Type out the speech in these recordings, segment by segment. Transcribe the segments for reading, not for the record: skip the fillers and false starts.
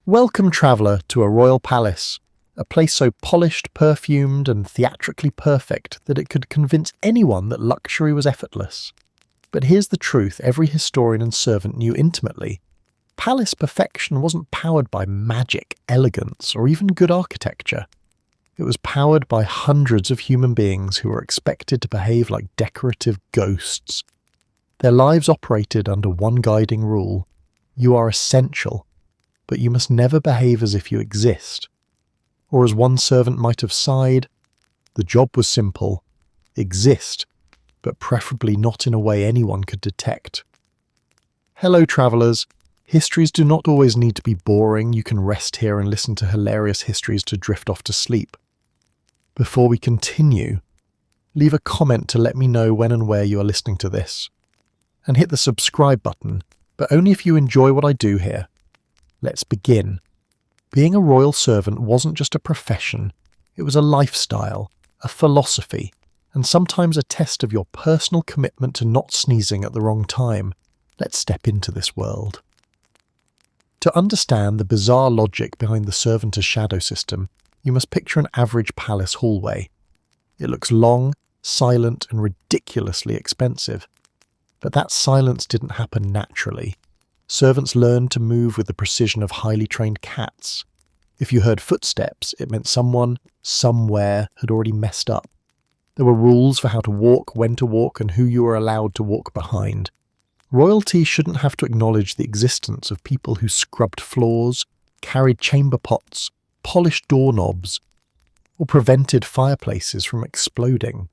Welcome, traveller, to a royal palace, a place so polished, perfumed, and theatrically perfect that it could convince anyone that luxury was effortless. But here's the truth every historian and servant knew intimately. Palace perfection wasn't powered by magic, elegance, or even good architecture. It was powered by hundreds of human beings who were expected to behave like decorative ghosts. Their lives operated under one guiding rule: you are essential, but you must never behave as if you exist. Or as one servant might have sighed, the job was simple: exist, but preferably not in a way anyone could detect. Hello, travellers. Histories do not always need to be boring. You can rest here and listen to hilarious histories to drift off to sleep. Before we continue, leave a comment to let me know when and where you are listening to this. And hit the subscribe button, but only if you enjoy what I do here. Let's begin. Being a royal servant wasn't just a profession, it was a lifestyle, a philosophy, and sometimes a test of your personal commitment to not sneezing at the wrong time. Let's step into this world. To understand the bizarre logic behind the servant as shadow system, you must picture an average palace hallway. It looks long, silent, and ridiculously expensive. But that silence didn't happen naturally. Servants learned to move with the precision of highly trained cats. If you heard footsteps, it meant someone, somewhere, had already messed up. There were rules for how to walk, when to walk, and who you were allowed to walk behind. Royalty shouldn't have to acknowledge the existence of people who scrubbed floors, carried chamber pots, polished doorknobs, or prevented fireplaces from exploding.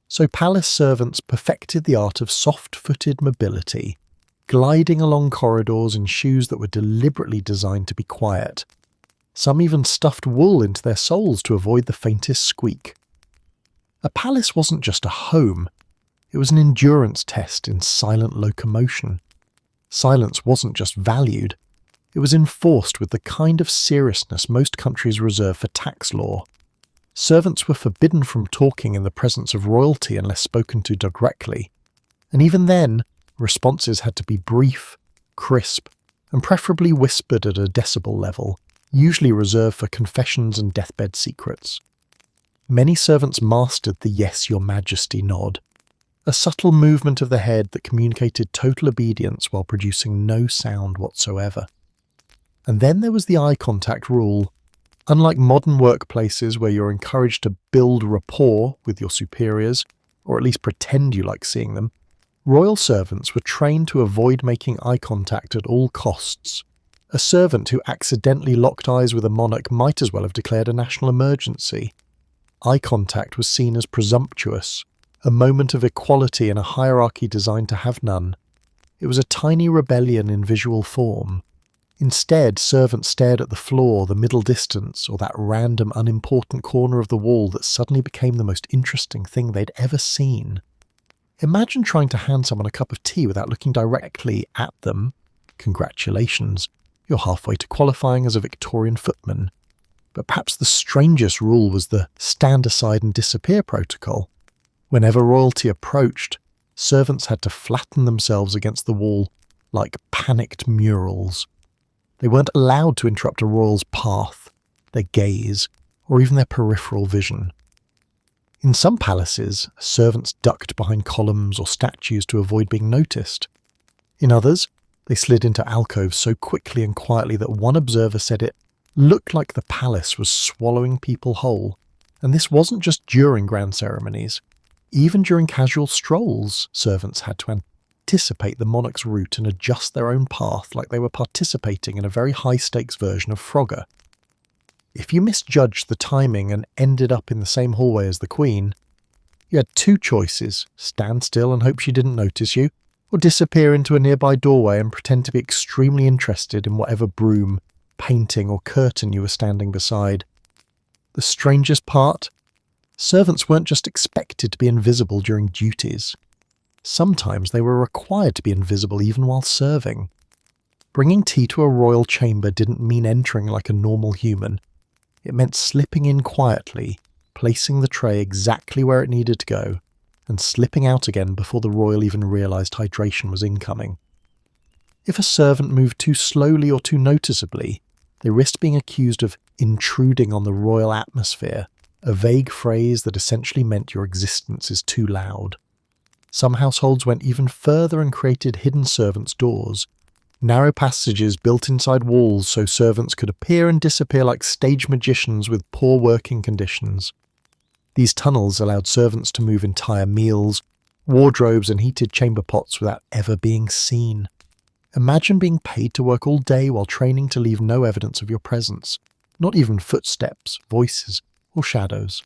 So palace servants perfected the art of soft-footed mobility, gliding along corridors in shoes that were deliberately designed to be quiet. Some even stuffed wool into their soles to avoid the faintest squeak. A palace wasn't just a home, it was an endurance test in silent locomotion. Silence wasn't just valued, it was enforced with the kind of seriousness most countries reserve for tax law. Servants were forbidden from talking in the presence of royalty unless spoken to directly, and even then, responses had to be brief, crisp, and preferably whispered at a decibel level, usually reserved for confessions and deathbed secrets. Many servants mastered the "Yes, Your Majesty" nod, a subtle movement of the head that communicated total obedience while producing no sound whatsoever. And then there was the eye contact rule. Unlike modern workplaces where you're encouraged to build rapport with your superiors, or at least pretend you like seeing them, royal servants were trained to avoid making eye contact at all costs. A servant who accidentally locked eyes with a monarch might as well have declared a national emergency. Eye contact was seen as presumptuous, a moment of equality in a hierarchy designed to have none. It was a tiny rebellion in visual form. Instead, servants stared at the floor, the middle distance, or that random unimportant corner of the wall that suddenly became the most interesting thing they'd ever seen. Imagine trying to hand someone a cup of tea without looking directly at them. Congratulations, you're halfway to qualifying as a Victorian footman. But perhaps the strangest rule was the stand aside and disappear protocol. Whenever royalty approached, servants had to flatten themselves against the wall like panicked murals. They weren't allowed to interrupt a royal's path, their gaze, or even their peripheral vision. In some palaces, servants ducked behind columns or statues to avoid being noticed. In others, they slid into alcoves so quickly and quietly that one observer said it looked like the palace was swallowing people whole. And this wasn't just during grand ceremonies. Even during casual strolls, servants had to anticipate the monarch's route and adjust their own path like they were participating in a very high-stakes version of Frogger. If you misjudged the timing and ended up in the same hallway as the Queen, you had two choices: stand still and hope she didn't notice you, or disappear into a nearby doorway and pretend to be extremely interested in whatever broom, painting, or curtain you were standing beside. The strangest part? Servants weren't just expected to be invisible during duties. Sometimes they were required to be invisible even while serving. Bringing tea to a royal chamber didn't mean entering like a normal human. It meant slipping in quietly, placing the tray exactly where it needed to go, and slipping out again before the royal even realised hydration was incoming. If a servant moved too slowly or too noticeably, They risked being accused of intruding on the royal atmosphere, a vague phrase that essentially meant your existence is too loud. Some households went even further and created hidden servants' doors, narrow passages built inside walls so servants could appear and disappear like stage magicians with poor working conditions. These tunnels allowed servants to move entire meals, wardrobes and heated chamber pots without ever being seen. Imagine being paid to work all day while training to leave no evidence of your presence, not even footsteps, voices, or shadows.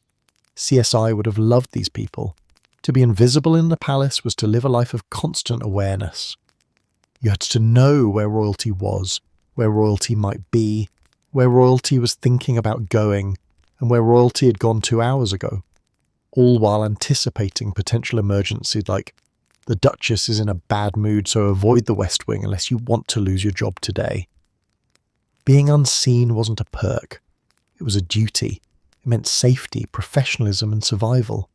CSI would have loved these people. To be invisible in the palace was to live a life of constant awareness. You had to know where royalty was, where royalty might be, where royalty was thinking about going, and where royalty had gone 2 hours ago, all while anticipating potential emergencies like, the Duchess is in a bad mood, so avoid the West Wing unless you want to lose your job today. Being unseen wasn't a perk. It was a duty. It meant safety, professionalism, and survival.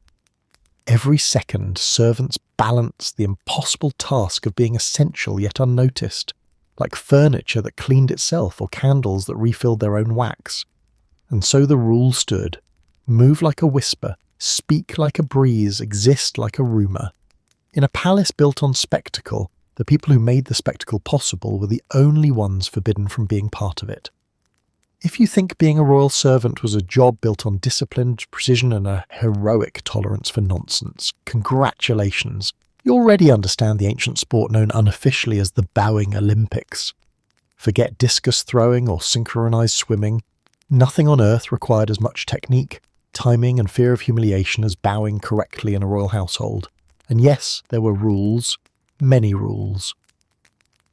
Every second, servants balanced the impossible task of being essential yet unnoticed, like furniture that cleaned itself or candles that refilled their own wax. And so the rule stood: move like a whisper, speak like a breeze, exist like a rumour. In a palace built on spectacle, the people who made the spectacle possible were the only ones forbidden from being part of it. If you think being a royal servant was a job built on discipline, precision, and a heroic tolerance for nonsense, congratulations. You already understand the ancient sport known unofficially as the bowing Olympics. Forget discus throwing or synchronized swimming. Nothing on earth required as much technique, timing, and fear of humiliation as bowing correctly in a royal household. And yes, there were rules, many rules.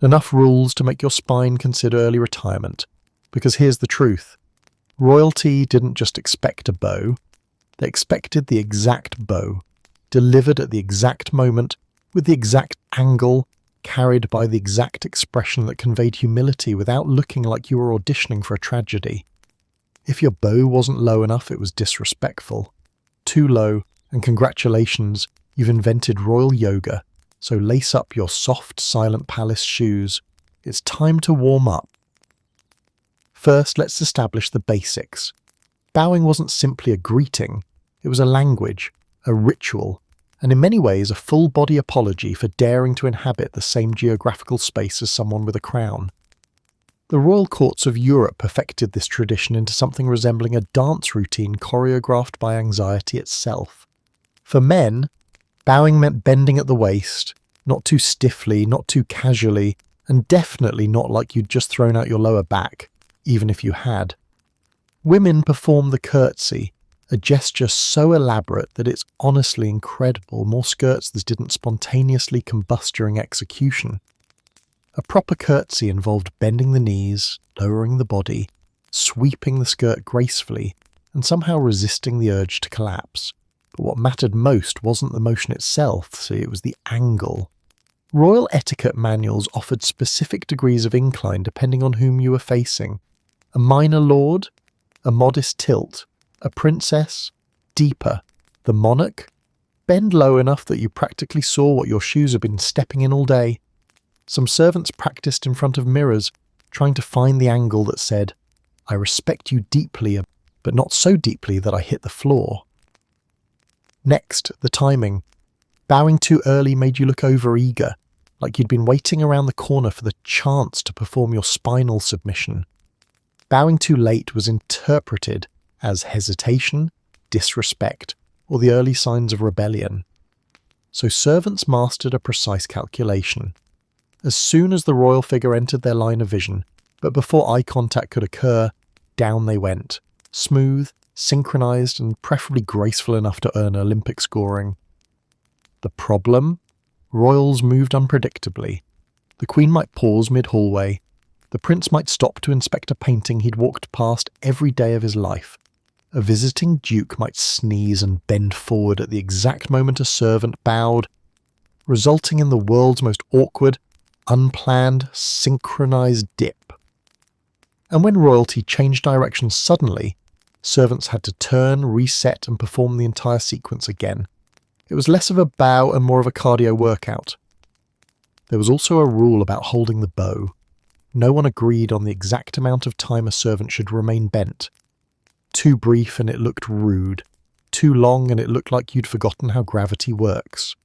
Enough rules to make your spine consider early retirement. Because here's the truth. Royalty didn't just expect a bow. They expected the exact bow, delivered at the exact moment, with the exact angle, carried by the exact expression that conveyed humility without looking like you were auditioning for a tragedy. If your bow wasn't low enough, it was disrespectful. Too low, and congratulations, you've invented royal yoga, so lace up your soft, silent palace shoes. It's time to warm up. First, let's establish the basics. Bowing wasn't simply a greeting, it was a language, a ritual, and in many ways a full-body apology for daring to inhabit the same geographical space as someone with a crown. The royal courts of Europe perfected this tradition into something resembling a dance routine choreographed by anxiety itself. For men, bowing meant bending at the waist, not too stiffly, not too casually, and definitely not like you'd just thrown out your lower back, even if you had. Women performed the curtsy, a gesture so elaborate that it's honestly incredible more skirts that didn't spontaneously combust during execution. A proper curtsy involved bending the knees, lowering the body, sweeping the skirt gracefully, and somehow resisting the urge to collapse. But what mattered most wasn't the motion itself, see, it was the angle. Royal etiquette manuals offered specific degrees of incline depending on whom you were facing. A minor lord, a modest tilt, a princess, deeper, the monarch, bend low enough that you practically saw what your shoes had been stepping in all day. Some servants practiced in front of mirrors, trying to find the angle that said, I respect you deeply, but not so deeply that I hit the floor. Next, the timing. Bowing too early made you look overeager, like you'd been waiting around the corner for the chance to perform your spinal submission. Bowing too late was interpreted as hesitation, disrespect, or the early signs of rebellion. So servants mastered a precise calculation. As soon as the royal figure entered their line of vision, but before eye contact could occur, down they went, smooth, synchronized, and preferably graceful enough to earn Olympic scoring. The problem? Royals moved unpredictably. The Queen might pause mid-hallway. The Prince might stop to inspect a painting he'd walked past every day of his life. A visiting Duke might sneeze and bend forward at the exact moment a servant bowed, resulting in the world's most awkward, unplanned, synchronized dip. And when royalty changed direction suddenly, servants had to turn, reset, and perform the entire sequence again. It was less of a bow and more of a cardio workout. There was also a rule about holding the bow. No one agreed on the exact amount of time a servant should remain bent. Too brief and it looked rude. Too long and it looked like you'd forgotten how gravity works.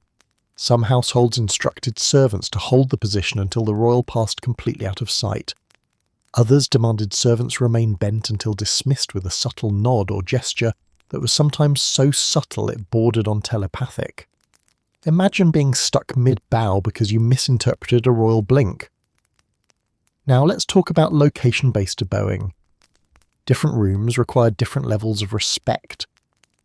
Some households instructed servants to hold the position until the royal passed completely out of sight. Others demanded servants remain bent until dismissed with a subtle nod or gesture that was sometimes so subtle it bordered on telepathic. Imagine being stuck mid-bow because you misinterpreted a royal blink. Now let's talk about location-based bowing. Different rooms required different levels of respect.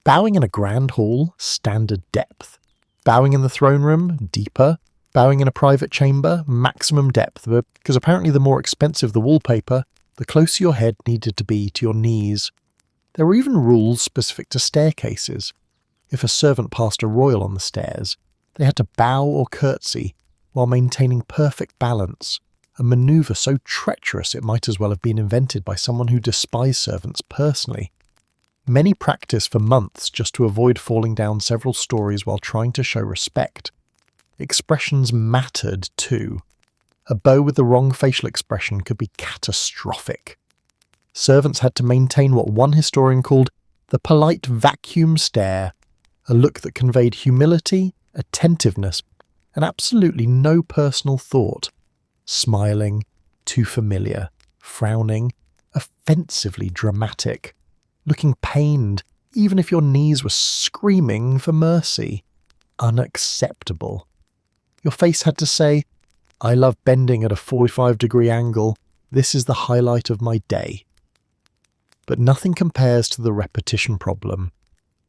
Bowing in a grand hall, standard depth. Bowing in the throne room, deeper. Bowing in a private chamber, maximum depth, because apparently the more expensive the wallpaper, the closer your head needed to be to your knees. There were even rules specific to staircases. If a servant passed a royal on the stairs, they had to bow or curtsy while maintaining perfect balance, a manoeuvre so treacherous it might as well have been invented by someone who despised servants personally. Many practiced for months just to avoid falling down several stories while trying to show respect. Expressions mattered too. A bow with the wrong facial expression could be catastrophic. Servants had to maintain what one historian called the polite vacuum stare, a look that conveyed humility, attentiveness, and absolutely no personal thought. Smiling, too familiar, frowning, offensively dramatic, looking pained, even if your knees were screaming for mercy. Unacceptable. Your face had to say, "I love bending at a 45-degree angle. This is the highlight of my day." But nothing compares to the repetition problem.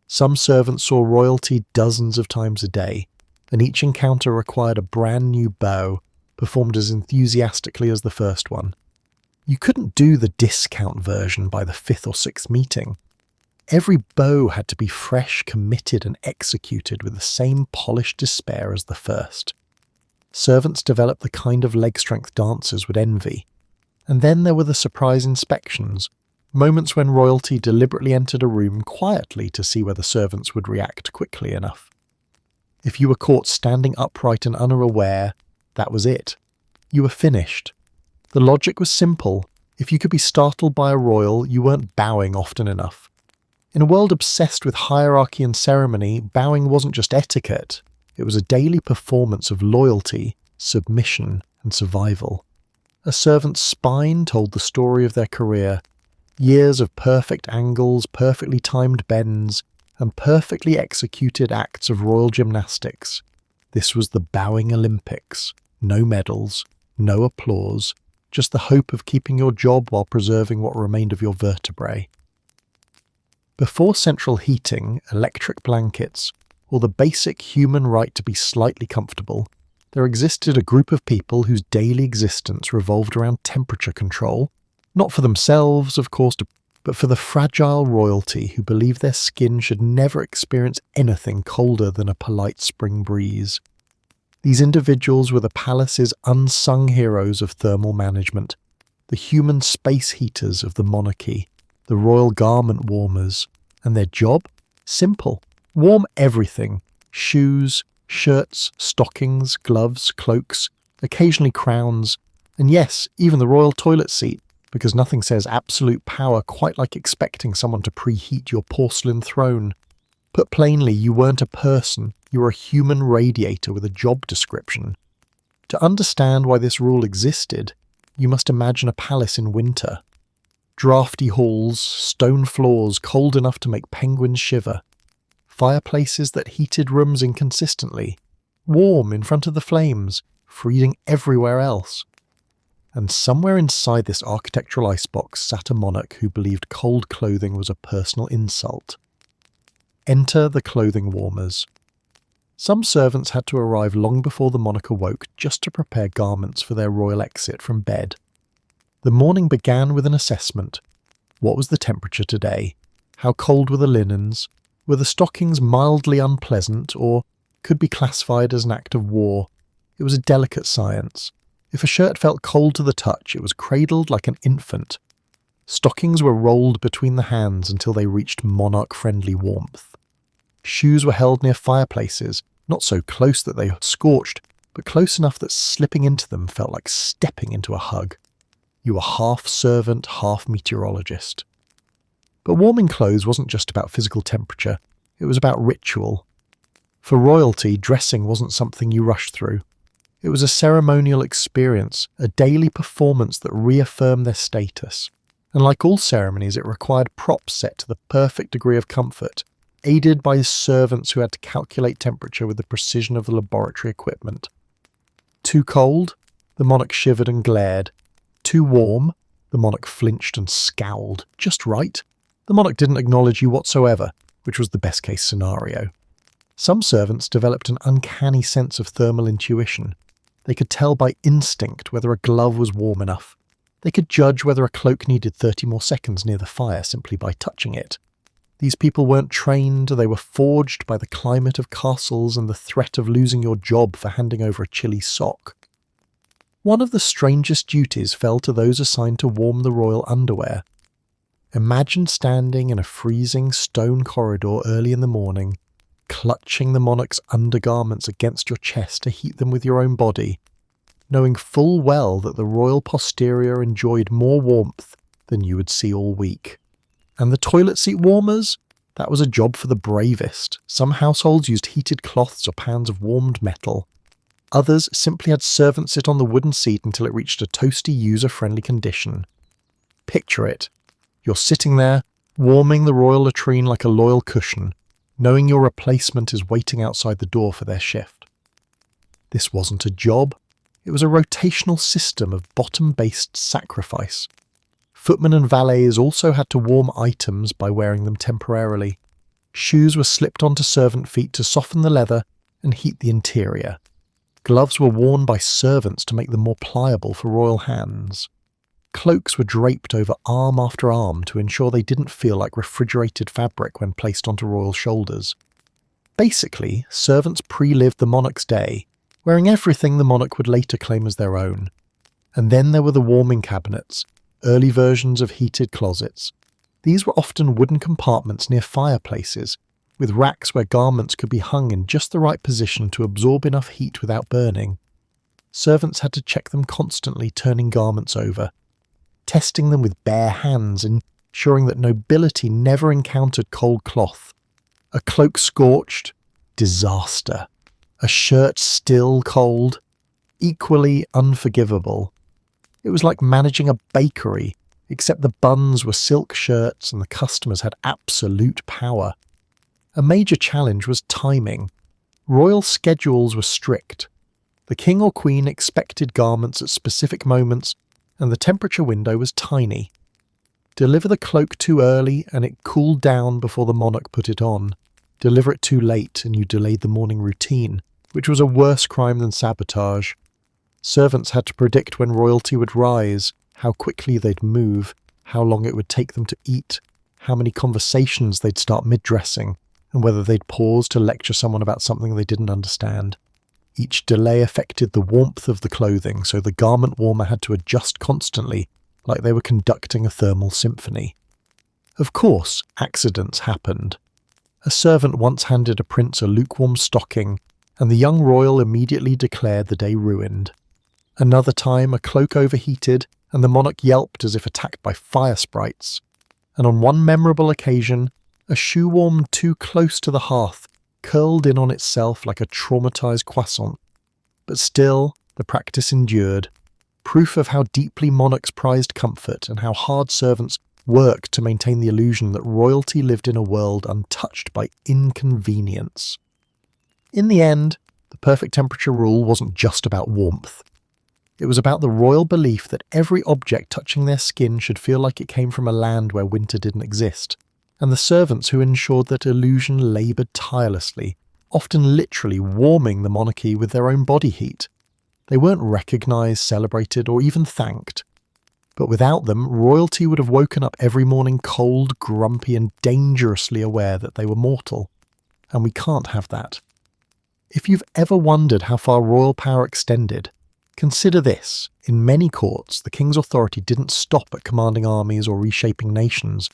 Some servants saw royalty dozens of times a day, and each encounter required a brand new bow, performed as enthusiastically as the first one. You couldn't do the discount version by the 5th or 6th meeting. Every bow had to be fresh, committed, and executed with the same polished despair as the first. Servants developed the kind of leg strength dancers would envy. And then there were the surprise inspections, moments when royalty deliberately entered a room quietly to see whether servants would react quickly enough. If you were caught standing upright and unaware, that was it. You were finished. The logic was simple. If you could be startled by a royal, you weren't bowing often enough. In a world obsessed with hierarchy and ceremony, bowing wasn't just etiquette. It was a daily performance of loyalty, submission, and survival. A servant's spine told the story of their career. Years of perfect angles, perfectly timed bends, and perfectly executed acts of royal gymnastics. This was the bowing Olympics. No medals, no applause, just the hope of keeping your job while preserving what remained of your vertebrae. Before central heating, electric blankets, or the basic human right to be slightly comfortable, there existed a group of people whose daily existence revolved around temperature control, not for themselves, of course, but for the fragile royalty who believed their skin should never experience anything colder than a polite spring breeze. These individuals were the palace's unsung heroes of thermal management, the human space heaters of the monarchy, the royal garment warmers, and their job? Simple. Warm everything. Shoes, shirts, stockings, gloves, cloaks, occasionally crowns, and yes, even the royal toilet seat, because nothing says absolute power quite like expecting someone to preheat your porcelain throne. Put plainly, you weren't a person, you were a human radiator with a job description. To understand why this rule existed, you must imagine a palace in winter. Drafty halls, stone floors cold enough to make penguins shiver, fireplaces that heated rooms inconsistently, warm in front of the flames, freezing everywhere else. And somewhere inside this architectural icebox sat a monarch who believed cold clothing was a personal insult. Enter the clothing warmers. Some servants had to arrive long before the monarch awoke just to prepare garments for their royal exit from bed. The morning began with an assessment. What was the temperature today? How cold were the linens? Were the stockings mildly unpleasant, or could be classified as an act of war? It was a delicate science. If a shirt felt cold to the touch, it was cradled like an infant. Stockings were rolled between the hands until they reached monarch-friendly warmth. Shoes were held near fireplaces, not so close that they scorched, but close enough that slipping into them felt like stepping into a hug. You were half servant, half meteorologist. But warming clothes wasn't just about physical temperature, it was about ritual. For royalty, dressing wasn't something you rushed through. It was a ceremonial experience, a daily performance that reaffirmed their status. And like all ceremonies, it required props set to the perfect degree of comfort, aided by servants who had to calculate temperature with the precision of the laboratory equipment. Too cold? The monarch shivered and glared. Too warm? The monarch flinched and scowled. Just right? The monarch didn't acknowledge you whatsoever, which was the best-case scenario. Some servants developed an uncanny sense of thermal intuition. They could tell by instinct whether a glove was warm enough. They could judge whether a cloak needed 30 more seconds near the fire simply by touching it. These people weren't trained, they were forged by the climate of castles and the threat of losing your job for handing over a chilly sock. One of the strangest duties fell to those assigned to warm the royal underwear. Imagine standing in a freezing stone corridor early in the morning, clutching the monarch's undergarments against your chest to heat them with your own body, knowing full well that the royal posterior enjoyed more warmth than you would see all week. And the toilet seat warmers? That was a job for the bravest. Some households used heated cloths or pans of warmed metal. Others simply had servants sit on the wooden seat until it reached a toasty, user-friendly condition. Picture it. You're sitting there, warming the royal latrine like a loyal cushion, knowing your replacement is waiting outside the door for their shift. This wasn't a job. It was a rotational system of bottom-based sacrifice. Footmen and valets also had to warm items by wearing them temporarily. Shoes were slipped onto servant feet to soften the leather and heat the interior. Gloves were worn by servants to make them more pliable for royal hands. Cloaks were draped over arm after arm to ensure they didn't feel like refrigerated fabric when placed onto royal shoulders. Basically, servants pre-lived the monarch's day, wearing everything the monarch would later claim as their own. And then there were the warming cabinets, early versions of heated closets. These were often wooden compartments near fireplaces, with racks where garments could be hung in just the right position to absorb enough heat without burning. Servants had to check them constantly, turning garments over, testing them with bare hands, ensuring that nobility never encountered cold cloth. A cloak scorched? Disaster. A shirt still cold? Equally unforgivable. It was like managing a bakery, except the buns were silk shirts and the customers had absolute power. A major challenge was timing. Royal schedules were strict. The king or queen expected garments at specific moments, and the temperature window was tiny. Deliver the cloak too early and it cooled down before the monarch put it on. Deliver it too late and you delayed the morning routine, which was a worse crime than sabotage. Servants had to predict when royalty would rise, how quickly they'd move, how long it would take them to eat, how many conversations they'd start mid-dressing, and whether they'd pause to lecture someone about something they didn't understand. Each delay affected the warmth of the clothing, so the garment warmer had to adjust constantly, like they were conducting a thermal symphony. Of course, accidents happened. A servant once handed a prince a lukewarm stocking, and the young royal immediately declared the day ruined. Another time, a cloak overheated, and the monarch yelped as if attacked by fire sprites. And on one memorable occasion, a shoe warmed too close to the hearth curled in on itself like a traumatized croissant. But still, the practice endured, proof of how deeply monarchs prized comfort and how hard servants worked to maintain the illusion that royalty lived in a world untouched by inconvenience. In the end, the perfect temperature rule wasn't just about warmth. It was about the royal belief that every object touching their skin should feel like it came from a land where winter didn't exist, and the servants who ensured that illusion laboured tirelessly, often literally warming the monarchy with their own body heat. They weren't recognised, celebrated, or even thanked. But without them, royalty would have woken up every morning cold, grumpy, and dangerously aware that they were mortal. And we can't have that. If you've ever wondered how far royal power extended, consider this. In many courts, the king's authority didn't stop at commanding armies or reshaping nations.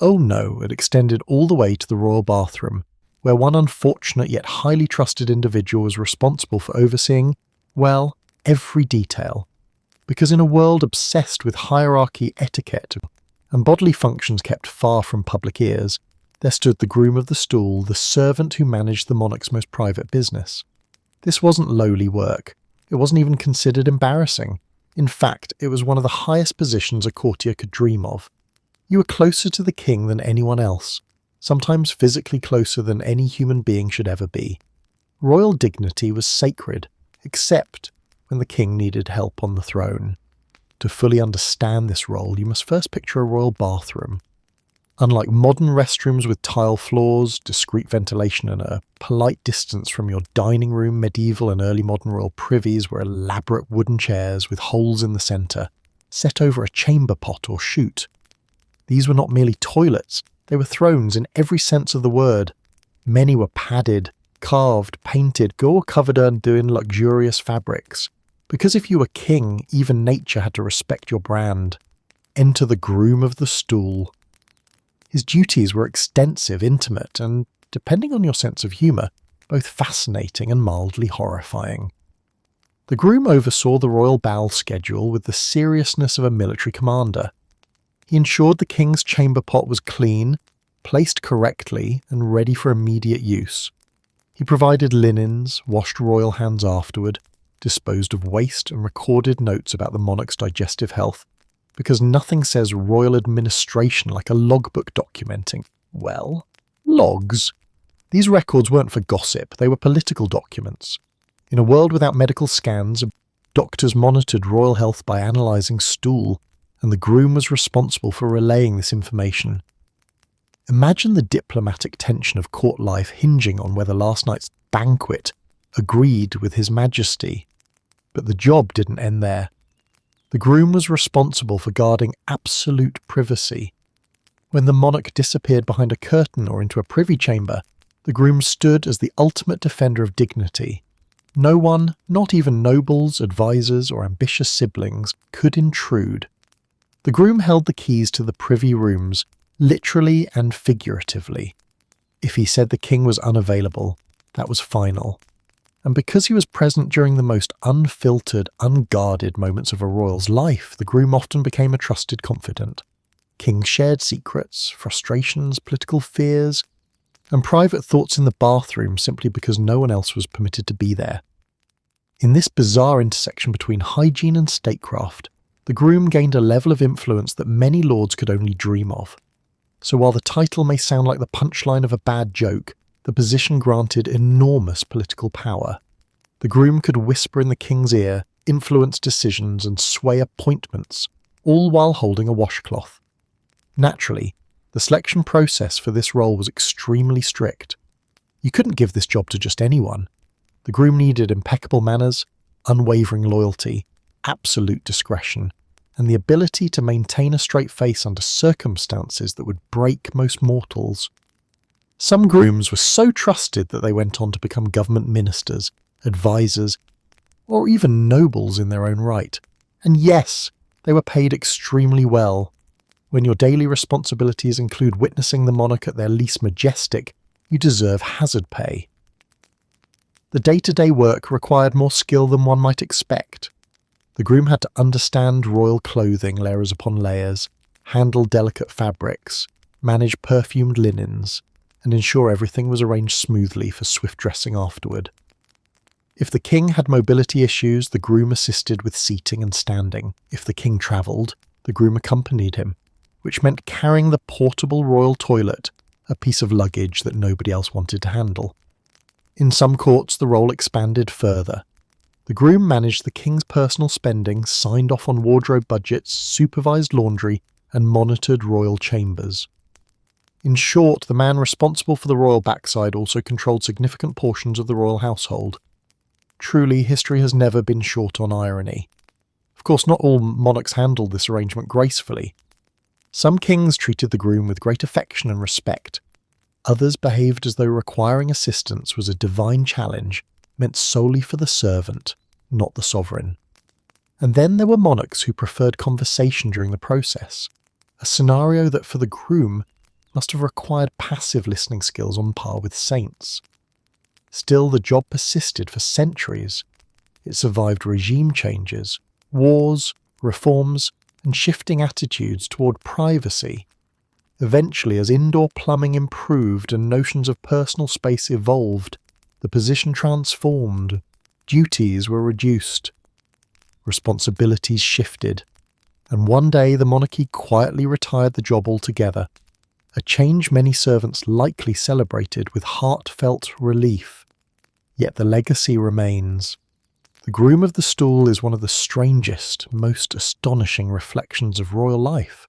Oh no, it extended all the way to the royal bathroom, where one unfortunate yet highly trusted individual was responsible for overseeing, well, every detail. Because in a world obsessed with hierarchy, etiquette, and bodily functions kept far from public ears, there stood the groom of the stool, the servant who managed the monarch's most private business. This wasn't lowly work. It wasn't even considered embarrassing. In fact, it was one of the highest positions a courtier could dream of. You were closer to the king than anyone else, sometimes physically closer than any human being should ever be. Royal dignity was sacred, except when the king needed help on the throne. To fully understand this role, you must first picture a royal bathroom. Unlike modern restrooms with tile floors, discreet ventilation, and a polite distance from your dining room, medieval and early modern royal privies were elaborate wooden chairs with holes in the centre, set over a chamber pot or chute. These were not merely toilets, they were thrones in every sense of the word. Many were padded, carved, painted, or covered in luxurious fabrics. Because if you were king, even nature had to respect your brand. Enter the groom of the stool. His duties were extensive, intimate, and, depending on your sense of humour, both fascinating and mildly horrifying. The groom oversaw the royal ball schedule with the seriousness of a military commander. He ensured the king's chamber pot was clean, placed correctly, and ready for immediate use. He provided linens, washed royal hands afterward, disposed of waste, and recorded notes about the monarch's digestive health, because nothing says royal administration like a logbook documenting, well, logs. These records weren't for gossip, they were political documents. In a world without medical scans, doctors monitored royal health by analysing stool, and the groom was responsible for relaying this information. Imagine the diplomatic tension of court life hinging on whether last night's banquet agreed with His Majesty. But the job didn't end there. The groom was responsible for guarding absolute privacy. When the monarch disappeared behind a curtain or into a privy chamber, the groom stood as the ultimate defender of dignity. No one, not even nobles, advisors, or ambitious siblings, could intrude. The groom held the keys to the privy rooms, literally and figuratively. If he said the king was unavailable, that was final. And because he was present during the most unfiltered, unguarded moments of a royal's life, the groom often became a trusted confidant. Kings shared secrets, frustrations, political fears, and private thoughts in the bathroom simply because no one else was permitted to be there. In this bizarre intersection between hygiene and statecraft, the groom gained a level of influence that many lords could only dream of. So while the title may sound like the punchline of a bad joke, the position granted enormous political power. The groom could whisper in the king's ear, influence decisions, and sway appointments, all while holding a washcloth. Naturally, the selection process for this role was extremely strict. You couldn't give this job to just anyone. The groom needed impeccable manners, unwavering loyalty, absolute discretion, and the ability to maintain a straight face under circumstances that would break most mortals. Some grooms were so trusted that they went on to become government ministers, advisors, or even nobles in their own right. And yes, they were paid extremely well. When your daily responsibilities include witnessing the monarch at their least majestic, you deserve hazard pay. The day-to-day work required more skill than one might expect. The groom had to understand royal clothing layers upon layers, handle delicate fabrics, manage perfumed linens, and ensure everything was arranged smoothly for swift dressing afterward. If the king had mobility issues, the groom assisted with seating and standing. If the king travelled, the groom accompanied him, which meant carrying the portable royal toilet, a piece of luggage that nobody else wanted to handle. In some courts, the role expanded further. The groom managed the king's personal spending, signed off on wardrobe budgets, supervised laundry, and monitored royal chambers. In short, the man responsible for the royal backside also controlled significant portions of the royal household. Truly, history has never been short on irony. Of course, not all monarchs handled this arrangement gracefully. Some kings treated the groom with great affection and respect. Others behaved as though requiring assistance was a divine challenge meant solely for the servant, not the sovereign. And then there were monarchs who preferred conversation during the process, a scenario that for the groom must have required passive listening skills on par with saints. Still, the job persisted for centuries. It survived regime changes, wars, reforms, and shifting attitudes toward privacy. Eventually, as indoor plumbing improved and notions of personal space evolved, the position transformed, duties were reduced, responsibilities shifted, and one day the monarchy quietly retired the job altogether, a change many servants likely celebrated with heartfelt relief. Yet the legacy remains. The groom of the stool is one of the strangest, most astonishing reflections of royal life.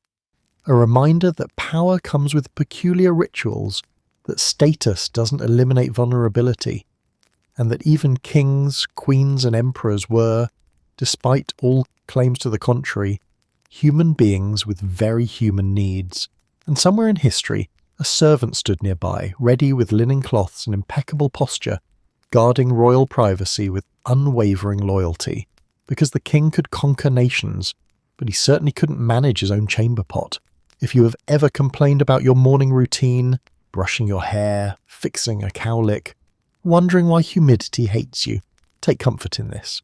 A reminder that power comes with peculiar rituals, that status doesn't eliminate vulnerability, and that even kings, queens, and emperors were, despite all claims to the contrary, human beings with very human needs. And somewhere in history, a servant stood nearby, ready with linen cloths and impeccable posture, guarding royal privacy with unwavering loyalty, because the king could conquer nations, but he certainly couldn't manage his own chamber pot. If you have ever complained about your morning routine, brushing your hair, fixing a cowlick, wondering why humidity hates you, take comfort in this.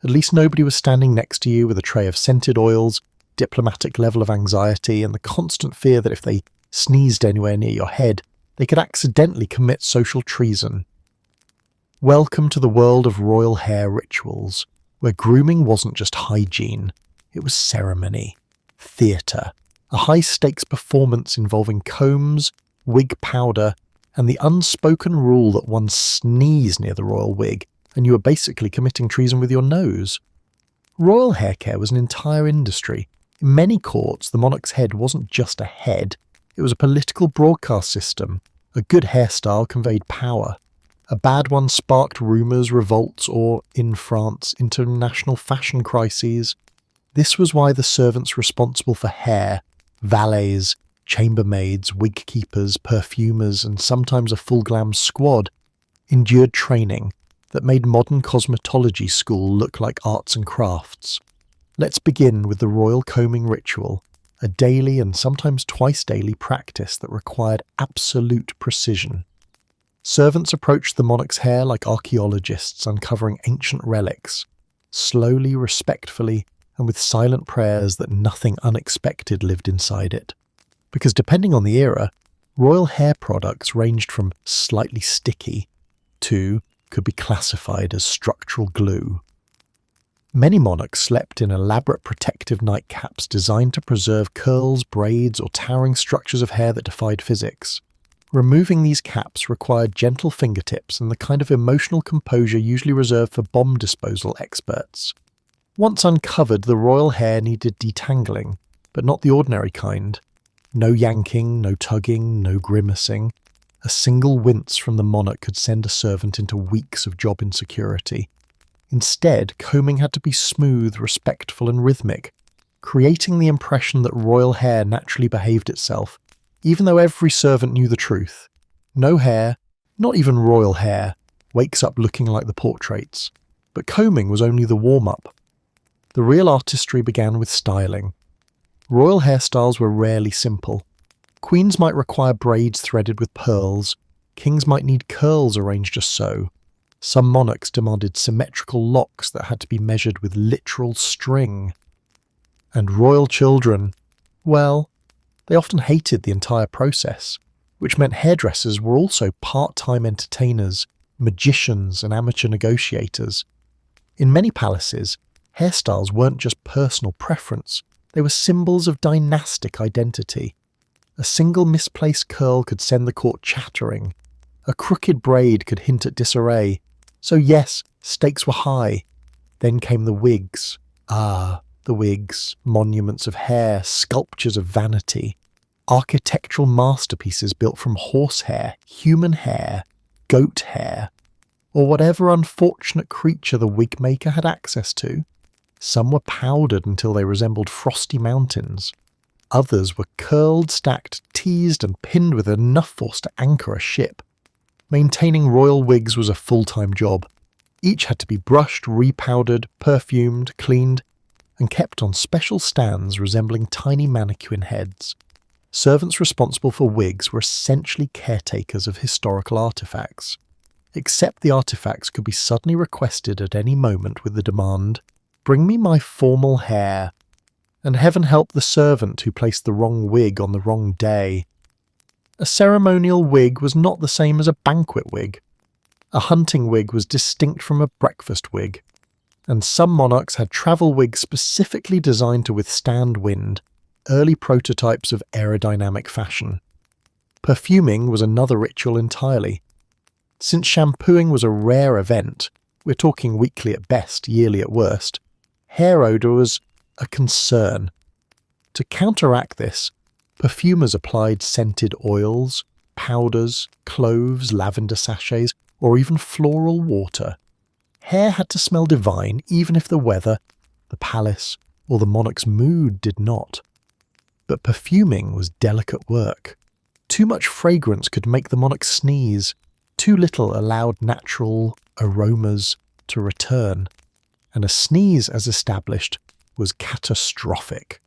At least nobody was standing next to you with a tray of scented oils, diplomatic level of anxiety, and the constant fear that if they sneezed anywhere near your head, they could accidentally commit social treason. Welcome to the world of royal hair rituals, where grooming wasn't just hygiene, it was ceremony, theatre, a high-stakes performance involving combs, wig powder, and the unspoken rule that one sneezed near the royal wig and you were basically committing treason with your nose. Royal hair care was an entire industry. In many courts, the monarch's head wasn't just a head, it was a political broadcast system. A good hairstyle conveyed power. A bad one sparked rumours, revolts, or, in France, international fashion crises. This was why the servants responsible for hair, valets, chambermaids, wig keepers, perfumers, and sometimes a full glam squad, endured training that made modern cosmetology school look like arts and crafts. Let's begin with the royal combing ritual, a daily and sometimes twice daily practice that required absolute precision. Servants approached the monarch's hair like archaeologists uncovering ancient relics, slowly, respectfully, and with silent prayers that nothing unexpected lived inside it. Because depending on the era, royal hair products ranged from slightly sticky to could be classified as structural glue. Many monarchs slept in elaborate protective nightcaps designed to preserve curls, braids, or towering structures of hair that defied physics. Removing these caps required gentle fingertips and the kind of emotional composure usually reserved for bomb disposal experts. Once uncovered, the royal hair needed detangling, but not the ordinary kind. No yanking, no tugging, no grimacing. A single wince from the monarch could send a servant into weeks of job insecurity. Instead, combing had to be smooth, respectful, and rhythmic, creating the impression that royal hair naturally behaved itself, even though every servant knew the truth. No hair, not even royal hair, wakes up looking like the portraits. But combing was only the warm-up. The real artistry began with styling. Royal hairstyles were rarely simple. Queens might require braids threaded with pearls, kings might need curls arranged just so. Some monarchs demanded symmetrical locks that had to be measured with literal string. And royal children, well, they often hated the entire process, which meant hairdressers were also part-time entertainers, magicians, and amateur negotiators. In many palaces, hairstyles weren't just personal preference, they were symbols of dynastic identity. A single misplaced curl could send the court chattering. A crooked braid could hint at disarray. So yes, stakes were high. Then came the wigs. The wigs, monuments of hair, sculptures of vanity. Architectural masterpieces built from horsehair, human hair, goat hair, or whatever unfortunate creature the wig maker had access to. Some were powdered until they resembled frosty mountains. Others were curled, stacked, teased, and pinned with enough force to anchor a ship. Maintaining royal wigs was a full-time job. Each had to be brushed, repowdered, perfumed, cleaned, and kept on special stands resembling tiny mannequin heads. Servants responsible for wigs were essentially caretakers of historical artifacts, except the artifacts could be suddenly requested at any moment with the demand, "Bring me my formal hair," and heaven help the servant who placed the wrong wig on the wrong day. A ceremonial wig was not the same as a banquet wig. A hunting wig was distinct from a breakfast wig, and some monarchs had travel wigs specifically designed to withstand wind, early prototypes of aerodynamic fashion. Perfuming was another ritual entirely. Since shampooing was a rare event, we're talking weekly at best, yearly at worst, hair odour was a concern. To counteract this, perfumers applied scented oils, powders, cloves, lavender sachets, or even floral water. Hair had to smell divine even if the weather, the palace, or the monarch's mood did not. But perfuming was delicate work. Too much fragrance could make the monarch sneeze. Too little allowed natural aromas to return. And a sneeze, as established, was catastrophic.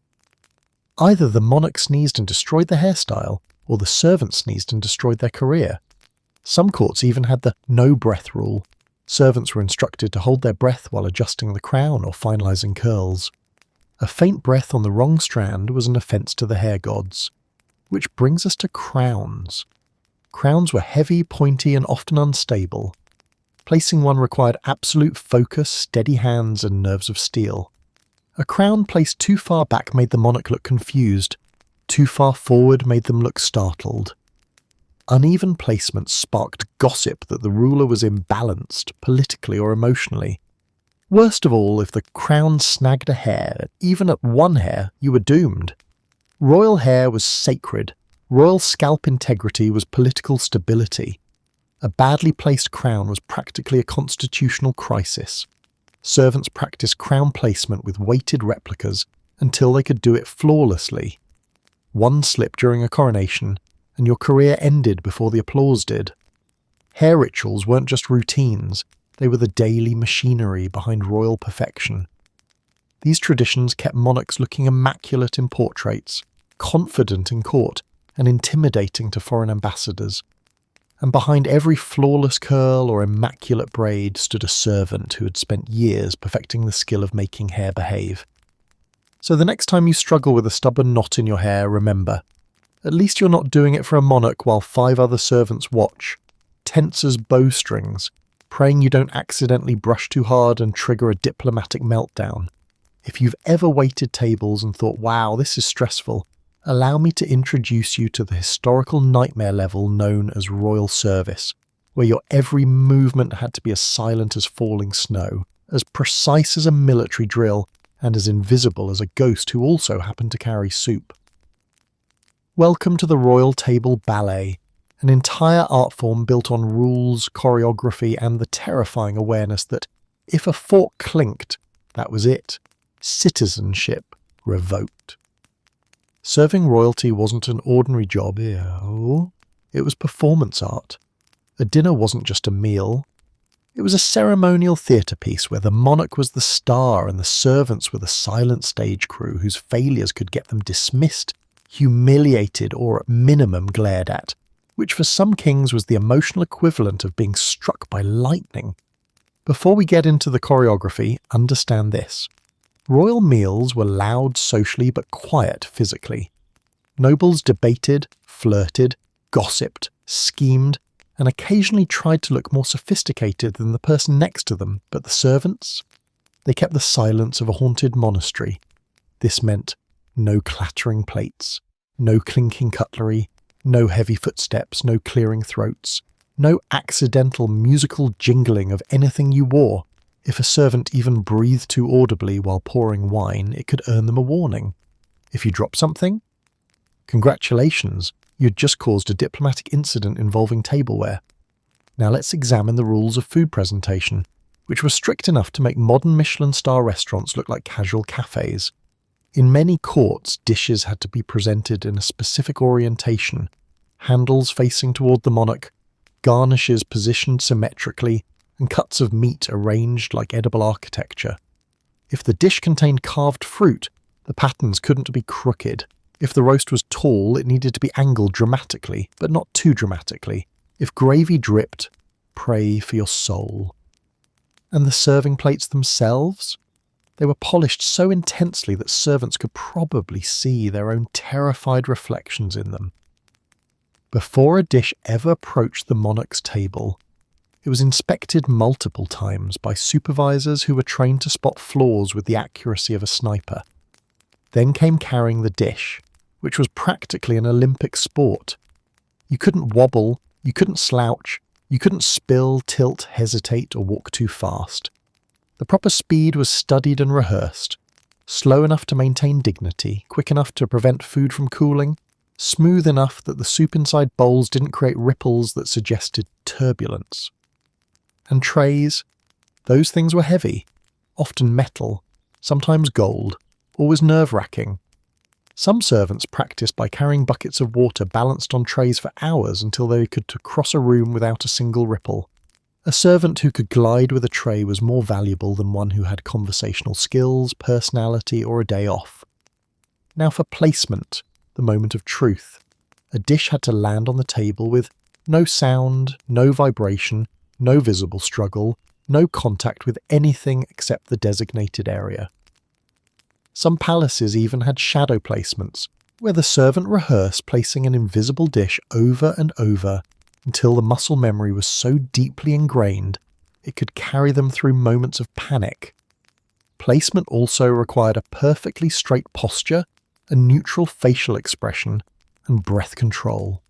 Either the monarch sneezed and destroyed the hairstyle, or the servant sneezed and destroyed their career. Some courts even had the no-breath rule. Servants were instructed to hold their breath while adjusting the crown or finalising curls. A faint breath on the wrong strand was an offence to the hair gods. Which brings us to crowns. Crowns were heavy, pointy, and often unstable. Placing one required absolute focus, steady hands, and nerves of steel. A crown placed too far back made the monarch look confused. Too far forward made them look startled. Uneven placement sparked gossip that the ruler was imbalanced, politically or emotionally. Worst of all, if the crown snagged a hair, even at one hair, you were doomed. Royal hair was sacred. Royal scalp integrity was political stability. A badly placed crown was practically a constitutional crisis. Servants practiced crown placement with weighted replicas until they could do it flawlessly. One slip during a coronation, and your career ended before the applause did. Hair rituals weren't just routines, they were the daily machinery behind royal perfection. These traditions kept monarchs looking immaculate in portraits, confident in court, and intimidating to foreign ambassadors. And behind every flawless curl or immaculate braid stood a servant who had spent years perfecting the skill of making hair behave. So the next time you struggle with a stubborn knot in your hair, remember, at least you're not doing it for a monarch while 5 other servants watch, tense as bowstrings, praying you don't accidentally brush too hard and trigger a diplomatic meltdown. If you've ever waited tables and thought, wow, this is stressful, allow me to introduce you to the historical nightmare level known as royal service, where your every movement had to be as silent as falling snow, as precise as a military drill, and as invisible as a ghost who also happened to carry soup. Welcome to the Royal Table Ballet, an entire art form built on rules, choreography, and the terrifying awareness that if a fork clinked, that was it. Citizenship revoked. Serving royalty wasn't an ordinary job, it was performance art. A dinner wasn't just a meal. It was a ceremonial theatre piece where the monarch was the star and the servants were the silent stage crew whose failures could get them dismissed, humiliated, or at minimum glared at, which for some kings was the emotional equivalent of being struck by lightning. Before we get into the choreography, understand this. Royal meals were loud socially but quiet physically. Nobles debated, flirted, gossiped, schemed, and occasionally tried to look more sophisticated than the person next to them, but the servants? They kept the silence of a haunted monastery. This meant no clattering plates, no clinking cutlery, no heavy footsteps, no clearing throats, no accidental musical jingling of anything you wore. If a servant even breathed too audibly while pouring wine, it could earn them a warning. If you dropped something? Congratulations, you'd just caused a diplomatic incident involving tableware. Now let's examine the rules of food presentation, which were strict enough to make modern Michelin star restaurants look like casual cafes. In many courts, dishes had to be presented in a specific orientation, handles facing toward the monarch, garnishes positioned symmetrically, and cuts of meat arranged like edible architecture. If the dish contained carved fruit, the patterns couldn't be crooked. If the roast was tall, it needed to be angled dramatically, but not too dramatically. If gravy dripped, pray for your soul. And the serving plates themselves? They were polished so intensely that servants could probably see their own terrified reflections in them. Before a dish ever approached the monarch's table, it was inspected multiple times by supervisors who were trained to spot flaws with the accuracy of a sniper. Then came carrying the dish, which was practically an Olympic sport. You couldn't wobble, you couldn't slouch, you couldn't spill, tilt, hesitate, or walk too fast. The proper speed was studied and rehearsed, slow enough to maintain dignity, quick enough to prevent food from cooling, smooth enough that the soup inside bowls didn't create ripples that suggested turbulence. And trays, those things were heavy, often metal, sometimes gold, always nerve-wracking. Some servants practiced by carrying buckets of water balanced on trays for hours until they could cross a room without a single ripple. A servant who could glide with a tray was more valuable than one who had conversational skills, personality, or a day off. Now for placement, the moment of truth. A dish had to land on the table with no sound, no vibration, no visible struggle, no contact with anything except the designated area. Some palaces even had shadow placements, where the servant rehearsed placing an invisible dish over and over until the muscle memory was so deeply ingrained it could carry them through moments of panic. Placement also required a perfectly straight posture, a neutral facial expression, and breath control.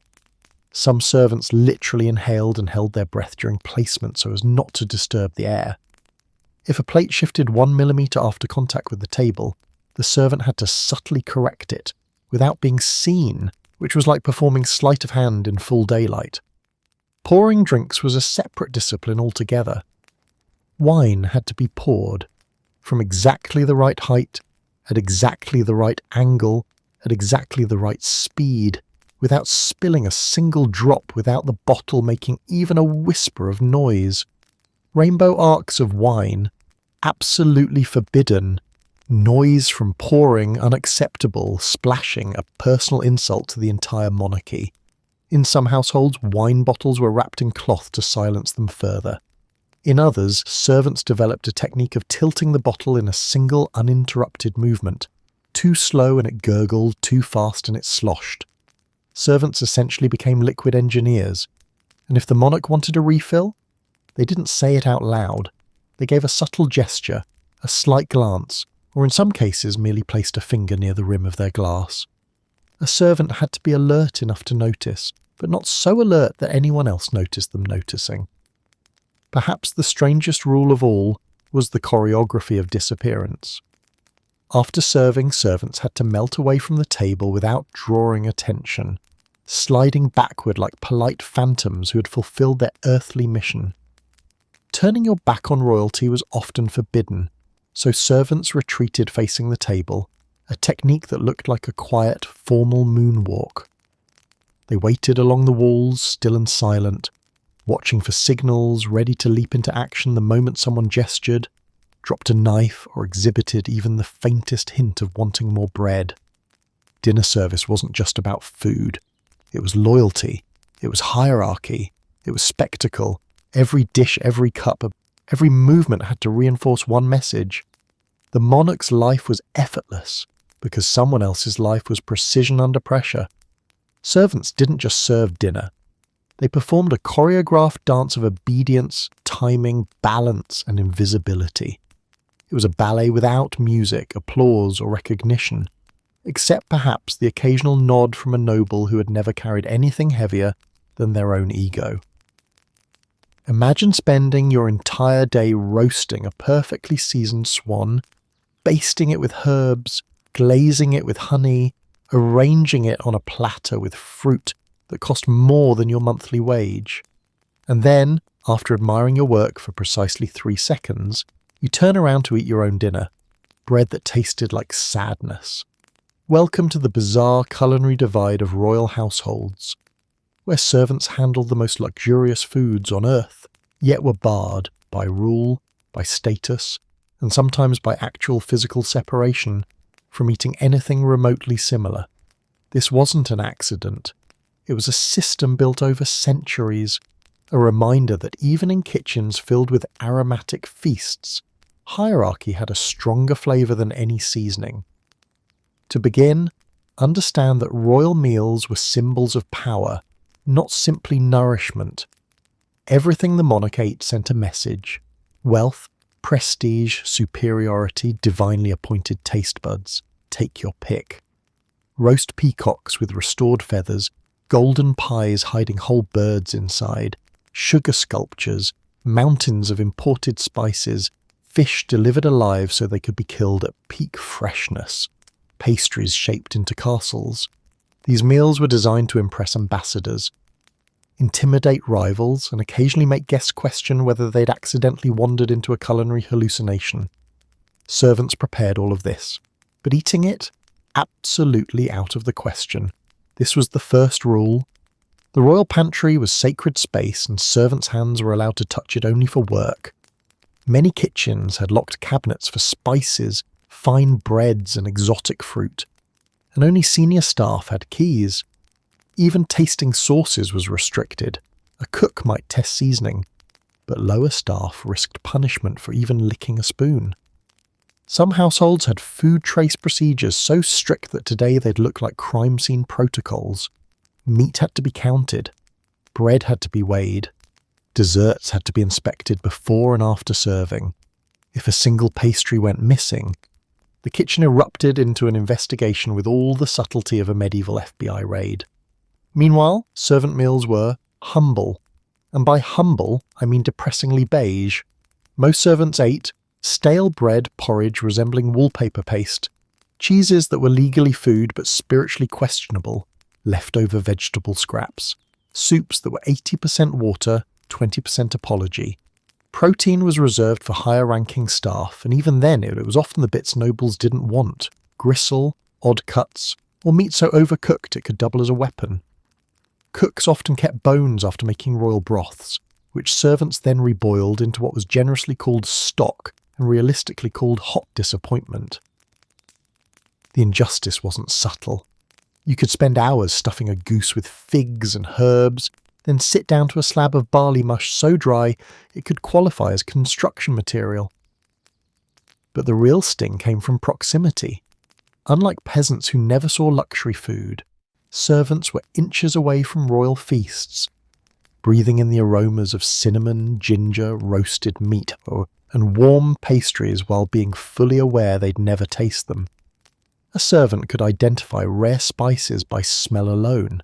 Some servants literally inhaled and held their breath during placement so as not to disturb the air. If a plate shifted 1 millimeter after contact with the table, the servant had to subtly correct it without being seen, which was like performing sleight of hand in full daylight. Pouring drinks was a separate discipline altogether. Wine had to be poured from exactly the right height, at exactly the right angle, at exactly the right speed, without spilling a single drop, without the bottle making even a whisper of noise. Rainbow arcs of wine, absolutely forbidden. Noise from pouring, unacceptable. Splashing, a personal insult to the entire monarchy. In some households, wine bottles were wrapped in cloth to silence them further. In others, servants developed a technique of tilting the bottle in a single uninterrupted movement. Too slow and it gurgled, too fast and it sloshed. Servants essentially became liquid engineers, and if the monarch wanted a refill, they didn't say it out loud. They gave a subtle gesture, a slight glance, or in some cases merely placed a finger near the rim of their glass. A servant had to be alert enough to notice, but not so alert that anyone else noticed them noticing. Perhaps the strangest rule of all was the choreography of disappearance. After serving, servants had to melt away from the table without drawing attention, sliding backward like polite phantoms who had fulfilled their earthly mission. Turning your back on royalty was often forbidden, so servants retreated facing the table, a technique that looked like a quiet, formal moonwalk. They waited along the walls, still and silent, watching for signals, ready to leap into action the moment someone gestured, dropped a knife, or exhibited even the faintest hint of wanting more bread. Dinner service wasn't just about food. It was loyalty. It was hierarchy. It was spectacle. Every dish, every cup, every movement had to reinforce one message. The monarch's life was effortless because someone else's life was precision under pressure. Servants didn't just serve dinner. They performed a choreographed dance of obedience, timing, balance, and invisibility. It was a ballet without music, applause, or recognition, except perhaps the occasional nod from a noble who had never carried anything heavier than their own ego. Imagine spending your entire day roasting a perfectly seasoned swan, basting it with herbs, glazing it with honey, arranging it on a platter with fruit that cost more than your monthly wage. And then, after admiring your work for precisely 3 seconds, you turn around to eat your own dinner, bread that tasted like sadness. Welcome to the bizarre culinary divide of royal households, where servants handled the most luxurious foods on earth, yet were barred by rule, by status, and sometimes by actual physical separation from eating anything remotely similar. This wasn't an accident. It was a system built over centuries, a reminder that even in kitchens filled with aromatic feasts, hierarchy had a stronger flavour than any seasoning. To begin, understand that royal meals were symbols of power, not simply nourishment. Everything the monarch ate sent a message: wealth, prestige, superiority, divinely appointed taste buds. Take your pick. Roast peacocks with restored feathers, golden pies hiding whole birds inside, sugar sculptures, mountains of imported spices, fish delivered alive so they could be killed at peak freshness, pastries shaped into castles. These meals were designed to impress ambassadors, intimidate rivals, and occasionally make guests question whether they'd accidentally wandered into a culinary hallucination. Servants prepared all of this, but eating it? Absolutely out of the question. This was the first rule. The royal pantry was sacred space, and servants' hands were allowed to touch it only for work. Many kitchens had locked cabinets for spices, fine breads, and exotic fruit, and only senior staff had keys. Even tasting sauces was restricted. A cook might test seasoning, but lower staff risked punishment for even licking a spoon. Some households had food trace procedures so strict that today they'd look like crime scene protocols. Meat had to be counted. Bread had to be weighed. Desserts had to be inspected before and after serving. If a single pastry went missing, the kitchen erupted into an investigation with all the subtlety of a medieval FBI raid. Meanwhile, servant meals were humble. And by humble, I mean depressingly beige. Most servants ate stale bread porridge resembling wallpaper paste, cheeses that were legally food but spiritually questionable, leftover vegetable scraps, soups that were 80% water, 20% apology. Protein was reserved for higher-ranking staff, and even then it was often the bits nobles didn't want: gristle, odd cuts, or meat so overcooked it could double as a weapon. Cooks often kept bones after making royal broths, which servants then reboiled into what was generously called stock and realistically called hot disappointment. The injustice wasn't subtle. You could spend hours stuffing a goose with figs and herbs, then sit down to a slab of barley mush so dry it could qualify as construction material. But the real sting came from proximity. Unlike peasants who never saw luxury food, servants were inches away from royal feasts, breathing in the aromas of cinnamon, ginger, roasted meat, and warm pastries while being fully aware they'd never taste them. A servant could identify rare spices by smell alone: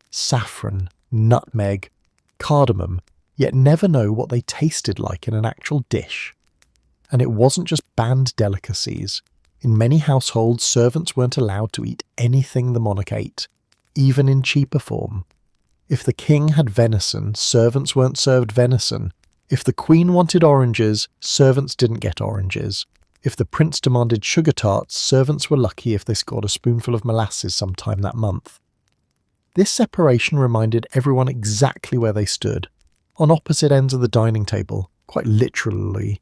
saffron, nutmeg, cardamom, yet never know what they tasted like in an actual dish. And it wasn't just banned delicacies. In many households, servants weren't allowed to eat anything the monarch ate, even in cheaper form. If the king had venison, servants weren't served venison. If the queen wanted oranges, servants didn't get oranges. If the prince demanded sugar tarts, servants were lucky if they scored a spoonful of molasses sometime that month. This separation reminded everyone exactly where they stood, on opposite ends of the dining table, quite literally.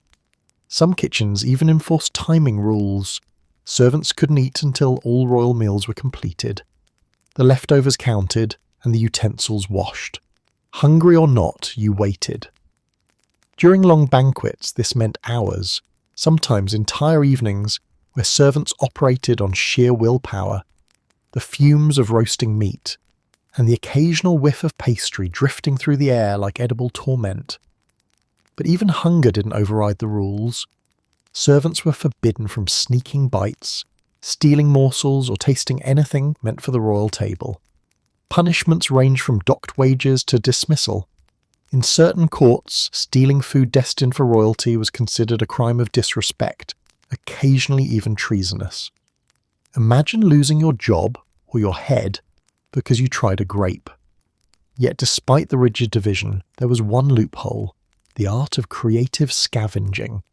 Some kitchens even enforced timing rules. Servants couldn't eat until all royal meals were completed, the leftovers counted, and the utensils washed. Hungry or not, you waited. During long banquets, this meant hours, sometimes entire evenings, where servants operated on sheer willpower, the fumes of roasting meat, and the occasional whiff of pastry drifting through the air like edible torment. But even hunger didn't override the rules. Servants were forbidden from sneaking bites, stealing morsels, or tasting anything meant for the royal table. Punishments ranged from docked wages to dismissal. In certain courts, stealing food destined for royalty was considered a crime of disrespect, occasionally even treasonous. Imagine losing your job, or your head, because you tried a grape. Yet despite the rigid division, there was one loophole: the art of creative scavenging.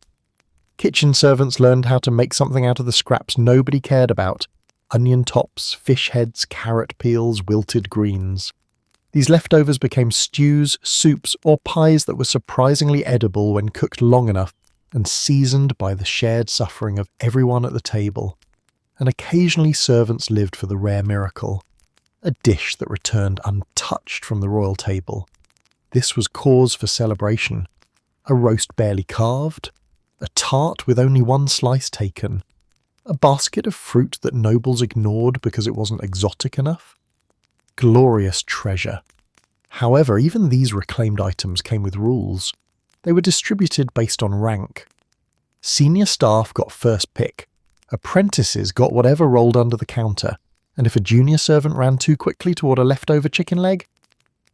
Kitchen servants learned how to make something out of the scraps nobody cared about: onion tops, fish heads, carrot peels, wilted greens. These leftovers became stews, soups, or pies that were surprisingly edible when cooked long enough and seasoned by the shared suffering of everyone at the table. And occasionally servants lived for the rare miracle: a dish that returned untouched from the royal table. This was cause for celebration: a roast barely carved, a tart with only one slice taken, a basket of fruit that nobles ignored because it wasn't exotic enough. Glorious treasure. However, even these reclaimed items came with rules. They were distributed based on rank. Senior staff got first pick, apprentices got whatever rolled under the counter, and if a junior servant ran too quickly to order leftover chicken leg,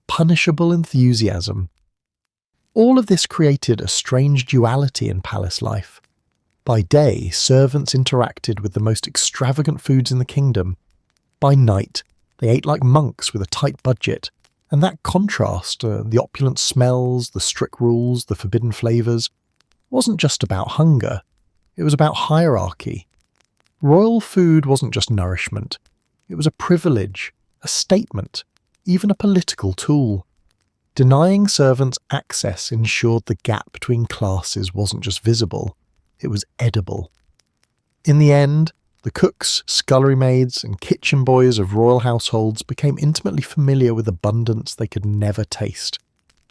punishable enthusiasm. All of this created a strange duality in palace life. By day, servants interacted with the most extravagant foods in the kingdom. By night, they ate like monks with a tight budget, and that contrast, the opulent smells, the strict rules, the forbidden flavours, wasn't just about hunger, it was about hierarchy. Royal food wasn't just nourishment, it was a privilege, a statement, even a political tool. Denying servants access ensured the gap between classes wasn't just visible, it was edible. In the end, the cooks, scullery maids, and kitchen boys of royal households became intimately familiar with abundance they could never taste.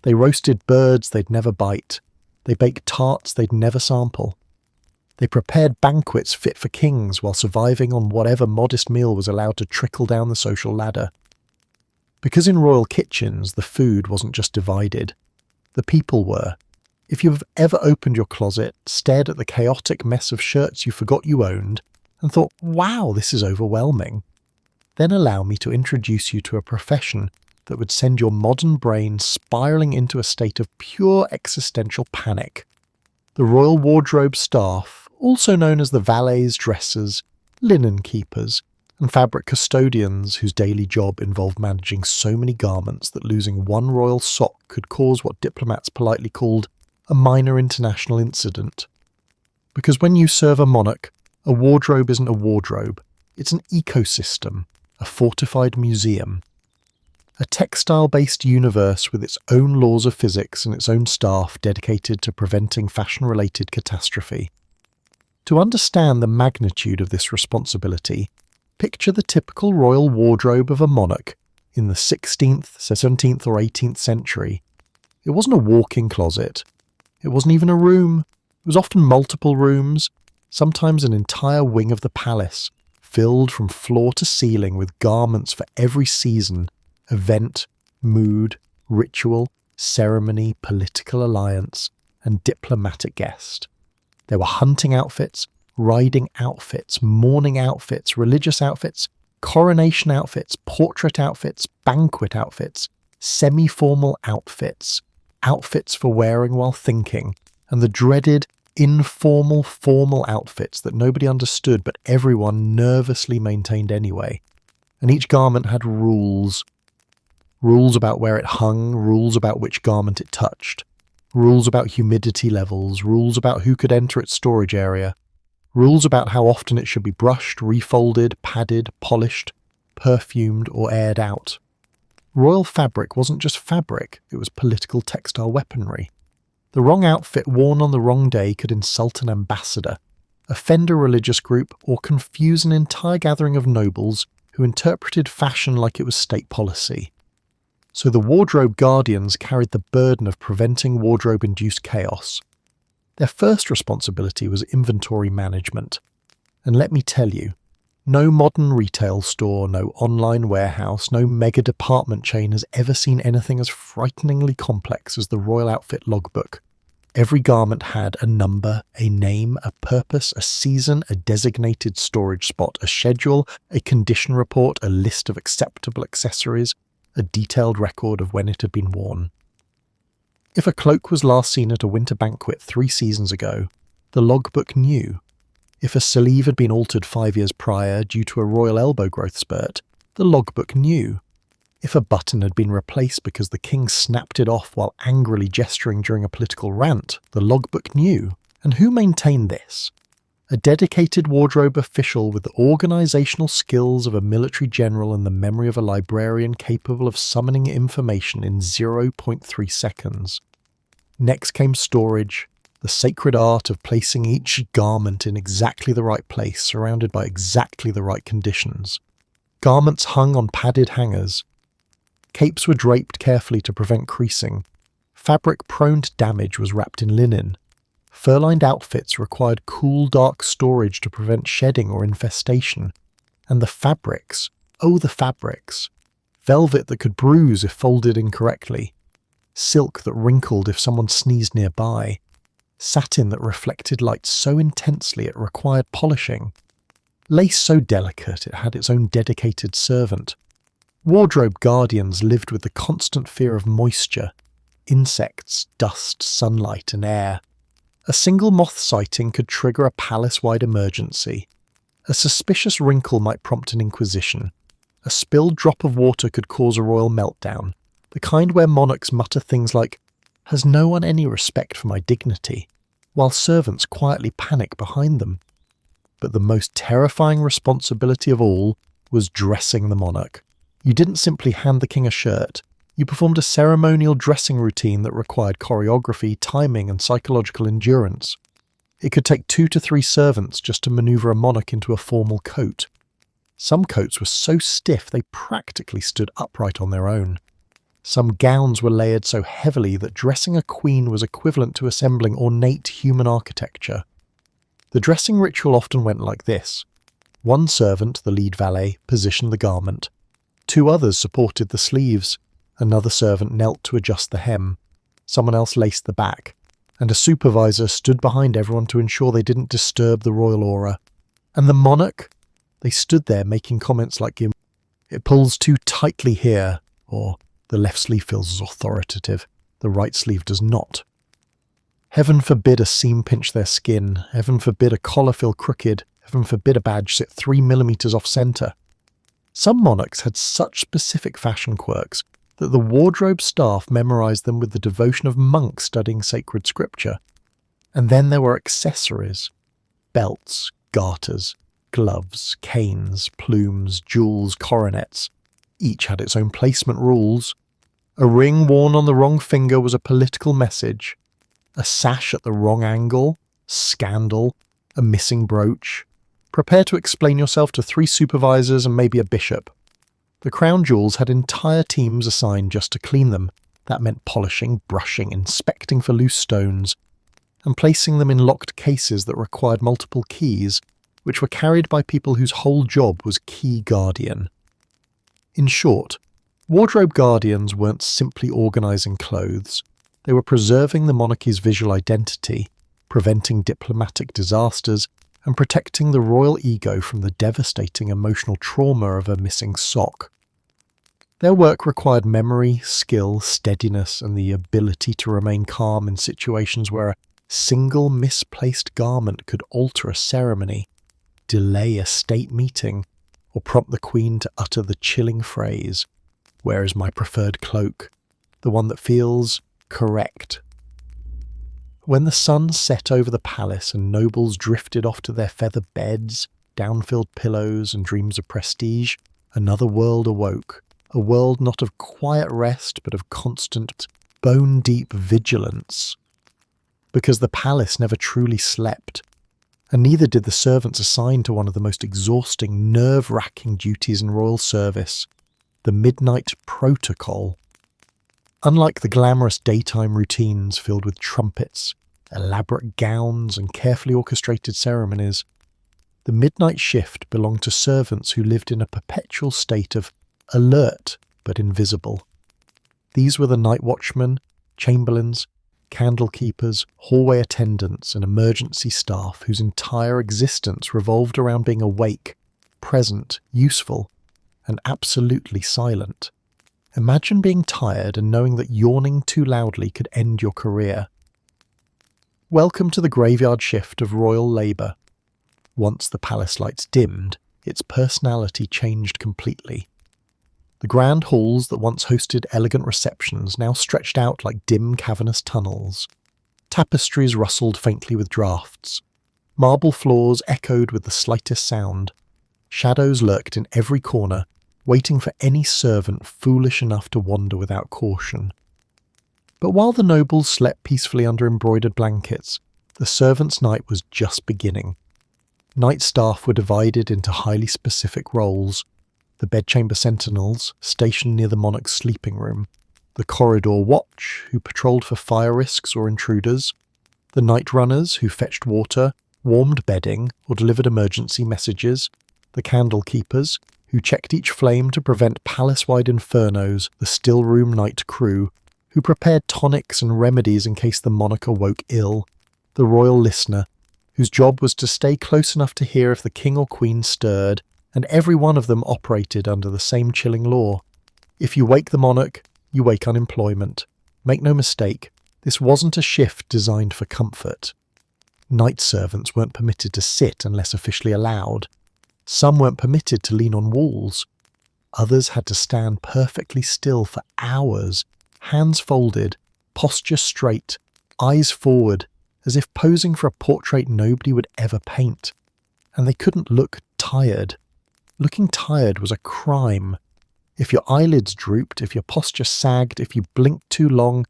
They roasted birds they'd never bite. They baked tarts they'd never sample. They prepared banquets fit for kings while surviving on whatever modest meal was allowed to trickle down the social ladder. Because in royal kitchens, the food wasn't just divided. The people were. If you've ever opened your closet, stared at the chaotic mess of shirts you forgot you owned, and thought, wow, this is overwhelming, then allow me to introduce you to a profession that would send your modern brain spiralling into a state of pure existential panic. The royal wardrobe staff, also known as the valets, dressers, linen keepers, and fabric custodians whose daily job involved managing so many garments that losing one royal sock could cause what diplomats politely called a minor international incident. Because when you serve a monarch, a wardrobe isn't a wardrobe, it's an ecosystem, a fortified museum. A textile-based universe with its own laws of physics and its own staff dedicated to preventing fashion-related catastrophe. To understand the magnitude of this responsibility, picture the typical royal wardrobe of a monarch in the 16th, 17th or 18th century. It wasn't a walk-in closet. It wasn't even a room. It was often multiple rooms, sometimes an entire wing of the palace, filled from floor to ceiling with garments for every season, event, mood, ritual, ceremony, political alliance, and diplomatic guest. There were hunting outfits, riding outfits, mourning outfits, religious outfits, coronation outfits, portrait outfits, banquet outfits, semi-formal outfits, outfits for wearing while thinking, and the dreaded informal, formal outfits that nobody understood but everyone nervously maintained anyway. And each garment had rules. Rules about where it hung, rules about which garment it touched, rules about humidity levels, rules about who could enter its storage area, rules about how often it should be brushed, refolded, padded, polished, perfumed, or aired out. Royal fabric wasn't just fabric, it was political textile weaponry. The wrong outfit worn on the wrong day could insult an ambassador, offend a religious group, or confuse an entire gathering of nobles who interpreted fashion like it was state policy. So the wardrobe guardians carried the burden of preventing wardrobe-induced chaos. Their first responsibility was inventory management. And let me tell you, no modern retail store, no online warehouse, no mega department chain has ever seen anything as frighteningly complex as the royal outfit logbook. Every garment had a number, a name, a purpose, a season, a designated storage spot, a schedule, a condition report, a list of acceptable accessories, a detailed record of when it had been worn. If a cloak was last seen at a winter banquet 3 seasons ago, the logbook knew. If a sleeve had been altered 5 years prior due to a royal elbow growth spurt, the logbook knew. If a button had been replaced because the king snapped it off while angrily gesturing during a political rant, the logbook knew. And who maintained this? A dedicated wardrobe official with the organisational skills of a military general and the memory of a librarian capable of summoning information in 0.3 seconds. Next came storage, the sacred art of placing each garment in exactly the right place, surrounded by exactly the right conditions. Garments hung on padded hangers. Capes were draped carefully to prevent creasing. Fabric prone to damage was wrapped in linen. Fur-lined outfits required cool, dark storage to prevent shedding or infestation. And the fabrics, oh the fabrics. Velvet that could bruise if folded incorrectly. Silk that wrinkled if someone sneezed nearby. Satin that reflected light so intensely it required polishing. Lace so delicate it had its own dedicated servant. Wardrobe guardians lived with the constant fear of moisture, insects, dust, sunlight and air. A single moth sighting could trigger a palace-wide emergency. A suspicious wrinkle might prompt an inquisition. A spilled drop of water could cause a royal meltdown, the kind where monarchs mutter things like, "Has no one any respect for my dignity?" while servants quietly panic behind them. But the most terrifying responsibility of all was dressing the monarch. You didn't simply hand the king a shirt. You performed a ceremonial dressing routine that required choreography, timing, and psychological endurance. It could take 2 to 3 servants just to maneuver a monarch into a formal coat. Some coats were so stiff they practically stood upright on their own. Some gowns were layered so heavily that dressing a queen was equivalent to assembling ornate human architecture. The dressing ritual often went like this. One servant, the lead valet, positioned the garment. 2 others supported the sleeves. Another servant knelt to adjust the hem. Someone else laced the back. And a supervisor stood behind everyone to ensure they didn't disturb the royal aura. And the monarch? They stood there making comments like, "It pulls too tightly here," or "The left sleeve feels authoritative, the right sleeve does not." Heaven forbid a seam pinch their skin, heaven forbid a collar feel crooked, heaven forbid a badge sit 3 millimeters off centre. Some monarchs had such specific fashion quirks that the wardrobe staff memorized them with the devotion of monks studying sacred scripture. And then there were accessories. Belts, garters, gloves, canes, plumes, jewels, coronets. Each had its own placement rules. A ring worn on the wrong finger was a political message. A sash at the wrong angle, scandal, a missing brooch. Prepare to explain yourself to 3 supervisors and maybe a bishop. The crown jewels had entire teams assigned just to clean them. That meant polishing, brushing, inspecting for loose stones, and placing them in locked cases that required multiple keys, which were carried by people whose whole job was key guardian. In short, wardrobe guardians weren't simply organising clothes. They were preserving the monarchy's visual identity, preventing diplomatic disasters, and protecting the royal ego from the devastating emotional trauma of a missing sock. Their work required memory, skill, steadiness, and the ability to remain calm in situations where a single misplaced garment could alter a ceremony, delay a state meeting, or prompt the queen to utter the chilling phrase, "Where is my preferred cloak?" The one that feels correct. When the sun set over the palace and nobles drifted off to their feather beds, down-filled pillows, and dreams of prestige, another world awoke. A world not of quiet rest, but of constant, bone-deep vigilance. Because the palace never truly slept, and neither did the servants assigned to one of the most exhausting, nerve-wracking duties in royal service, the midnight protocol. Unlike the glamorous daytime routines filled with trumpets, elaborate gowns, and carefully orchestrated ceremonies, the midnight shift belonged to servants who lived in a perpetual state of alert but invisible. These were the night watchmen, chamberlains, candle keepers, hallway attendants, and emergency staff whose entire existence revolved around being awake, present, useful, and absolutely silent. Imagine being tired and knowing that yawning too loudly could end your career. Welcome to the graveyard shift of royal labour. Once the palace lights dimmed, its personality changed completely. The grand halls that once hosted elegant receptions now stretched out like dim cavernous tunnels. Tapestries rustled faintly with draughts. Marble floors echoed with the slightest sound. Shadows lurked in every corner, waiting for any servant foolish enough to wander without caution. But while the nobles slept peacefully under embroidered blankets, the servants' night was just beginning. Night staff were divided into highly specific roles. The bedchamber sentinels, stationed near the monarch's sleeping room, the corridor watch, who patrolled for fire risks or intruders, The night runners who fetched water, warmed bedding, or delivered emergency messages, the candle keepers who checked each flame to prevent palace-wide infernos, the still-room night crew who prepared tonics and remedies in case the monarch awoke ill, the royal listener whose job was to stay close enough to hear if the king or queen stirred, and every one of them operated under the same chilling law. If you wake the monarch, you wake unemployment. Make no mistake, this wasn't a shift designed for comfort. Night servants weren't permitted to sit unless officially allowed. Some weren't permitted to lean on walls. Others had to stand perfectly still for hours, hands folded, posture straight, eyes forward, as if posing for a portrait nobody would ever paint. And they couldn't look tired. Looking tired was a crime. If your eyelids drooped, if your posture sagged, if you blinked too long,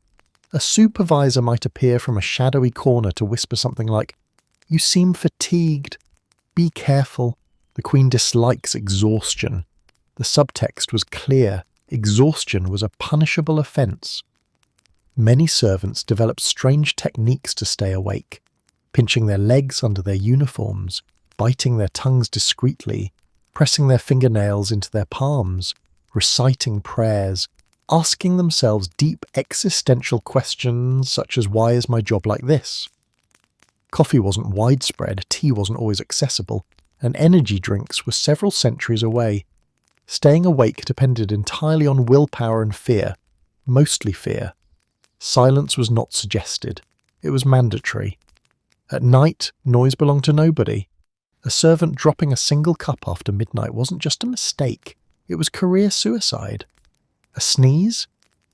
a supervisor might appear from a shadowy corner to whisper something like, "You seem fatigued. Be careful. The Queen dislikes exhaustion." The subtext was clear. Exhaustion was a punishable offence. Many servants developed strange techniques to stay awake, pinching their legs under their uniforms, biting their tongues discreetly, pressing their fingernails into their palms, reciting prayers, asking themselves deep existential questions such as, why is my job like this? Coffee wasn't widespread, tea wasn't always accessible, and energy drinks were several centuries away. Staying awake depended entirely on willpower and fear, mostly fear. Silence was not suggested. It was mandatory. At night, noise belonged to nobody. A servant dropping a single cup after midnight wasn't just a mistake. It was career suicide. A sneeze?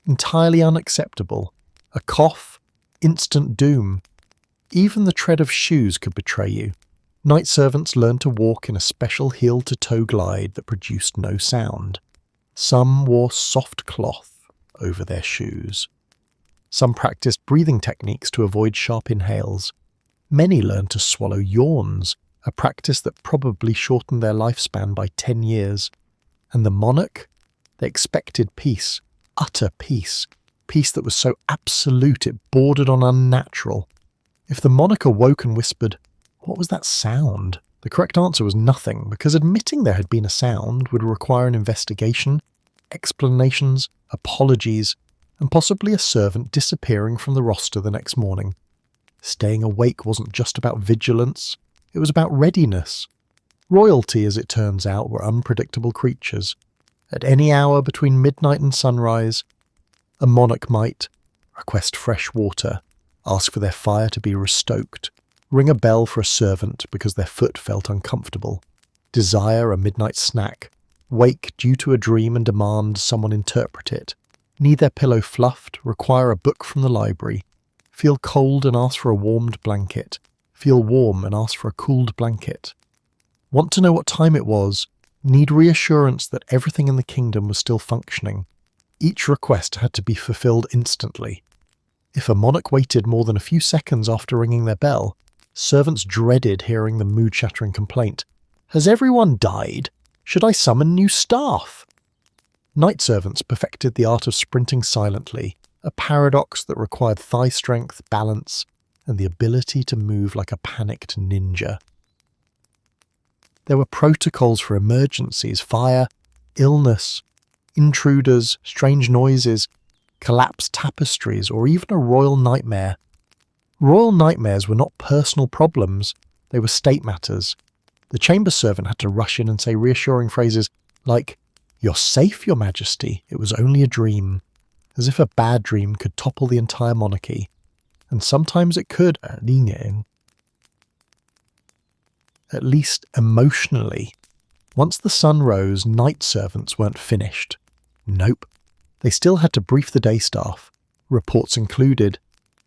Entirely unacceptable. A cough? Instant doom. Even the tread of shoes could betray you. Night servants learned to walk in a special heel-to-toe glide that produced no sound. Some wore soft cloth over their shoes. Some practiced breathing techniques to avoid sharp inhales. Many learned to swallow yawns, a practice that probably shortened their lifespan by 10 years. And the monarch? They expected peace, utter peace, peace that was so absolute it bordered on unnatural. If the monarch awoke and whispered, "What was that sound?" the correct answer was nothing, because admitting there had been a sound would require an investigation, explanations, apologies, and possibly a servant disappearing from the roster the next morning. Staying awake wasn't just about vigilance, it was about readiness. Royalty, as it turns out, were unpredictable creatures. At any hour between midnight and sunrise, a monarch might request fresh water, ask for their fire to be restoked, ring a bell for a servant because their foot felt uncomfortable, desire a midnight snack, wake due to a dream and demand someone interpret it, need their pillow fluffed, require a book from the library, feel cold and ask for a warmed blanket, feel warm and ask for a cooled blanket. Want to know what time it was, need reassurance that everything in the kingdom was still functioning. Each request had to be fulfilled instantly. If a monarch waited more than a few seconds after ringing their bell, servants dreaded hearing the mood-shattering complaint, "Has everyone died? Should I summon new staff?" Night servants perfected the art of sprinting silently, a paradox that required thigh strength, balance, and the ability to move like a panicked ninja. There were protocols for emergencies, fire, illness, intruders, strange noises, collapsed tapestries, or even a royal nightmare. Royal nightmares were not personal problems, they were state matters. The chamber servant had to rush in and say reassuring phrases like, "You're safe, Your Majesty, it was only a dream," as if a bad dream could topple the entire monarchy. And sometimes it could, at least emotionally. Once the sun rose, night servants weren't finished. Nope. They still had to brief the day staff. Reports included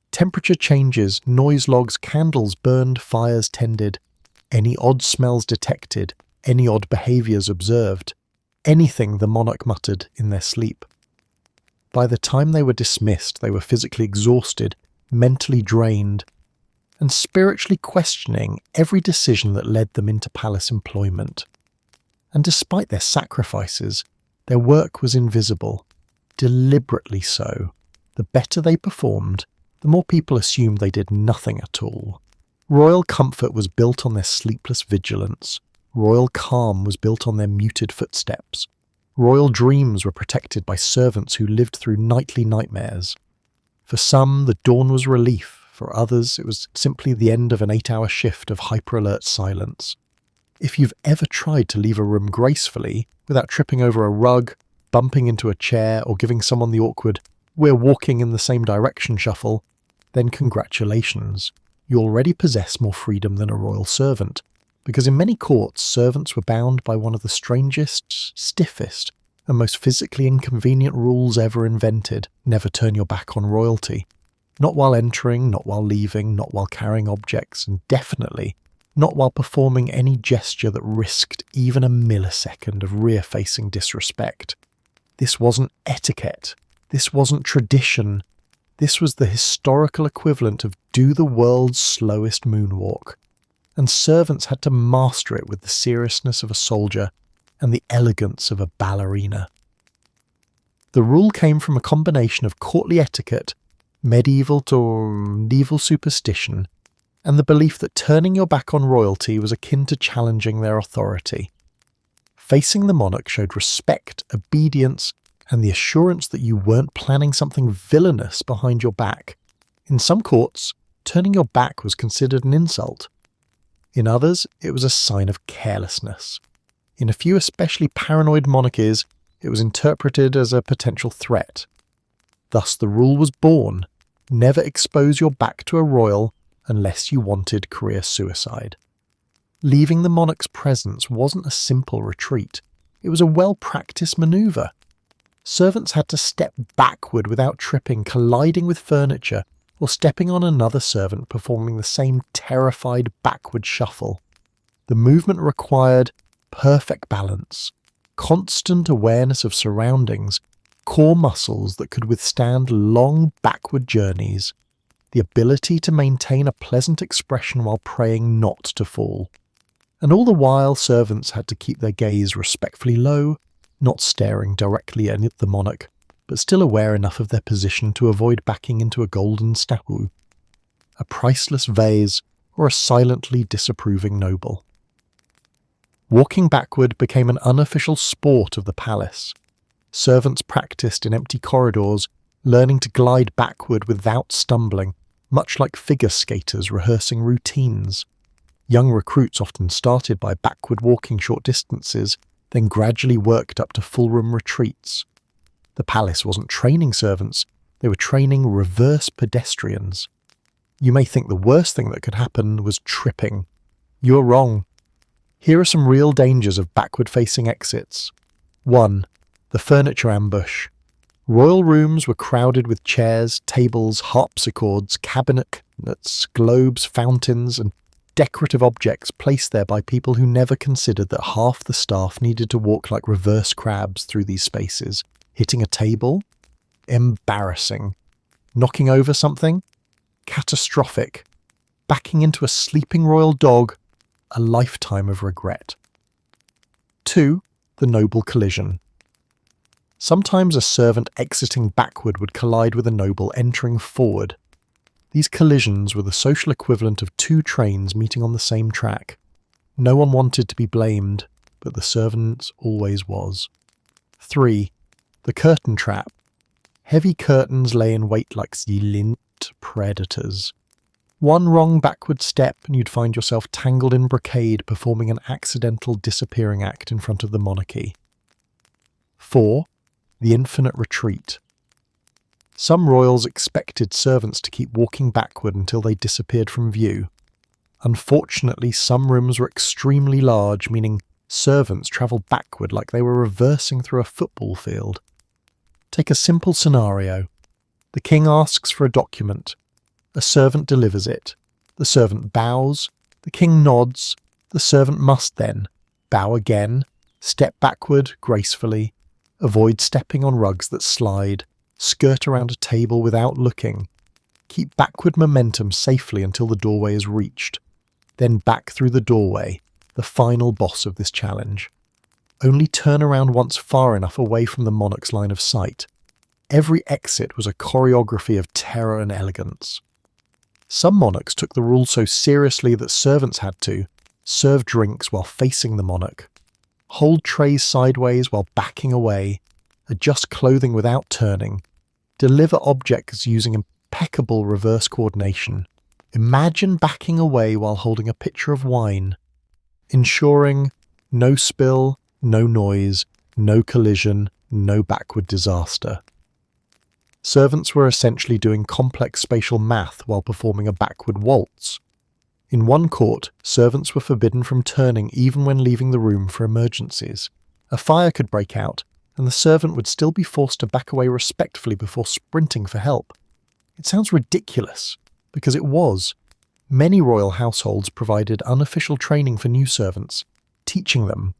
temperature changes, noise logs, candles burned, fires tended, any odd smells detected, any odd behaviours observed, anything the monarch muttered in their sleep. By the time they were dismissed, they were physically exhausted, mentally drained, and spiritually questioning every decision that led them into palace employment. And despite their sacrifices, their work was invisible, deliberately so. The better they performed, the more people assumed they did nothing at all. Royal comfort was built on their sleepless vigilance. Royal calm was built on their muted footsteps. Royal dreams were protected by servants who lived through nightly nightmares. For some, the dawn was relief. For others, it was simply the end of an 8-hour shift of hyper-alert silence. If you've ever tried to leave a room gracefully, without tripping over a rug, bumping into a chair, or giving someone the awkward "we're walking in the same direction" shuffle, then congratulations. You already possess more freedom than a royal servant, because in many courts, servants were bound by one of the strangest, stiffest, and most physically inconvenient rules ever invented: never turn your back on royalty. Not while entering, not while leaving, not while carrying objects, and definitely not while performing any gesture that risked even a millisecond of rear-facing disrespect. This wasn't etiquette. This wasn't tradition. This was the historical equivalent of do the world's slowest moonwalk. And servants had to master it with the seriousness of a soldier and the elegance of a ballerina. The rule came from a combination of courtly etiquette, medieval superstition, and the belief that turning your back on royalty was akin to challenging their authority. Facing the monarch showed respect, obedience, and the assurance that you weren't planning something villainous behind your back. In some courts, turning your back was considered an insult. In others, it was a sign of carelessness. In a few especially paranoid monarchies, it was interpreted as a potential threat. Thus the rule was born: never expose your back to a royal unless you wanted career suicide. Leaving the monarch's presence wasn't a simple retreat. It was a well-practiced maneuver. Servants had to step backward without tripping, colliding with furniture, or stepping on another servant performing the same terrified backward shuffle. The movement required perfect balance, constant awareness of surroundings, core muscles that could withstand long backward journeys, the ability to maintain a pleasant expression while praying not to fall. And all the while, servants had to keep their gaze respectfully low, not staring directly at the monarch, but still aware enough of their position to avoid backing into a golden statue, a priceless vase, or a silently disapproving noble. Walking backward became an unofficial sport of the palace. Servants practiced in empty corridors, learning to glide backward without stumbling, much like figure skaters rehearsing routines. Young recruits often started by backward walking short distances, then gradually worked up to full-room retreats. The palace wasn't training servants, they were training reverse pedestrians. You may think the worst thing that could happen was tripping. You're wrong. Here are some real dangers of backward-facing exits. 1. The furniture ambush. Royal rooms were crowded with chairs, tables, harpsichords, cabinets, globes, fountains, and decorative objects placed there by people who never considered that half the staff needed to walk like reverse crabs through these spaces. Hitting a table? Embarrassing. Knocking over something? Catastrophic. Backing into a sleeping royal dog? A lifetime of regret. 2. The noble collision. Sometimes a servant exiting backward would collide with a noble entering forward. These collisions were the social equivalent of two trains meeting on the same track. No one wanted to be blamed, but the servant always was. 3. The curtain trap. Heavy curtains lay in wait like silent predators. One wrong backward step and you'd find yourself tangled in brocade performing an accidental disappearing act in front of the monarchy. 4. The infinite retreat. Some royals expected servants to keep walking backward until they disappeared from view. Unfortunately, some rooms were extremely large, meaning servants travelled backward like they were reversing through a football field. Take a simple scenario. The king asks for a document. A servant delivers it. The servant bows. The king nods. The servant must then bow again, step backward gracefully, avoid stepping on rugs that slide, skirt around a table without looking, keep backward momentum safely until the doorway is reached, then back through the doorway, the final boss of this challenge. Only turn around once far enough away from the monarch's line of sight. Every exit was a choreography of terror and elegance. Some monarchs took the rule so seriously that servants had to serve drinks while facing the monarch, hold trays sideways while backing away, adjust clothing without turning, deliver objects using impeccable reverse coordination. Imagine backing away while holding a pitcher of wine, ensuring no spill, no noise, no collision, no backward disaster. Servants were essentially doing complex spatial math while performing a backward waltz. In one court, servants were forbidden from turning even when leaving the room for emergencies. A fire could break out, and the servant would still be forced to back away respectfully before sprinting for help. It sounds ridiculous, because it was. Many royal households provided unofficial training for new servants, teaching them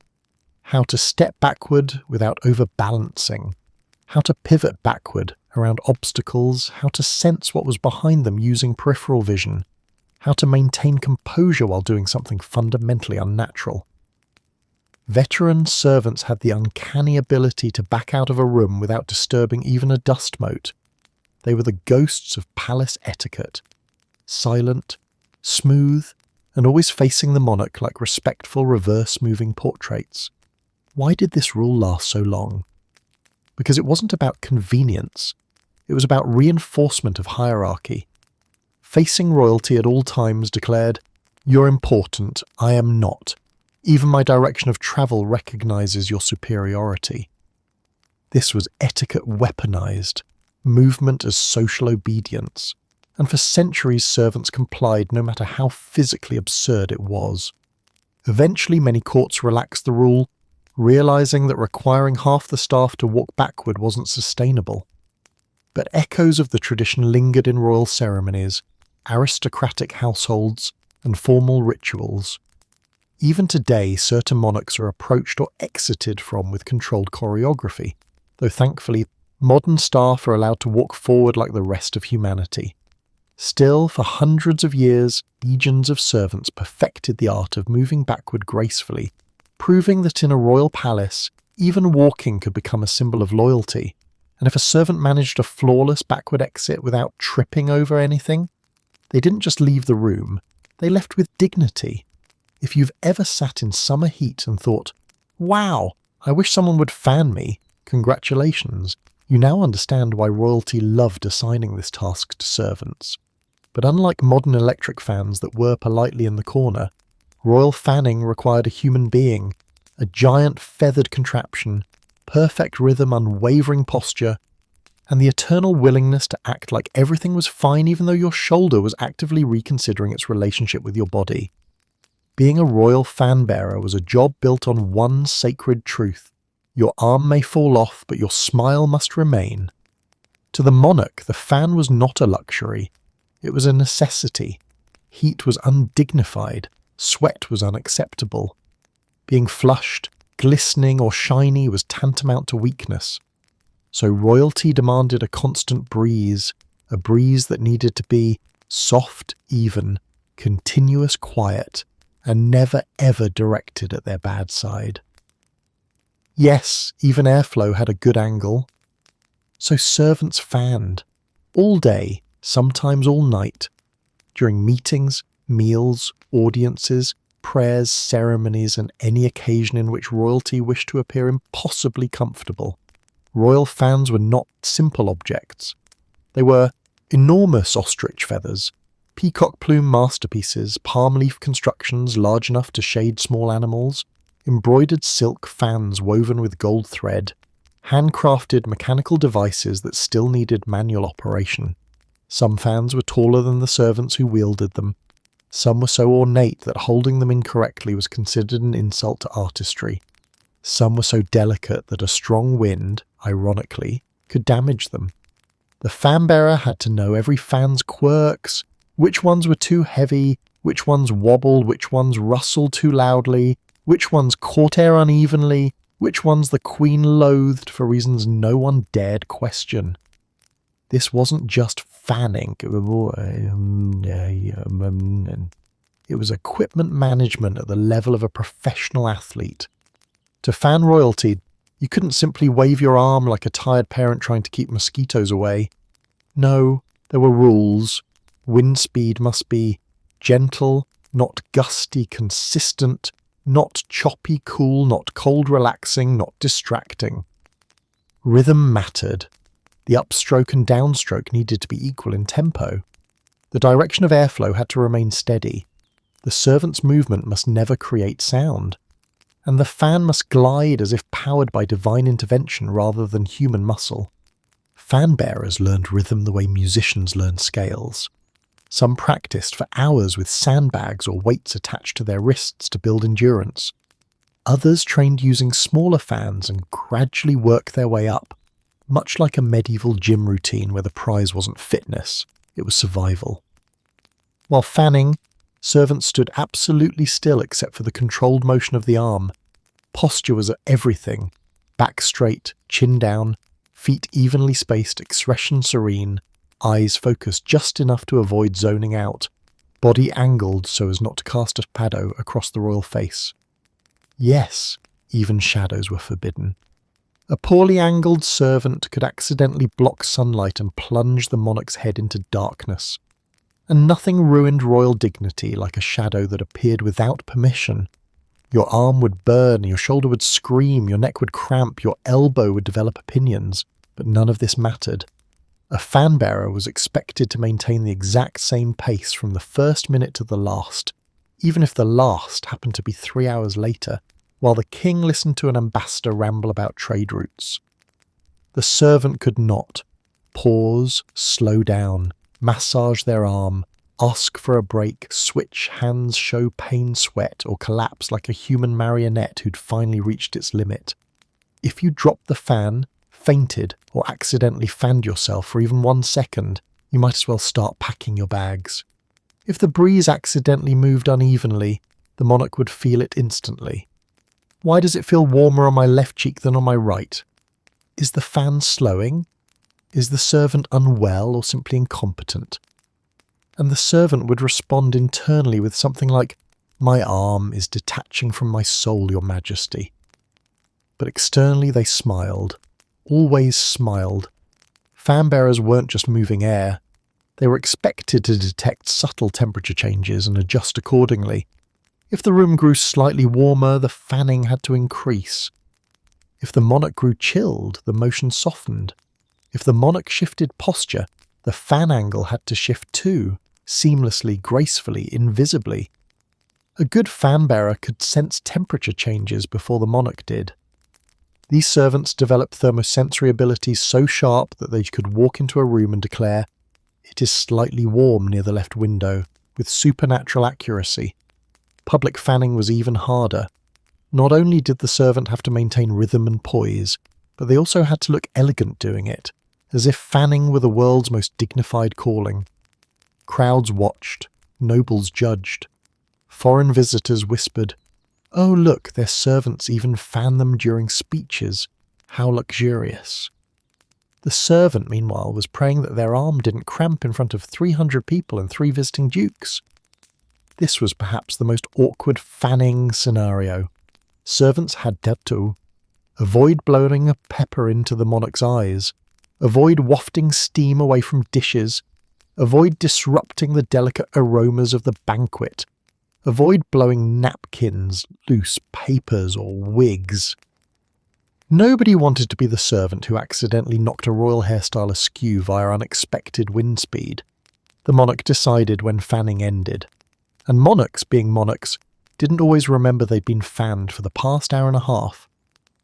how to step backward without overbalancing, how to pivot backward around obstacles, how to sense what was behind them using peripheral vision, how to maintain composure while doing something fundamentally unnatural. Veteran servants had the uncanny ability to back out of a room without disturbing even a dust mote. They were the ghosts of palace etiquette, silent, smooth, and always facing the monarch like respectful reverse-moving portraits. Why did this rule last so long? Because it wasn't about convenience. It was about reinforcement of hierarchy. Facing royalty at all times declared, "You're important, I am not. Even my direction of travel recognizes your superiority." This was etiquette weaponized, movement as social obedience, and for centuries servants complied no matter how physically absurd it was. Eventually many courts relaxed the rule, realizing that requiring half the staff to walk backward wasn't sustainable. But echoes of the tradition lingered in royal ceremonies, aristocratic households, and formal rituals. Even today, certain monarchs are approached or exited from with controlled choreography, though thankfully, modern staff are allowed to walk forward like the rest of humanity. Still, for hundreds of years, legions of servants perfected the art of moving backward gracefully, proving that in a royal palace, even walking could become a symbol of loyalty. And if a servant managed a flawless backward exit without tripping over anything, they didn't just leave the room, they left with dignity. If you've ever sat in summer heat and thought, "Wow, I wish someone would fan me," congratulations. You now understand why royalty loved assigning this task to servants. But unlike modern electric fans that whir politely in the corner, royal fanning required a human being, a giant feathered contraption, perfect rhythm, unwavering posture, and the eternal willingness to act like everything was fine even though your shoulder was actively reconsidering its relationship with your body. Being a royal fan bearer was a job built on one sacred truth. Your arm may fall off, but your smile must remain. To the monarch, the fan was not a luxury. It was a necessity. Heat was undignified. Sweat was unacceptable. Being flushed, glistening, or shiny was tantamount to weakness. So royalty demanded a constant breeze, a breeze that needed to be soft, even, continuous quiet, and never ever directed at their bad side. Yes, even airflow had a good angle. So servants fanned, all day, sometimes all night, during meetings, meals, audiences, prayers, ceremonies, and any occasion in which royalty wished to appear impossibly comfortable. Royal fans were not simple objects. They were enormous ostrich feathers, peacock plume masterpieces, palm leaf constructions large enough to shade small animals, embroidered silk fans woven with gold thread, handcrafted mechanical devices that still needed manual operation. Some fans were taller than the servants who wielded them. Some were so ornate that holding them incorrectly was considered an insult to artistry. Some were so delicate that a strong wind, ironically, could damage them. The fan bearer had to know every fan's quirks, which ones were too heavy, which ones wobbled, which ones rustled too loudly, which ones caught air unevenly, which ones the queen loathed for reasons no one dared question. This wasn't just fanning. It was equipment management at the level of a professional athlete. To fan royalty, You couldn't simply wave your arm like a tired parent trying to keep mosquitoes away. No, there were rules. Wind speed must be gentle, not gusty, consistent, not choppy cool, not cold relaxing, not distracting. Rhythm mattered. The upstroke and downstroke needed to be equal in tempo. The direction of airflow had to remain steady. The servant's movement must never create sound. And the fan must glide as if powered by divine intervention rather than human muscle. Fan-bearers learned rhythm the way musicians learn scales. Some practiced for hours with sandbags or weights attached to their wrists to build endurance. Others trained using smaller fans and gradually worked their way up, much like a medieval gym routine where the prize wasn't fitness, it was survival. While fanning, servants stood absolutely still except for the controlled motion of the arm. Posture was everything. Back straight, chin down, feet evenly spaced, expression serene, eyes focused just enough to avoid zoning out, body angled so as not to cast a shadow across the royal face. Yes, even shadows were forbidden. A poorly angled servant could accidentally block sunlight and plunge the monarch's head into darkness. And nothing ruined royal dignity like a shadow that appeared without permission. Your arm would burn, your shoulder would scream, your neck would cramp, your elbow would develop opinions, but none of this mattered. A fan-bearer was expected to maintain the exact same pace from the first minute to the last, even if the last happened to be 3 hours later, while the king listened to an ambassador ramble about trade routes. The servant could not pause, slow down, massage their arm, ask for a break, switch hands, show pain, sweat, or collapse like a human marionette who'd finally reached its limit. If you dropped the fan, fainted, or accidentally fanned yourself for even 1 second, you might as well start packing your bags. If the breeze accidentally moved unevenly, the monarch would feel it instantly. Why does it feel warmer on my left cheek than on my right? Is the fan slowing? Is the servant unwell or simply incompetent? And the servant would respond internally with something like, "My arm is detaching from my soul, Your Majesty." But externally they smiled, always smiled. Fan-bearers weren't just moving air. They were expected to detect subtle temperature changes and adjust accordingly. If the room grew slightly warmer, the fanning had to increase. If the monarch grew chilled, the motion softened. If the monarch shifted posture, the fan angle had to shift too, seamlessly, gracefully, invisibly. A good fan-bearer could sense temperature changes before the monarch did. These servants developed thermosensory abilities so sharp that they could walk into a room and declare, "It is slightly warm near the left window," with supernatural accuracy. Public fanning was even harder. Not only did the servant have to maintain rhythm and poise, but they also had to look elegant doing it, as if fanning were the world's most dignified calling. Crowds watched, nobles judged. Foreign visitors whispered, "Oh look, their servants even fan them during speeches. How luxurious." The servant, meanwhile, was praying that their arm didn't cramp in front of 300 people and 3 visiting dukes. This was perhaps the most awkward fanning scenario. Servants had to avoid blowing a pepper into the monarch's eyes, avoid wafting steam away from dishes, avoid disrupting the delicate aromas of the banquet, avoid blowing napkins, loose papers, or wigs. Nobody wanted to be the servant who accidentally knocked a royal hairstyle askew via unexpected wind speed. The monarch decided when fanning ended. And monarchs, being monarchs, didn't always remember they'd been fanned for the past hour and a half.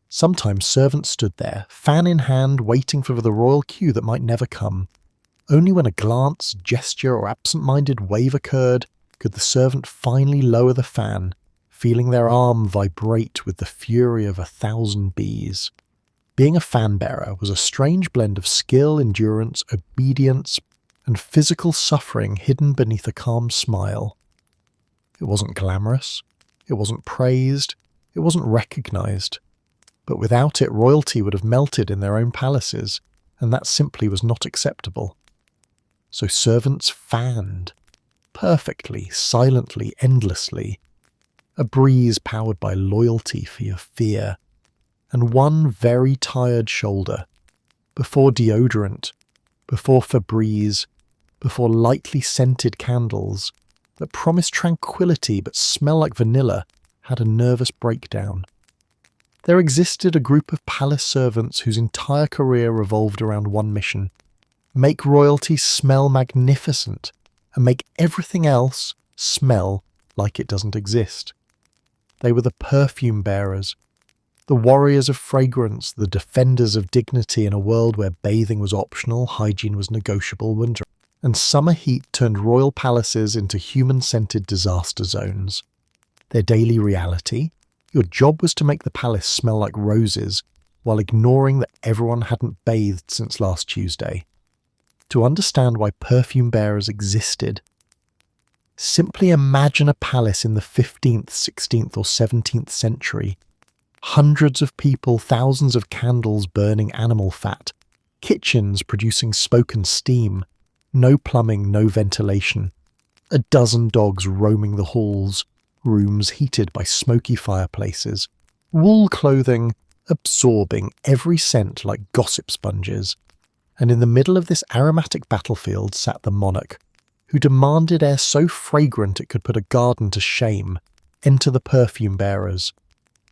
Sometimes servants stood there, fan in hand, waiting for the royal cue that might never come. Only when a glance, gesture, or absent-minded wave occurred could the servant finally lower the fan, feeling their arm vibrate with the fury of 1,000 bees. Being a fan-bearer was a strange blend of skill, endurance, obedience, and physical suffering hidden beneath a calm smile. It wasn't glamorous, it wasn't praised, it wasn't recognized. But without it, royalty would have melted in their own palaces, and that simply was not acceptable. So servants fanned, perfectly, silently, endlessly, a breeze powered by loyalty for your fear, and one very tired shoulder. Before deodorant, before Febreze, before lightly scented candles that promised tranquility but smell like vanilla, had a nervous breakdown. There existed a group of palace servants whose entire career revolved around one mission: make royalty smell magnificent and make everything else smell like it doesn't exist. They were the Perfumebearers, the warriors of fragrance, the defenders of dignity in a world where bathing was optional, hygiene was negotiable, and summer heat turned royal palaces into human-scented disaster zones. Their daily reality: your job was to make the palace smell like roses while ignoring that everyone hadn't bathed since last Tuesday. To understand why Perfumebearers existed, simply imagine a palace in the 15th, 16th or 17th century. Hundreds of people, thousands of candles burning animal fat, kitchens producing smoke and steam, no plumbing, no ventilation, a dozen dogs roaming the halls, rooms heated by smoky fireplaces, wool clothing absorbing every scent like gossip sponges. And in the middle of this aromatic battlefield sat the monarch, who demanded air so fragrant it could put a garden to shame. Enter the Perfumebearers.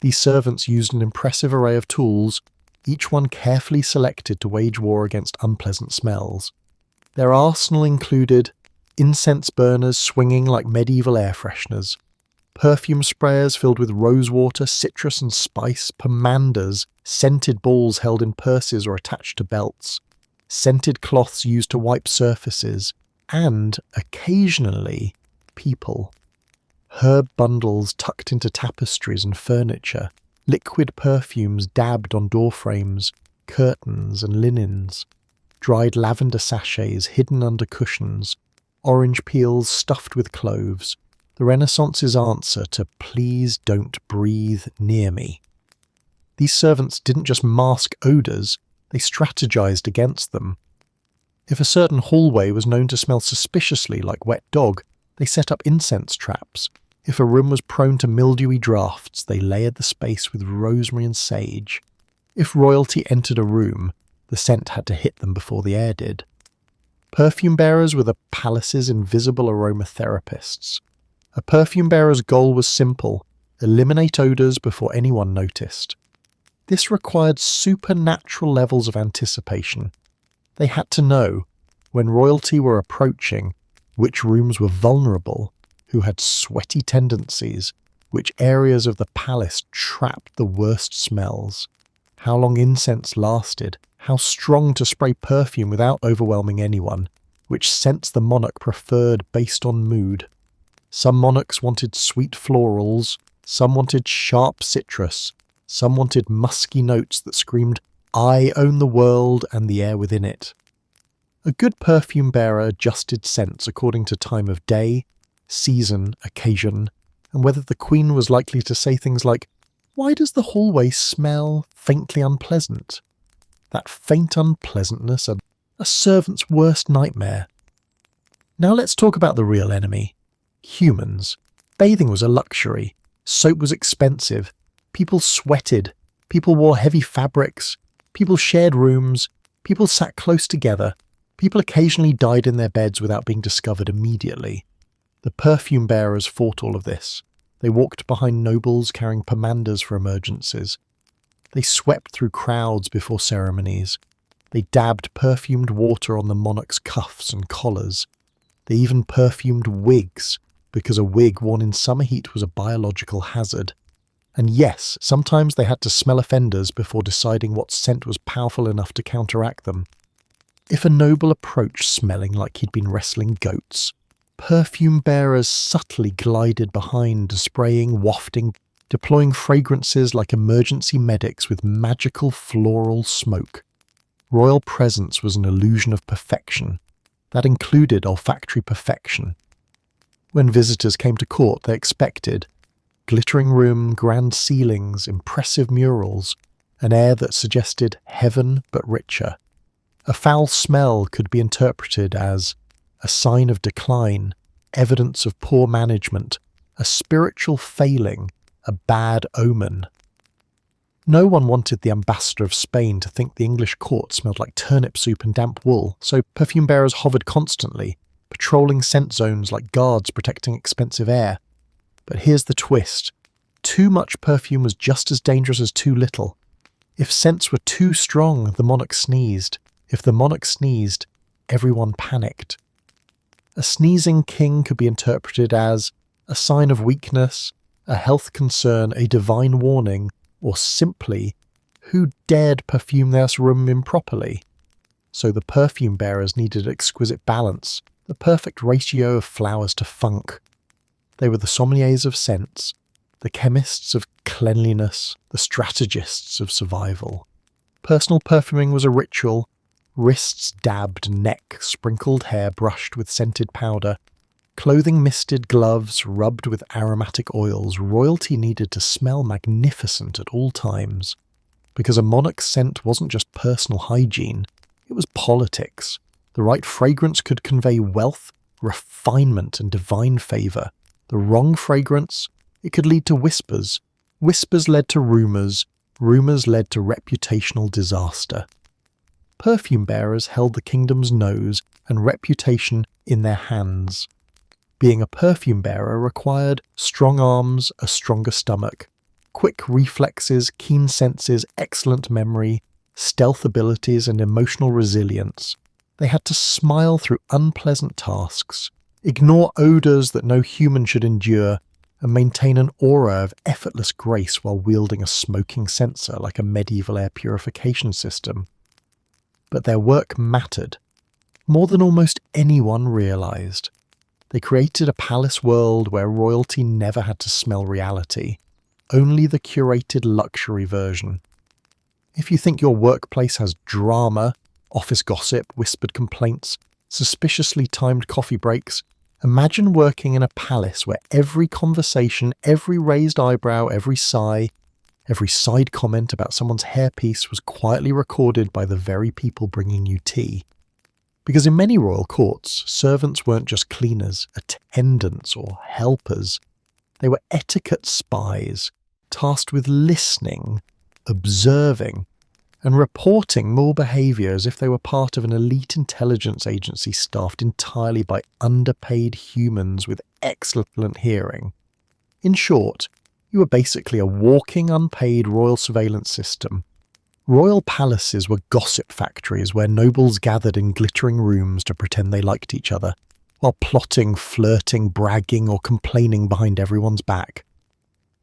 These servants used an impressive array of tools, each one carefully selected to wage war against unpleasant smells. Their arsenal included incense burners swinging like medieval air fresheners, perfume sprayers filled with rosewater, citrus and spice, pomanders, scented balls held in purses or attached to belts, scented cloths used to wipe surfaces, and, occasionally, people. Herb bundles tucked into tapestries and furniture, liquid perfumes dabbed on door frames, curtains and linens, dried lavender sachets hidden under cushions, orange peels stuffed with cloves, the Renaissance's answer to "please don't breathe near me." These servants didn't just mask odours, they strategized against them. If a certain hallway was known to smell suspiciously like wet dog, they set up incense traps. If a room was prone to mildewy drafts, they layered the space with rosemary and sage. If royalty entered a room, the scent had to hit them before the air did. Perfumebearers were the palace's invisible aromatherapists. A perfumebearer's goal was simple: eliminate odours before anyone noticed. This required supernatural levels of anticipation. They had to know, when royalty were approaching, which rooms were vulnerable, who had sweaty tendencies, which areas of the palace trapped the worst smells, how long incense lasted, how strong to spray perfume without overwhelming anyone, which scents the monarch preferred based on mood. Some monarchs wanted sweet florals, some wanted sharp citrus, some wanted musky notes that screamed, "I own the world and the air within it." A good perfume bearer adjusted scents according to time of day, season, occasion, and whether the queen was likely to say things like, "Why does the hallway smell faintly unpleasant?" That faint unpleasantness, a servant's worst nightmare. Now let's talk about the real enemy. Humans. Bathing was a luxury. Soap was expensive. People sweated. People wore heavy fabrics. People shared rooms. People sat close together. People occasionally died in their beds without being discovered immediately. The perfume bearers fought all of this. They walked behind nobles carrying pomanders for emergencies. They swept through crowds before ceremonies. They dabbed perfumed water on the monarch's cuffs and collars. They even perfumed wigs, because a wig worn in summer heat was a biological hazard. And yes, sometimes they had to smell offenders before deciding what scent was powerful enough to counteract them. If a noble approached smelling like he'd been wrestling goats, perfume bearers subtly glided behind, spraying, wafting, deploying fragrances like emergency medics with magical floral smoke. Royal presence was an illusion of perfection. That included olfactory perfection. When visitors came to court, they expected glittering room, grand ceilings, impressive murals, an air that suggested heaven but richer. A foul smell could be interpreted as a sign of decline, evidence of poor management, a spiritual failing, a bad omen. No one wanted the ambassador of Spain to think the English court smelled like turnip soup and damp wool, so perfume bearers hovered constantly, patrolling scent zones like guards protecting expensive air. But here's the twist. Too much perfume was just as dangerous as too little. If scents were too strong, the monarch sneezed. If the monarch sneezed, everyone panicked. A sneezing king could be interpreted as a sign of weakness, a health concern, a divine warning, or simply, who dared perfume their room improperly? So the perfume bearers needed exquisite balance, the perfect ratio of flowers to funk. They were the sommeliers of scents, the chemists of cleanliness, the strategists of survival. Personal perfuming was a ritual, wrists dabbed, neck sprinkled, hair brushed with scented powder, clothing misted, gloves rubbed with aromatic oils. Royalty needed to smell magnificent at all times. Because a monarch's scent wasn't just personal hygiene, it was politics. The right fragrance could convey wealth, refinement, and divine favour. The wrong fragrance, it could lead to whispers. Whispers led to rumours. Rumours led to reputational disaster. Perfume bearers held the kingdom's nose and reputation in their hands. Being a perfume bearer required strong arms, a stronger stomach, quick reflexes, keen senses, excellent memory, stealth abilities, and emotional resilience. They had to smile through unpleasant tasks, ignore odours that no human should endure, and maintain an aura of effortless grace while wielding a smoking censer like a medieval air purification system. But their work mattered, more than almost anyone realised. They created a palace world where royalty never had to smell reality, only the curated luxury version. If you think your workplace has drama, office gossip, whispered complaints, suspiciously timed coffee breaks, imagine working in a palace where every conversation, every raised eyebrow, every sigh, every side comment about someone's hairpiece was quietly recorded by the very people bringing you tea. Because in many royal courts, servants weren't just cleaners, attendants, or helpers. They were etiquette spies, tasked with listening, observing, and reporting more behaviour as if they were part of an elite intelligence agency staffed entirely by underpaid humans with excellent hearing. In short, you were basically a walking unpaid royal surveillance system. Royal palaces were gossip factories where nobles gathered in glittering rooms to pretend they liked each other, while plotting, flirting, bragging, or complaining behind everyone's back.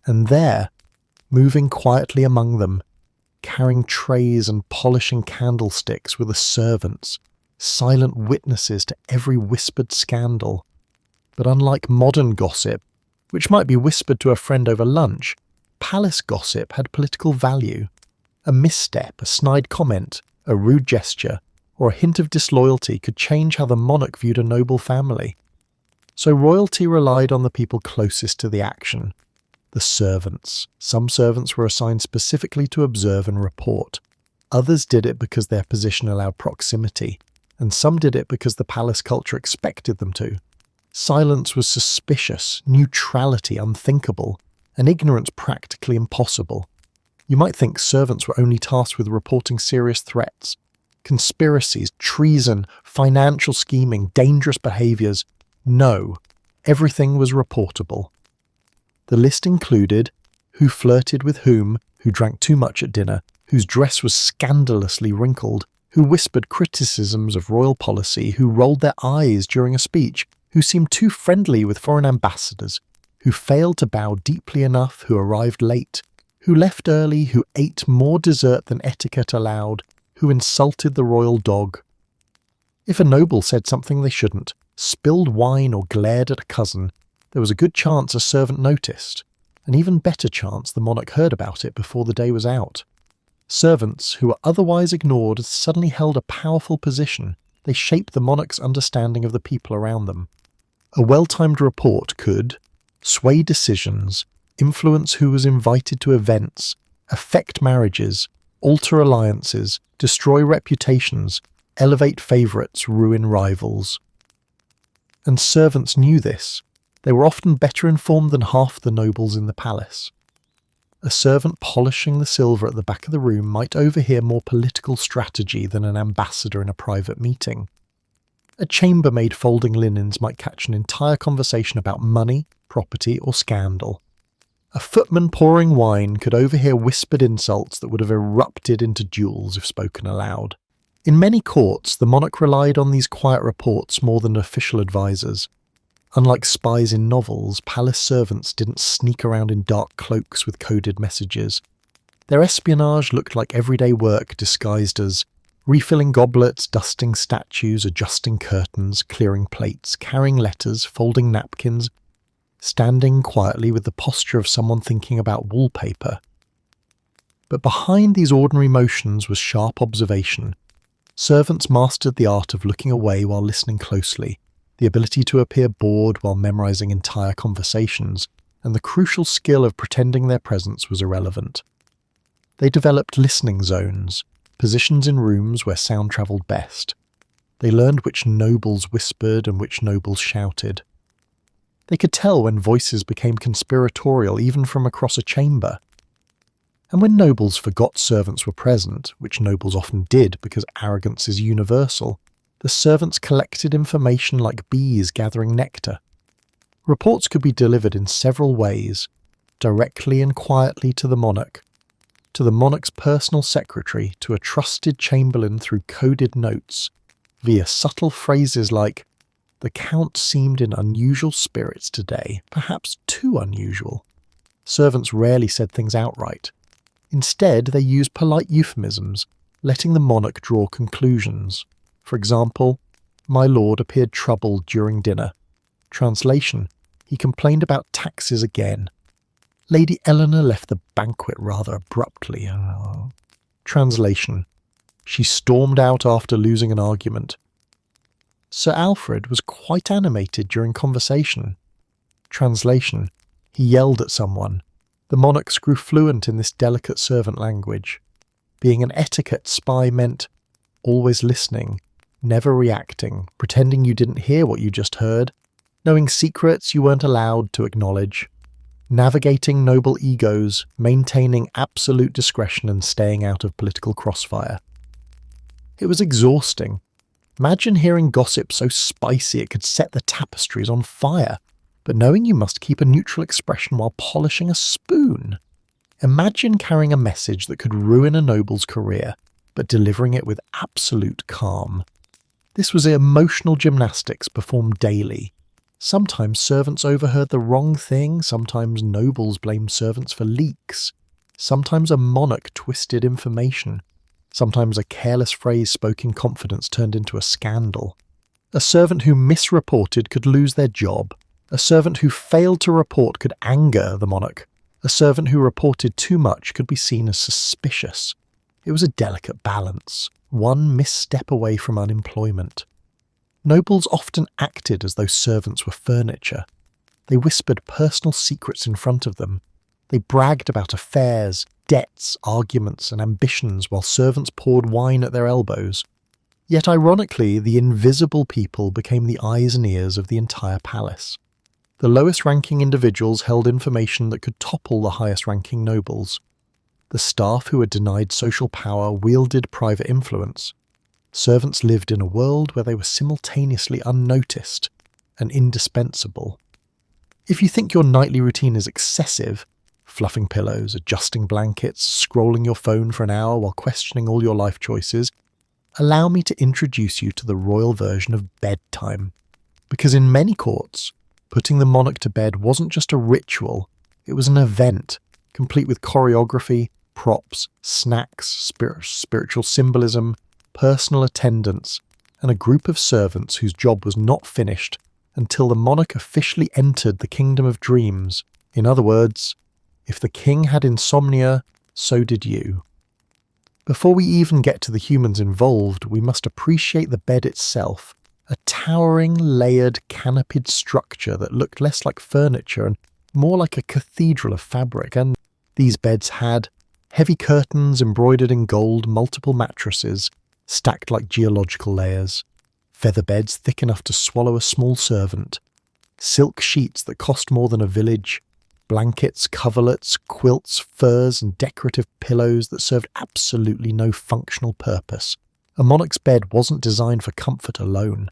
And there, moving quietly among them, carrying trays and polishing candlesticks were the servants, silent witnesses to every whispered scandal. But unlike modern gossip, which might be whispered to a friend over lunch, palace gossip had political value. A misstep, a snide comment, a rude gesture, or a hint of disloyalty could change how the monarch viewed a noble family. So royalty relied on the people closest to the action. The servants. Some servants were assigned specifically to observe and report. Others did it because their position allowed proximity, and some did it because the palace culture expected them to. Silence was suspicious, neutrality unthinkable, and ignorance practically impossible. You might think servants were only tasked with reporting serious threats, conspiracies, treason, financial scheming, dangerous behaviours. No, everything was reportable. The list included who flirted with whom, who drank too much at dinner, whose dress was scandalously wrinkled, who whispered criticisms of royal policy, who rolled their eyes during a speech, who seemed too friendly with foreign ambassadors, who failed to bow deeply enough, who arrived late, who left early, who ate more dessert than etiquette allowed, who insulted the royal dog. If a noble said something they shouldn't, spilled wine or glared at a cousin, there was a good chance a servant noticed, an even better chance the monarch heard about it before the day was out. Servants who were otherwise ignored suddenly held a powerful position. They shaped the monarch's understanding of the people around them. A well-timed report could sway decisions, influence who was invited to events, affect marriages, alter alliances, destroy reputations, elevate favourites, ruin rivals. And servants knew this. They were often better informed than half the nobles in the palace. A servant polishing the silver at the back of the room might overhear more political strategy than an ambassador in a private meeting. A chambermaid folding linens might catch an entire conversation about money, property, or scandal. A footman pouring wine could overhear whispered insults that would have erupted into duels if spoken aloud. In many courts, the monarch relied on these quiet reports more than official advisors. Unlike spies in novels, palace servants didn't sneak around in dark cloaks with coded messages. Their espionage looked like everyday work disguised as refilling goblets, dusting statues, adjusting curtains, clearing plates, carrying letters, folding napkins, standing quietly with the posture of someone thinking about wallpaper. But behind these ordinary motions was sharp observation. Servants mastered the art of looking away while listening closely, the ability to appear bored while memorizing entire conversations, and the crucial skill of pretending their presence was irrelevant. They developed listening zones, positions in rooms where sound travelled best. They learned which nobles whispered and which nobles shouted. They could tell when voices became conspiratorial even from across a chamber. And when nobles forgot servants were present, which nobles often did because arrogance is universal, the servants collected information like bees gathering nectar. Reports could be delivered in several ways, directly and quietly to the monarch's personal secretary, to a trusted chamberlain through coded notes, via subtle phrases like, "The Count seemed in unusual spirits today, perhaps too unusual." Servants rarely said things outright. Instead, they used polite euphemisms, letting the monarch draw conclusions. For example, "My lord appeared troubled during dinner." Translation: "He complained about taxes again." "Lady Eleanor left the banquet rather abruptly." Translation: "She stormed out after losing an argument." Sir Alfred was quite animated during conversation. Translation: "He yelled at someone." The monarchs grew fluent in this delicate servant language. Being an etiquette spy meant always listening, never reacting, pretending you didn't hear what you just heard, knowing secrets you weren't allowed to acknowledge, navigating noble egos, maintaining absolute discretion and staying out of political crossfire. It was exhausting. Imagine hearing gossip so spicy it could set the tapestries on fire, but knowing you must keep a neutral expression while polishing a spoon. Imagine carrying a message that could ruin a noble's career, but delivering it with absolute calm. This was emotional gymnastics performed daily. Sometimes servants overheard the wrong thing, sometimes nobles blamed servants for leaks. Sometimes a monarch twisted information. Sometimes a careless phrase spoken in confidence turned into a scandal. A servant who misreported could lose their job. A servant who failed to report could anger the monarch. A servant who reported too much could be seen as suspicious. It was a delicate balance, one misstep away from unemployment. Nobles often acted as though servants were furniture. They whispered personal secrets in front of them. They bragged about affairs, debts, arguments, and ambitions while servants poured wine at their elbows. Yet ironically, the invisible people became the eyes and ears of the entire palace. The lowest-ranking individuals held information that could topple the highest-ranking nobles. The staff who were denied social power wielded private influence. Servants lived in a world where they were simultaneously unnoticed and indispensable. If you think your nightly routine is excessive, fluffing pillows, adjusting blankets, scrolling your phone for an hour while questioning all your life choices, allow me to introduce you to the royal version of bedtime. Because in many courts, putting the monarch to bed wasn't just a ritual, it was an event, complete with choreography, props, snacks, spiritual symbolism, personal attendants, and a group of servants whose job was not finished until the monarch officially entered the kingdom of dreams. In other words, if the king had insomnia, so did you. Before we even get to the humans involved, we must appreciate the bed itself, a towering, layered, canopied structure that looked less like furniture and more like a cathedral of fabric. And these beds had heavy curtains embroidered in gold, multiple mattresses, stacked like geological layers, feather beds thick enough to swallow a small servant, silk sheets that cost more than a village, Blankets, coverlets, quilts, furs, and decorative pillows that served absolutely no functional purpose. A monarch's bed wasn't designed for comfort alone.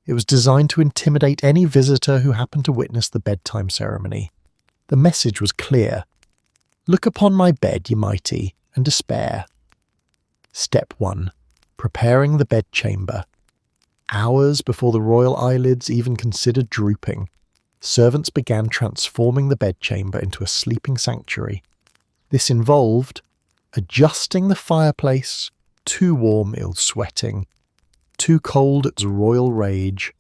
It was designed to intimidate any visitor who happened to witness the bedtime ceremony. The message was clear. Look upon my bed, ye mighty, and despair. Step 1. Preparing the bedchamber. Hours before the royal eyelids even considered drooping, servants began transforming the bedchamber into a sleeping sanctuary. This involved adjusting the fireplace, too warm ill-sweating, too cold its royal rage,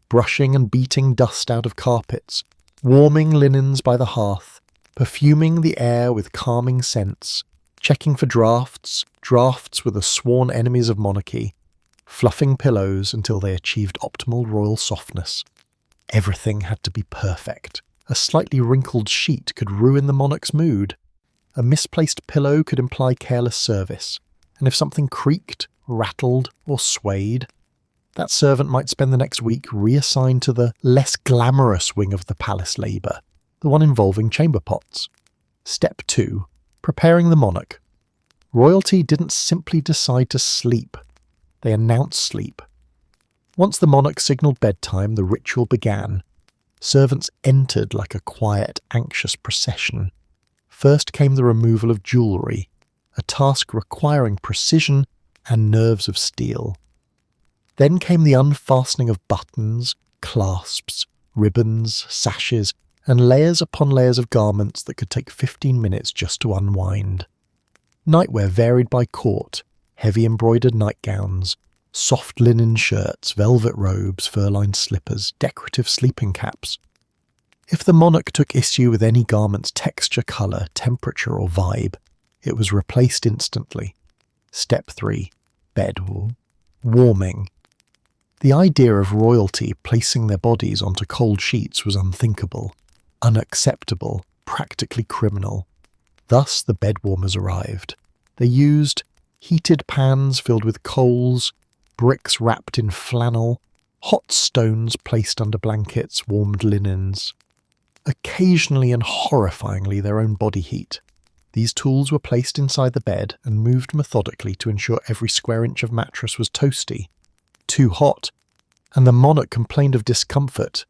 brushing and beating dust out of carpets, warming linens by the hearth, perfuming the air with calming scents, checking for drafts were the sworn enemies of monarchy, fluffing pillows until they achieved optimal royal softness. Everything had to be perfect. A slightly wrinkled sheet could ruin the monarch's mood. A misplaced pillow could imply careless service, and if something creaked, rattled, or swayed, that servant might spend the next week reassigned to the less glamorous wing of the palace labour, the one involving chamber pots. Step 2. Preparing the monarch. Royalty didn't simply decide to sleep. They announced sleep. Once the monarch signalled bedtime, the ritual began. Servants entered like a quiet, anxious procession. First came the removal of jewellery, a task requiring precision and nerves of steel. Then came the unfastening of buttons, clasps, ribbons, sashes, and layers upon layers of garments that could take 15 minutes just to unwind. Nightwear varied by court, heavy embroidered nightgowns, soft linen shirts, velvet robes, fur-lined slippers, decorative sleeping caps. If the monarch took issue with any garment's texture, colour, temperature or vibe, it was replaced instantly. Step 3. Bed warming. The idea of royalty placing their bodies onto cold sheets was unthinkable, unacceptable, practically criminal. Thus the bed warmers arrived. They used heated pans filled with coals, bricks wrapped in flannel, hot stones placed under blankets, warmed linens. Occasionally and horrifyingly their own body heat. These tools were placed inside the bed and moved methodically to ensure every square inch of mattress was toasty. Too hot, and the monarch complained of discomfort.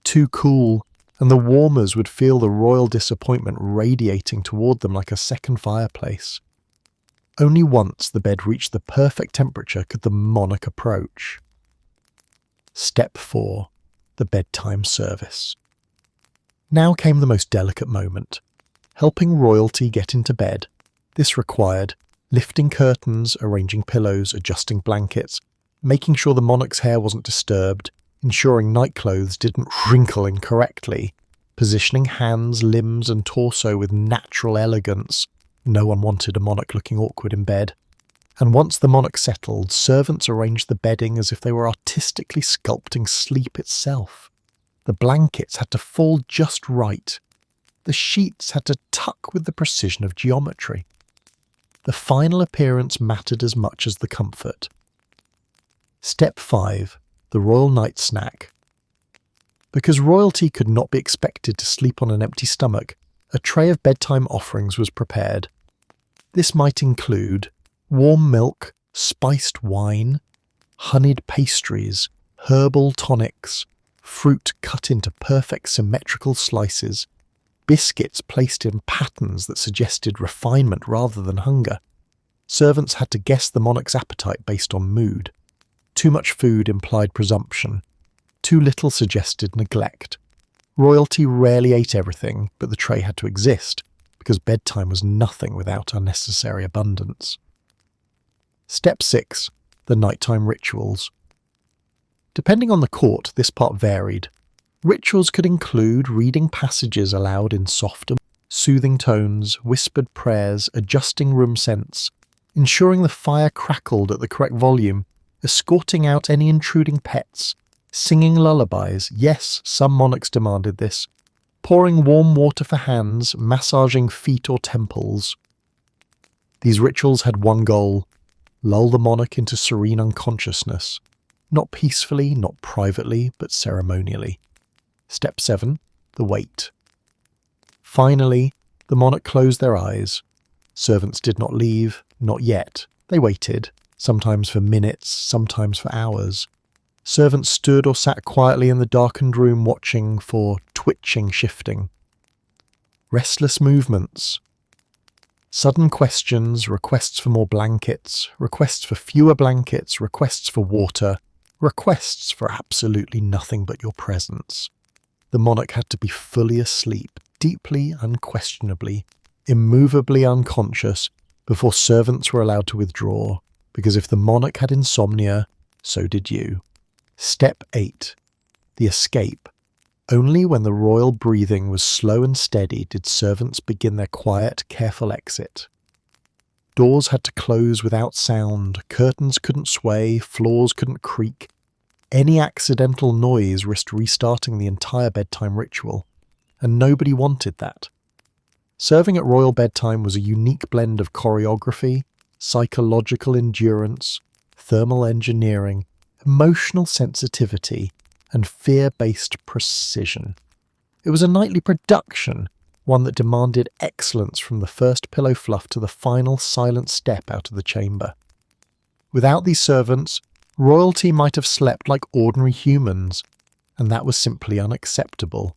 Too cool, and the warmers would feel the royal disappointment radiating toward them like a second fireplace. Only once the bed reached the perfect temperature could the monarch approach. Step 4. The bedtime service. Now came the most delicate moment. Helping royalty get into bed. This required lifting curtains, arranging pillows, adjusting blankets, making sure the monarch's hair wasn't disturbed, ensuring nightclothes didn't wrinkle incorrectly, positioning hands, limbs and torso with natural elegance. No one wanted a monarch looking awkward in bed. And once the monarch settled, servants arranged the bedding as if they were artistically sculpting sleep itself. The blankets had to fall just right. The sheets had to tuck with the precision of geometry. The final appearance mattered as much as the comfort. Step 5. The royal night snack. Because royalty could not be expected to sleep on an empty stomach, a tray of bedtime offerings was prepared. This might include warm milk, spiced wine, honeyed pastries, herbal tonics, fruit cut into perfect symmetrical slices, biscuits placed in patterns that suggested refinement rather than hunger. Servants had to guess the monarch's appetite based on mood. Too much food implied presumption. Too little suggested neglect. Royalty rarely ate everything, but the tray had to exist, because bedtime was nothing without unnecessary abundance. Step 6. The nighttime rituals. Depending on the court, this part varied. Rituals could include reading passages aloud in soft and soothing tones, whispered prayers, adjusting room scents, ensuring the fire crackled at the correct volume, escorting out any intruding pets, singing lullabies, yes, some monarchs demanded this, pouring warm water for hands, massaging feet or temples. These rituals had one goal: lull the monarch into serene unconsciousness, not peacefully, not privately, but ceremonially. Step 7. The wait. Finally, the monarch closed their eyes. Servants did not leave, not yet. They waited, sometimes for minutes, sometimes for hours. Servants stood or sat quietly in the darkened room watching for twitching shifting. Restless movements. Sudden questions, requests for more blankets, requests for fewer blankets, requests for water, requests for absolutely nothing but your presence. The monarch had to be fully asleep, deeply, unquestionably, immovably unconscious, before servants were allowed to withdraw, because if the monarch had insomnia, so did you. Step 8. The escape. Only when the royal breathing was slow and steady did servants begin their quiet, careful exit. Doors had to close without sound, curtains couldn't sway, floors couldn't creak. Any accidental noise risked restarting the entire bedtime ritual, and nobody wanted that. Serving at royal bedtime was a unique blend of choreography, psychological endurance, thermal engineering, emotional sensitivity, and fear-based precision. It was a nightly production, one that demanded excellence from the first pillow fluff to the final silent step out of the chamber. Without these servants, royalty might have slept like ordinary humans, and that was simply unacceptable.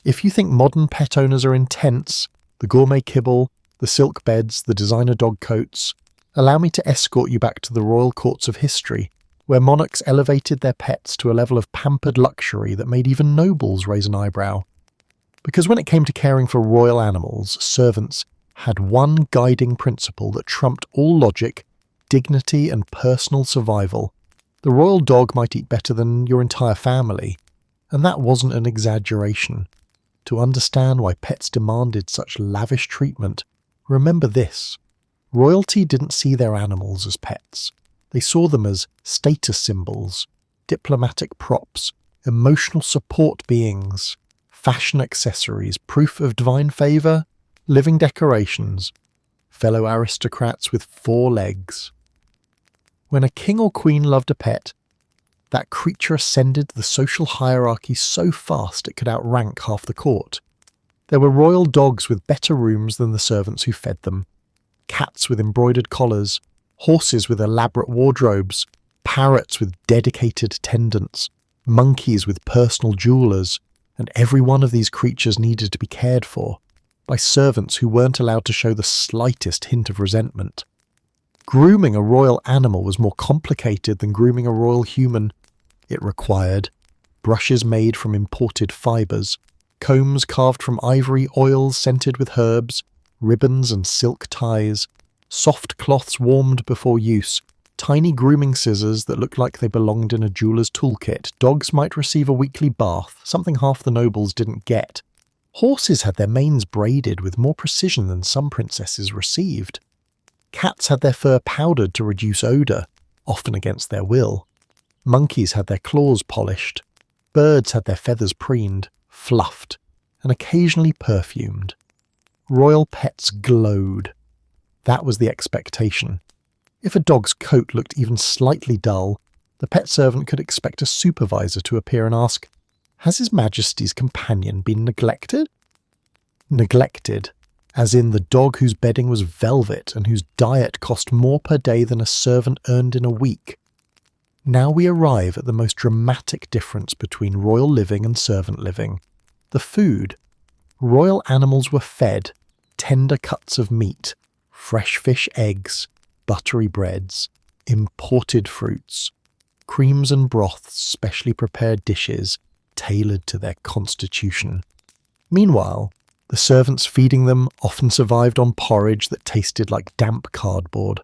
If you think modern pet owners are intense, the gourmet kibble, the silk beds, the designer dog coats, allow me to escort you back to the royal courts of history, where monarchs elevated their pets to a level of pampered luxury that made even nobles raise an eyebrow. Because when it came to caring for royal animals, servants had one guiding principle that trumped all logic, dignity, and personal survival. The royal dog might eat better than your entire family, and that wasn't an exaggeration. To understand why pets demanded such lavish treatment, remember this: royalty didn't see their animals as pets. They saw them as status symbols, diplomatic props, emotional support beings, fashion accessories, proof of divine favour, living decorations, fellow aristocrats with 4 legs. When a king or queen loved a pet, that creature ascended the social hierarchy so fast it could outrank half the court. There were royal dogs with better rooms than the servants who fed them, cats with embroidered collars, horses with elaborate wardrobes, parrots with dedicated attendants, monkeys with personal jewellers, and every one of these creatures needed to be cared for by servants who weren't allowed to show the slightest hint of resentment. Grooming a royal animal was more complicated than grooming a royal human. It required brushes made from imported fibres, combs carved from ivory, oils scented with herbs, ribbons and silk ties, soft cloths warmed before use, tiny grooming scissors that looked like they belonged in a jeweller's toolkit. Dogs might receive a weekly bath, something half the nobles didn't get. Horses had their manes braided with more precision than some princesses received. Cats had their fur powdered to reduce odour, often against their will. Monkeys had their claws polished. Birds had their feathers preened, fluffed, and occasionally perfumed. Royal pets glowed. That was the expectation. If a dog's coat looked even slightly dull, the pet servant could expect a supervisor to appear and ask, "Has His Majesty's companion been neglected?" Neglected, as in the dog whose bedding was velvet and whose diet cost more per day than a servant earned in a week. Now we arrive at the most dramatic difference between royal living and servant living. The food. Royal animals were fed tender cuts of meat, fresh fish, eggs, buttery breads, imported fruits, creams and broths, specially prepared dishes tailored to their constitution. Meanwhile, the servants feeding them often survived on porridge that tasted like damp cardboard.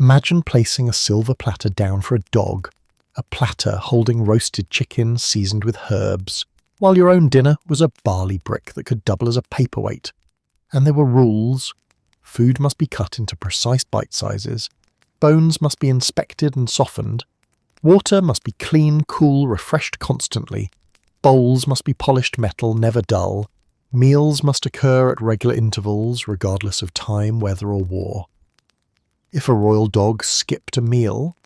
Imagine placing a silver platter down for a dog, a platter holding roasted chicken seasoned with herbs, while your own dinner was a barley brick that could double as a paperweight. And there were rules. Food must be cut into precise bite sizes. Bones must be inspected and softened. Water must be clean, cool, refreshed constantly. Bowls must be polished metal, never dull. Meals must occur at regular intervals, regardless of time, weather, or war. If a royal dog skipped a meal,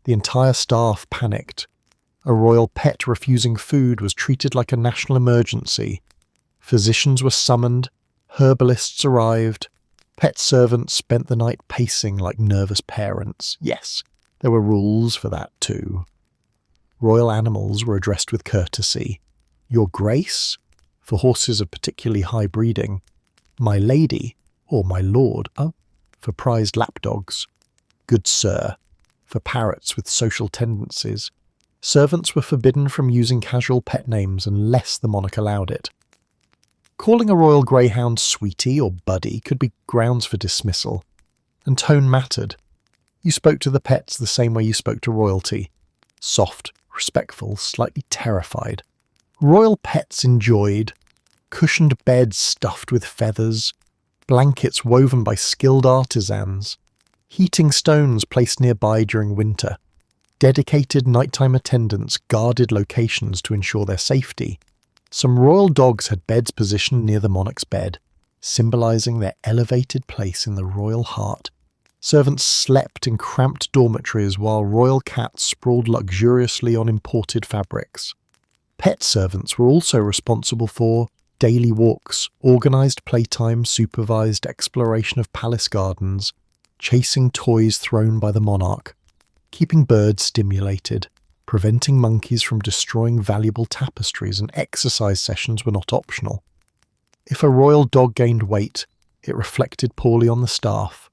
the entire staff panicked. A royal pet refusing food was treated like a national emergency. Physicians were summoned, herbalists arrived, pet servants spent the night pacing like nervous parents. Yes, there were rules for that too. Royal animals were addressed with courtesy. Your Grace, for horses of particularly high breeding. My Lady, or My Lord, for prized lapdogs. Good Sir, for parrots with social tendencies. Servants were forbidden from using casual pet names unless the monarch allowed it. Calling a royal greyhound Sweetie or Buddy could be grounds for dismissal, and tone mattered. You spoke to the pets the same way you spoke to royalty. Soft, respectful, slightly terrified. Royal pets enjoyed cushioned beds stuffed with feathers, blankets woven by skilled artisans, heating stones placed nearby during winter. Dedicated nighttime attendants guarded locations to ensure their safety. Some royal dogs had beds positioned near the monarch's bed, symbolizing their elevated place in the royal heart. Servants slept in cramped dormitories while royal cats sprawled luxuriously on imported fabrics. Pet servants were also responsible for daily walks, organised playtime, supervised exploration of palace gardens, chasing toys thrown by the monarch, keeping birds stimulated, preventing monkeys from destroying valuable tapestries, and exercise sessions were not optional. If a royal dog gained weight, it reflected poorly on the staff.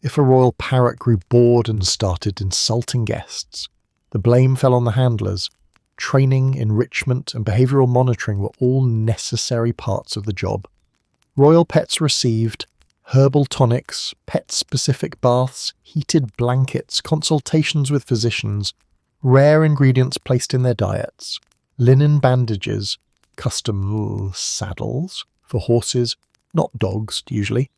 If a royal parrot grew bored and started insulting guests, the blame fell on the handlers. Training, enrichment, and behavioural monitoring were all necessary parts of the job. Royal pets received herbal tonics, pet-specific baths, heated blankets, consultations with physicians, rare ingredients placed in their diets, linen bandages, custom saddles for horses, not dogs usually.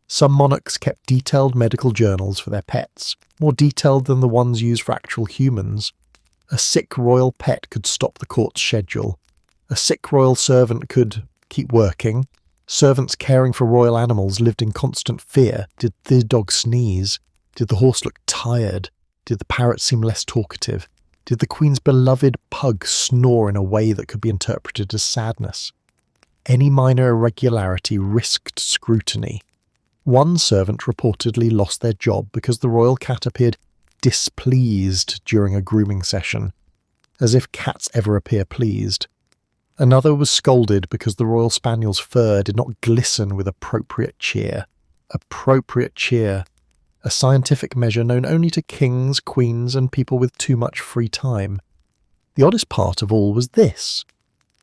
Some monarchs kept detailed medical journals for their pets, more detailed than the ones used for actual humans. A sick royal pet could stop the court's schedule. A sick royal servant could keep working. Servants caring for royal animals lived in constant fear. Did the dog sneeze? Did the horse look tired? Did the parrot seem less talkative? Did the queen's beloved pug snore in a way that could be interpreted as sadness? Any minor irregularity risked scrutiny. One servant reportedly lost their job because the royal cat appeared displeased during a grooming session, as if cats ever appear pleased. Another was scolded because the royal spaniel's fur did not glisten with appropriate cheer. Appropriate cheer, a scientific measure known only to kings, queens, and people with too much free time. The oddest part of all was this.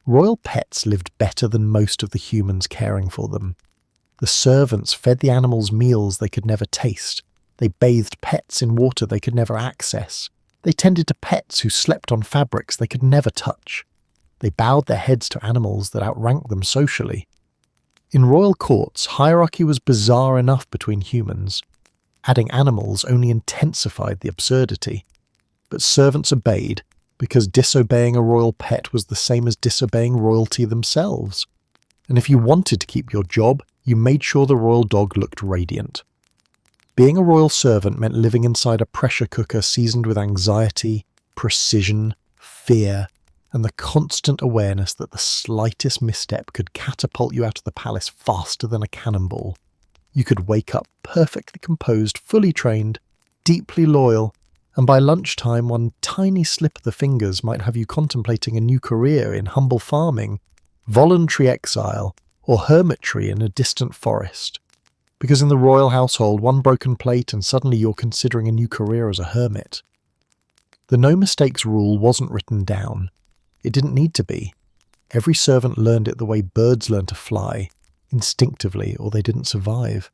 Royal pets lived better than most of the humans caring for them. The servants fed the animals meals they could never taste. They bathed pets in water they could never access. They tended to pets who slept on fabrics they could never touch. They bowed their heads to animals that outranked them socially. In royal courts, hierarchy was bizarre enough between humans. Adding animals only intensified the absurdity. But servants obeyed, because disobeying a royal pet was the same as disobeying royalty themselves. And if you wanted to keep your job, you made sure the royal dog looked radiant. Being a royal servant meant living inside a pressure cooker seasoned with anxiety, precision, fear, and the constant awareness that the slightest misstep could catapult you out of the palace faster than a cannonball. You could wake up perfectly composed, fully trained, deeply loyal, and by lunchtime one tiny slip of the fingers might have you contemplating a new career in humble farming, voluntary exile, or hermitry in a distant forest. Because in the royal household, one broken plate and suddenly you're considering a new career as a hermit. The no mistakes rule wasn't written down. It didn't need to be. Every servant learned it the way birds learn to fly, instinctively, or they didn't survive.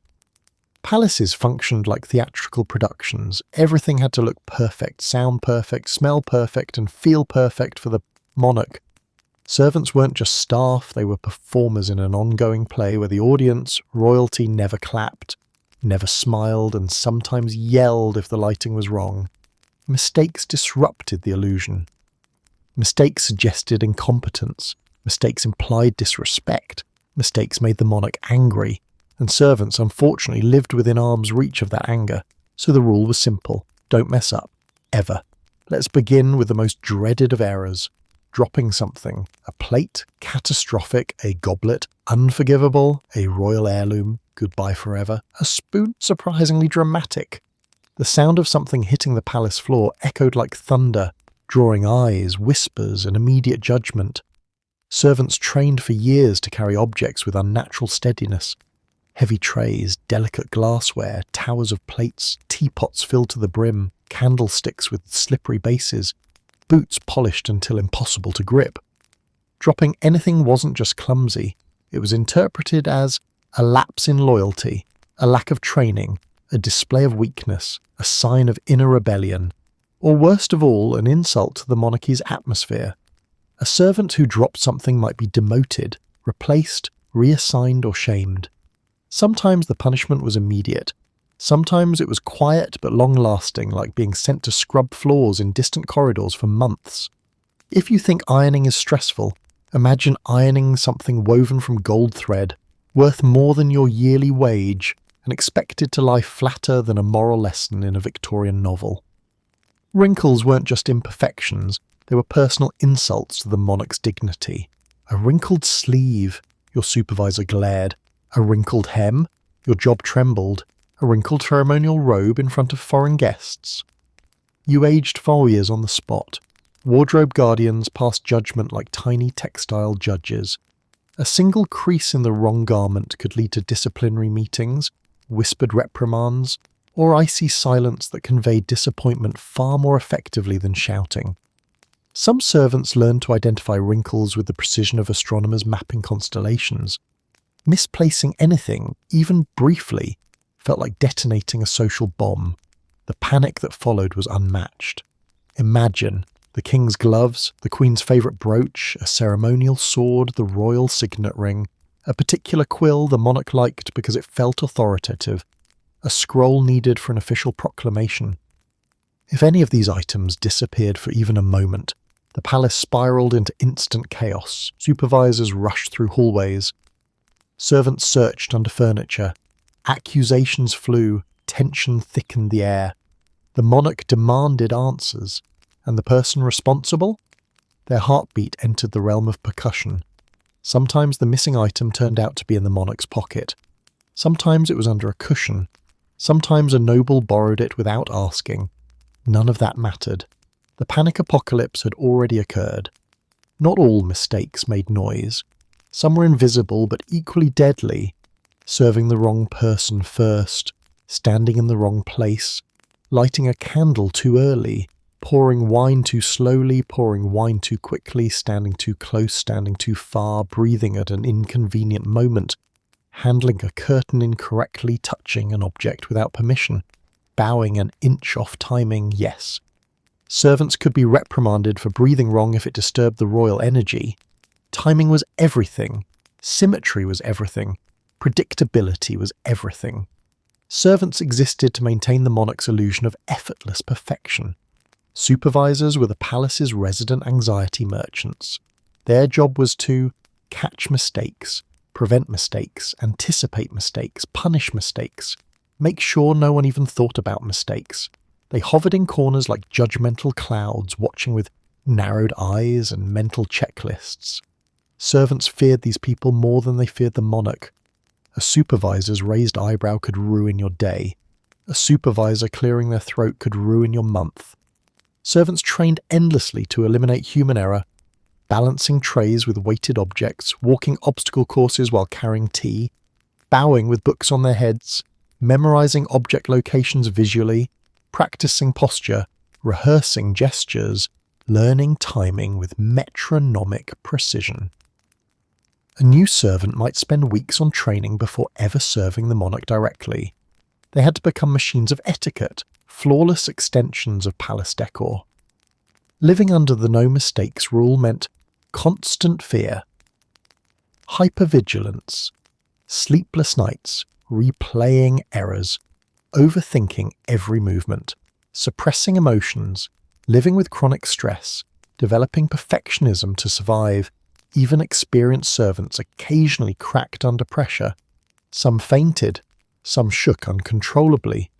Palaces functioned like theatrical productions. Everything had to look perfect, sound perfect, smell perfect, and feel perfect for the monarch. Servants weren't just staff, they were performers in an ongoing play where the audience, royalty, never clapped, never smiled, and sometimes yelled if the lighting was wrong. Mistakes disrupted the illusion. Mistakes suggested incompetence. Mistakes implied disrespect. Mistakes made the monarch angry, and servants unfortunately lived within arm's reach of that anger. So the rule was simple. Don't mess up. Ever. Let's begin with the most dreaded of errors. dropping something, a plate, catastrophic, a goblet, unforgivable, a royal heirloom, goodbye forever, a spoon, surprisingly dramatic. The sound of something hitting the palace floor echoed like thunder, drawing eyes, whispers, and immediate judgment. Servants trained for years to carry objects with unnatural steadiness. Heavy trays, delicate glassware, towers of plates, teapots filled to the brim, candlesticks with slippery bases, boots polished until impossible to grip. Dropping anything wasn't just clumsy, it was interpreted as a lapse in loyalty, a lack of training, a display of weakness, a sign of inner rebellion, or worst of all, an insult to the monarchy's atmosphere. A servant who dropped something might be demoted, replaced, reassigned, or shamed. Sometimes the punishment was immediate. Sometimes it was quiet but long-lasting, like being sent to scrub floors in distant corridors for months. If you think ironing is stressful, imagine ironing something woven from gold thread, worth more than your yearly wage, and expected to lie flatter than a moral lesson in a Victorian novel. Wrinkles weren't just imperfections, they were personal insults to the monarch's dignity. A wrinkled sleeve, your supervisor glared. A wrinkled hem, your job trembled. A wrinkled ceremonial robe in front of foreign guests. You aged 4 years on the spot. Wardrobe guardians passed judgment like tiny textile judges. A single crease in the wrong garment could lead to disciplinary meetings, whispered reprimands, or icy silence that conveyed disappointment far more effectively than shouting. Some servants learned to identify wrinkles with the precision of astronomers mapping constellations. Misplacing anything, even briefly, felt like detonating a social bomb. The panic that followed was unmatched. Imagine the king's gloves, the queen's favourite brooch, a ceremonial sword, the royal signet ring, a particular quill the monarch liked because it felt authoritative, a scroll needed for an official proclamation. If any of these items disappeared for even a moment, the palace spiralled into instant chaos. Supervisors rushed through hallways. Servants searched under furniture. Accusations flew. Tension thickened the air. The monarch demanded answers. And the person responsible? Their heartbeat entered the realm of percussion. Sometimes the missing item turned out to be in the monarch's pocket. Sometimes it was under a cushion. Sometimes a noble borrowed it without asking. None of that mattered. The panic apocalypse had already occurred. Not all mistakes made noise. Some were invisible but equally deadly. Serving the wrong person first, standing in the wrong place, lighting a candle too early, pouring wine too slowly, pouring wine too quickly, standing too close, standing too far, breathing at an inconvenient moment, handling a curtain incorrectly, touching an object without permission, bowing an inch off timing, yes. Servants could be reprimanded for breathing wrong if it disturbed the royal energy. Timing was everything. Symmetry was everything. Predictability was everything. Servants existed to maintain the monarch's illusion of effortless perfection. Supervisors were the palace's resident anxiety merchants. Their job was to catch mistakes, prevent mistakes, anticipate mistakes, punish mistakes, make sure no one even thought about mistakes. They hovered in corners like judgmental clouds, watching with narrowed eyes and mental checklists. Servants feared these people more than they feared the monarch. A supervisor's raised eyebrow could ruin your day. A supervisor clearing their throat could ruin your month. Servants trained endlessly to eliminate human error, balancing trays with weighted objects, walking obstacle courses while carrying tea, bowing with books on their heads, memorizing object locations visually, practicing posture, rehearsing gestures, learning timing with metronomic precision. A new servant might spend weeks on training before ever serving the monarch directly. They had to become machines of etiquette, flawless extensions of palace decor. Living under the no mistakes rule meant constant fear, hypervigilance, sleepless nights, replaying errors, overthinking every movement, suppressing emotions, living with chronic stress, developing perfectionism to survive. Even experienced servants occasionally cracked under pressure. Some fainted, some shook uncontrollably.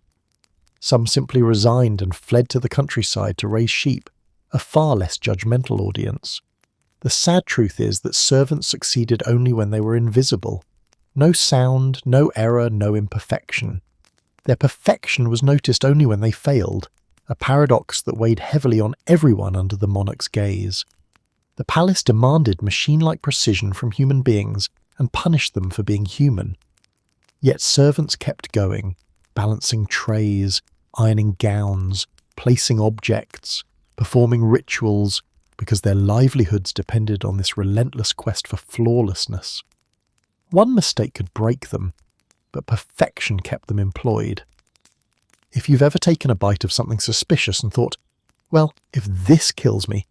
Some simply resigned and fled to the countryside to raise sheep, a far less judgmental audience. The sad truth is that servants succeeded only when they were invisible. No sound, no error, no imperfection. Their perfection was noticed only when they failed, a paradox that weighed heavily on everyone under the monarch's gaze. The palace demanded machine-like precision from human beings and punished them for being human. Yet servants kept going, balancing trays, ironing gowns, placing objects, performing rituals, because their livelihoods depended on this relentless quest for flawlessness. One mistake could break them, but perfection kept them employed. If you've ever taken a bite of something suspicious and thought, well, if this kills me,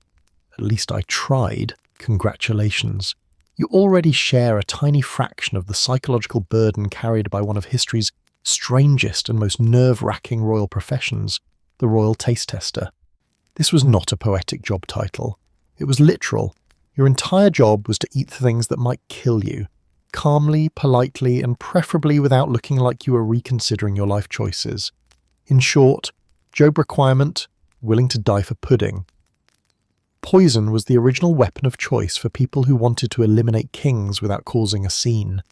at least I tried, congratulations. You already share a tiny fraction of the psychological burden carried by one of history's strangest and most nerve-wracking royal professions, the royal taste tester. This was not a poetic job title. It was literal. Your entire job was to eat things that might kill you, calmly, politely, and preferably without looking like you were reconsidering your life choices. In short, job requirement, willing to die for pudding. Poison was the original weapon of choice for people who wanted to eliminate kings without causing a scene.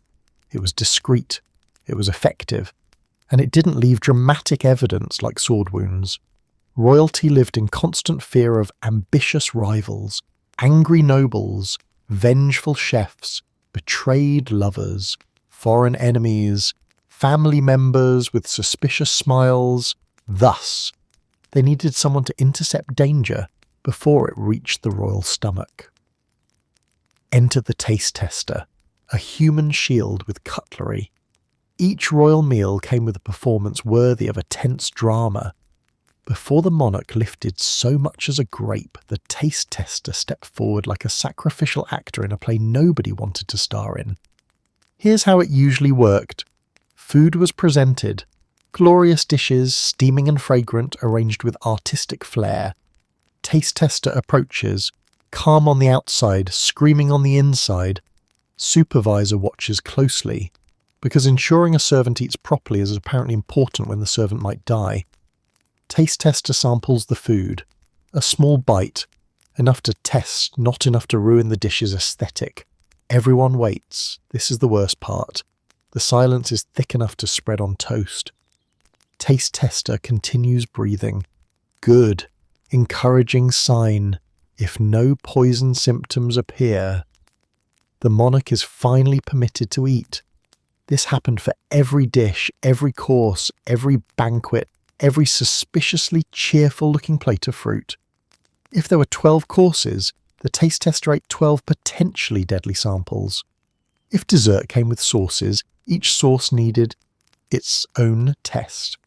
It was discreet, it was effective, and it didn't leave dramatic evidence like sword wounds. Royalty lived in constant fear of ambitious rivals, angry nobles, vengeful chefs, betrayed lovers, foreign enemies, family members with suspicious smiles. Thus, they needed someone to intercept danger before it reached the royal stomach. Enter the taste tester, a human shield with cutlery. Each royal meal came with a performance worthy of a tense drama. Before the monarch lifted so much as a grape, the taste tester stepped forward like a sacrificial actor in a play nobody wanted to star in. Here's how it usually worked. Food was presented. Glorious dishes, steaming and fragrant, arranged with artistic flair. Taste tester approaches, calm on the outside, screaming on the inside. Supervisor watches closely, because ensuring a servant eats properly is apparently important when the servant might die. Taste tester samples the food. A small bite, enough to test, not enough to ruin the dish's aesthetic. Everyone waits. This is the worst part. The silence is thick enough to spread on toast. Taste tester continues breathing. Good. Encouraging sign. If no poison symptoms appear. The monarch is finally permitted to eat. This happened for every dish, every course, every banquet, every suspiciously cheerful-looking plate of fruit. If there were 12 courses, the taste tester ate 12 potentially deadly samples. If dessert came with sauces, each sauce needed its own test.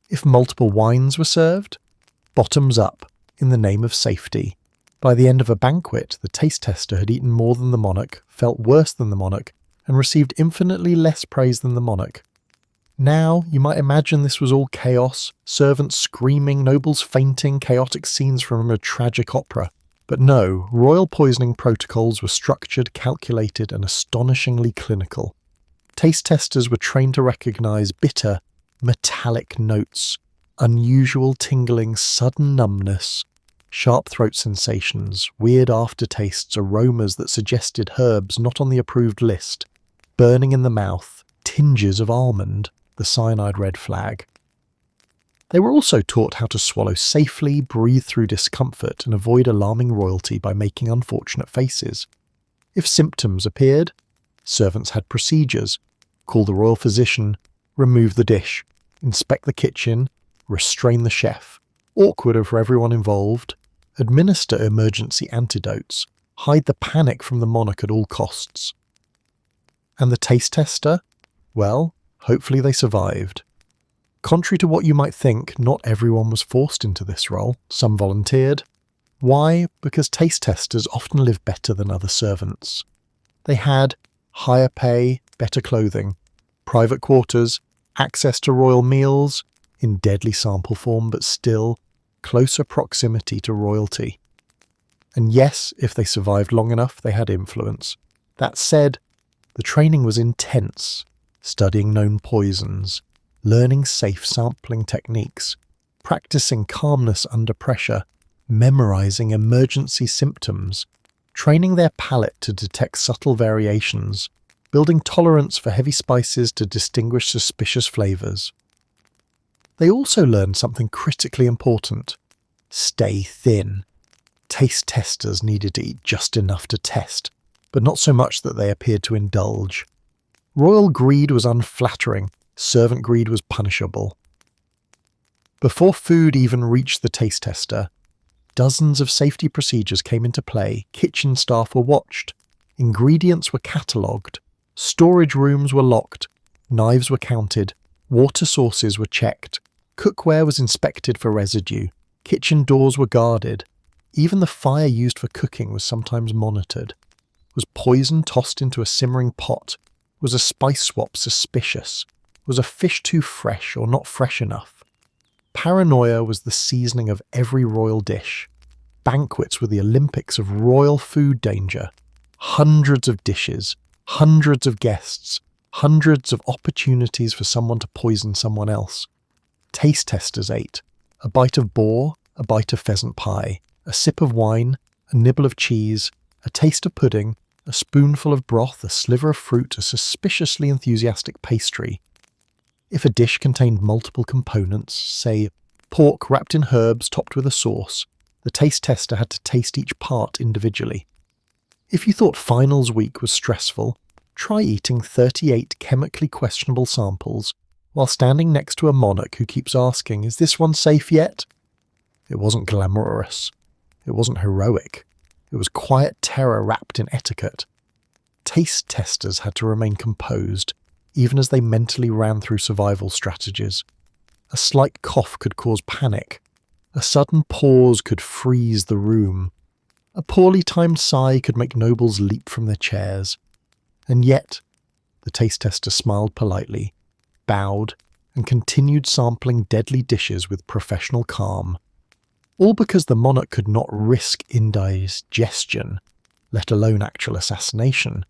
If multiple wines were served, bottoms up, in the name of safety. By the end of a banquet, the taste tester had eaten more than the monarch, felt worse than the monarch, and received infinitely less praise than the monarch. Now, you might imagine this was all chaos, servants screaming, nobles fainting, chaotic scenes from a tragic opera. But no, royal poisoning protocols were structured, calculated, and astonishingly clinical. Taste testers were trained to recognize bitter, metallic notes, unusual tingling, sudden numbness, sharp throat sensations, weird aftertastes, aromas that suggested herbs not on the approved list, burning in the mouth, tinges of almond, the cyanide red flag. They were also taught how to swallow safely, breathe through discomfort, and avoid alarming royalty by making unfortunate faces. If symptoms appeared, servants had procedures: call the royal physician, remove the dish, inspect the kitchen, restrain the chef, awkward for everyone involved, administer emergency antidotes, hide the panic from the monarch at all costs. And the taste tester? Well, hopefully they survived. Contrary to what you might think, not everyone was forced into this role. Some volunteered. Why? Because taste testers often live better than other servants. They had higher pay, better clothing, private quarters, access to royal meals, in deadly sample form, but still closer proximity to royalty. And yes, if they survived long enough, they had influence. That said, the training was intense, studying known poisons, learning safe sampling techniques, practicing calmness under pressure, memorizing emergency symptoms. training their palate to detect subtle variations, building tolerance for heavy spices to distinguish suspicious flavours. They also learned something critically important: stay thin. Taste testers needed to eat just enough to test, but not so much that they appeared to indulge. Royal greed was unflattering, servant greed was punishable. Before food even reached the taste tester, dozens of safety procedures came into play, kitchen staff were watched, ingredients were catalogued, storage rooms were locked, knives were counted, water sources were checked, cookware was inspected for residue, kitchen doors were guarded, even the fire used for cooking was sometimes monitored. Was poison tossed into a simmering pot? Was a spice swap suspicious? Was a fish too fresh or not fresh enough? Paranoia was the seasoning of every royal dish. Banquets were the Olympics of royal food danger. Hundreds of dishes, hundreds of guests, hundreds of opportunities for someone to poison someone else. Taste testers ate a bite of boar, a bite of pheasant pie, a sip of wine, a nibble of cheese, a taste of pudding, a spoonful of broth, a sliver of fruit, a suspiciously enthusiastic pastry. If a dish contained multiple components, say pork wrapped in herbs topped with a sauce, the taste tester had to taste each part individually. If you thought finals week was stressful, try eating 38 chemically questionable samples while standing next to a monarch who keeps asking, "Is this one safe yet?" It wasn't glamorous. It wasn't heroic. It was quiet terror wrapped in etiquette. Taste testers had to remain composed, even as they mentally ran through survival strategies. A slight cough could cause panic. A sudden pause could freeze the room. A poorly timed sigh could make nobles leap from their chairs. And yet, the taste tester smiled politely, bowed, and continued sampling deadly dishes with professional calm. All because the monarch could not risk indigestion, let alone actual assassination.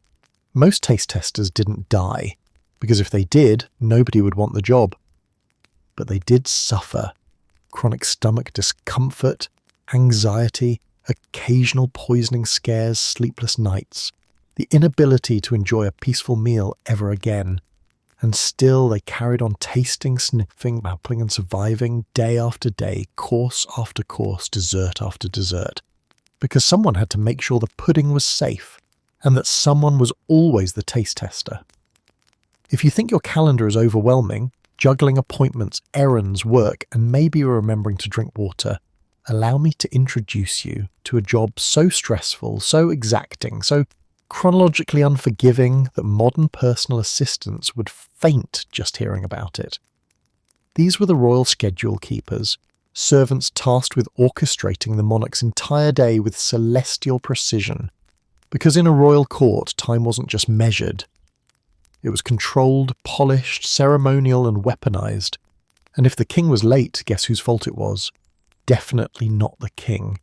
Most taste testers didn't die, because if they did, nobody would want the job. But they did suffer. Chronic stomach discomfort, anxiety, occasional poisoning scares, sleepless nights, the inability to enjoy a peaceful meal ever again. And still they carried on tasting, sniffing, sampling and surviving day after day, course after course, dessert after dessert. Because someone had to make sure the pudding was safe, and that someone was always the taste tester. If you think your calendar is overwhelming, juggling appointments, errands, work, and maybe you're remembering to drink water, allow me to introduce you to a job so stressful, so exacting, so chronologically unforgiving that modern personal assistants would faint just hearing about it. These were the royal schedule keepers, servants tasked with orchestrating the monarch's entire day with celestial precision, because in a royal court time wasn't just measured. It was controlled, polished, ceremonial and weaponized. And if the king was late, guess whose fault it was? Definitely not the king.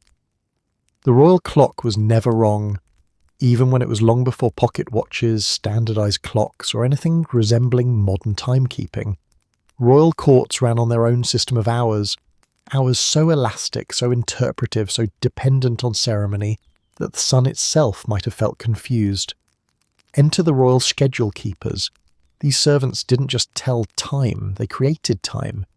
The royal clock was never wrong, even when it was long before pocket watches, standardized clocks, or anything resembling modern timekeeping. Royal courts ran on their own system of hours so elastic, so interpretive, so dependent on ceremony, that the sun itself might have felt confused. Enter the royal schedule keepers. These servants didn't just tell time, they created time.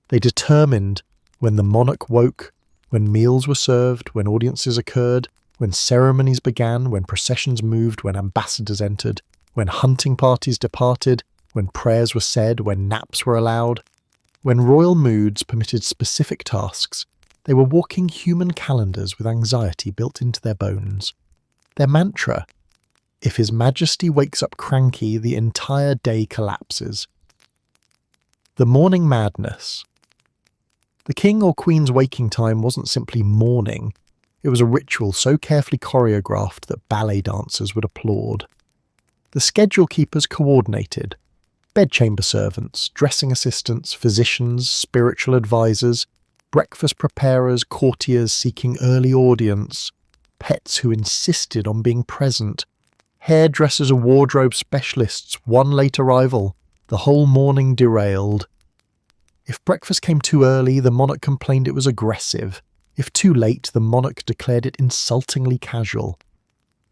They determined when the monarch woke, when meals were served, when audiences occurred, when ceremonies began, when processions moved, when ambassadors entered, when hunting parties departed, when prayers were said, when naps were allowed. When royal moods permitted specific tasks, they were walking human calendars with anxiety built into their bones. Their mantra: if His Majesty wakes up cranky, the entire day collapses. The morning madness. The king or queen's waking time wasn't simply morning. It was a ritual so carefully choreographed that ballet dancers would applaud. The schedule keepers coordinated. Bedchamber servants, dressing assistants, physicians, spiritual advisors, breakfast preparers, courtiers seeking early audience, pets who insisted on being present, hairdressers and wardrobe specialists, one late arrival, the whole morning derailed. If breakfast came too early, the monarch complained it was aggressive. If too late, the monarch declared it insultingly casual.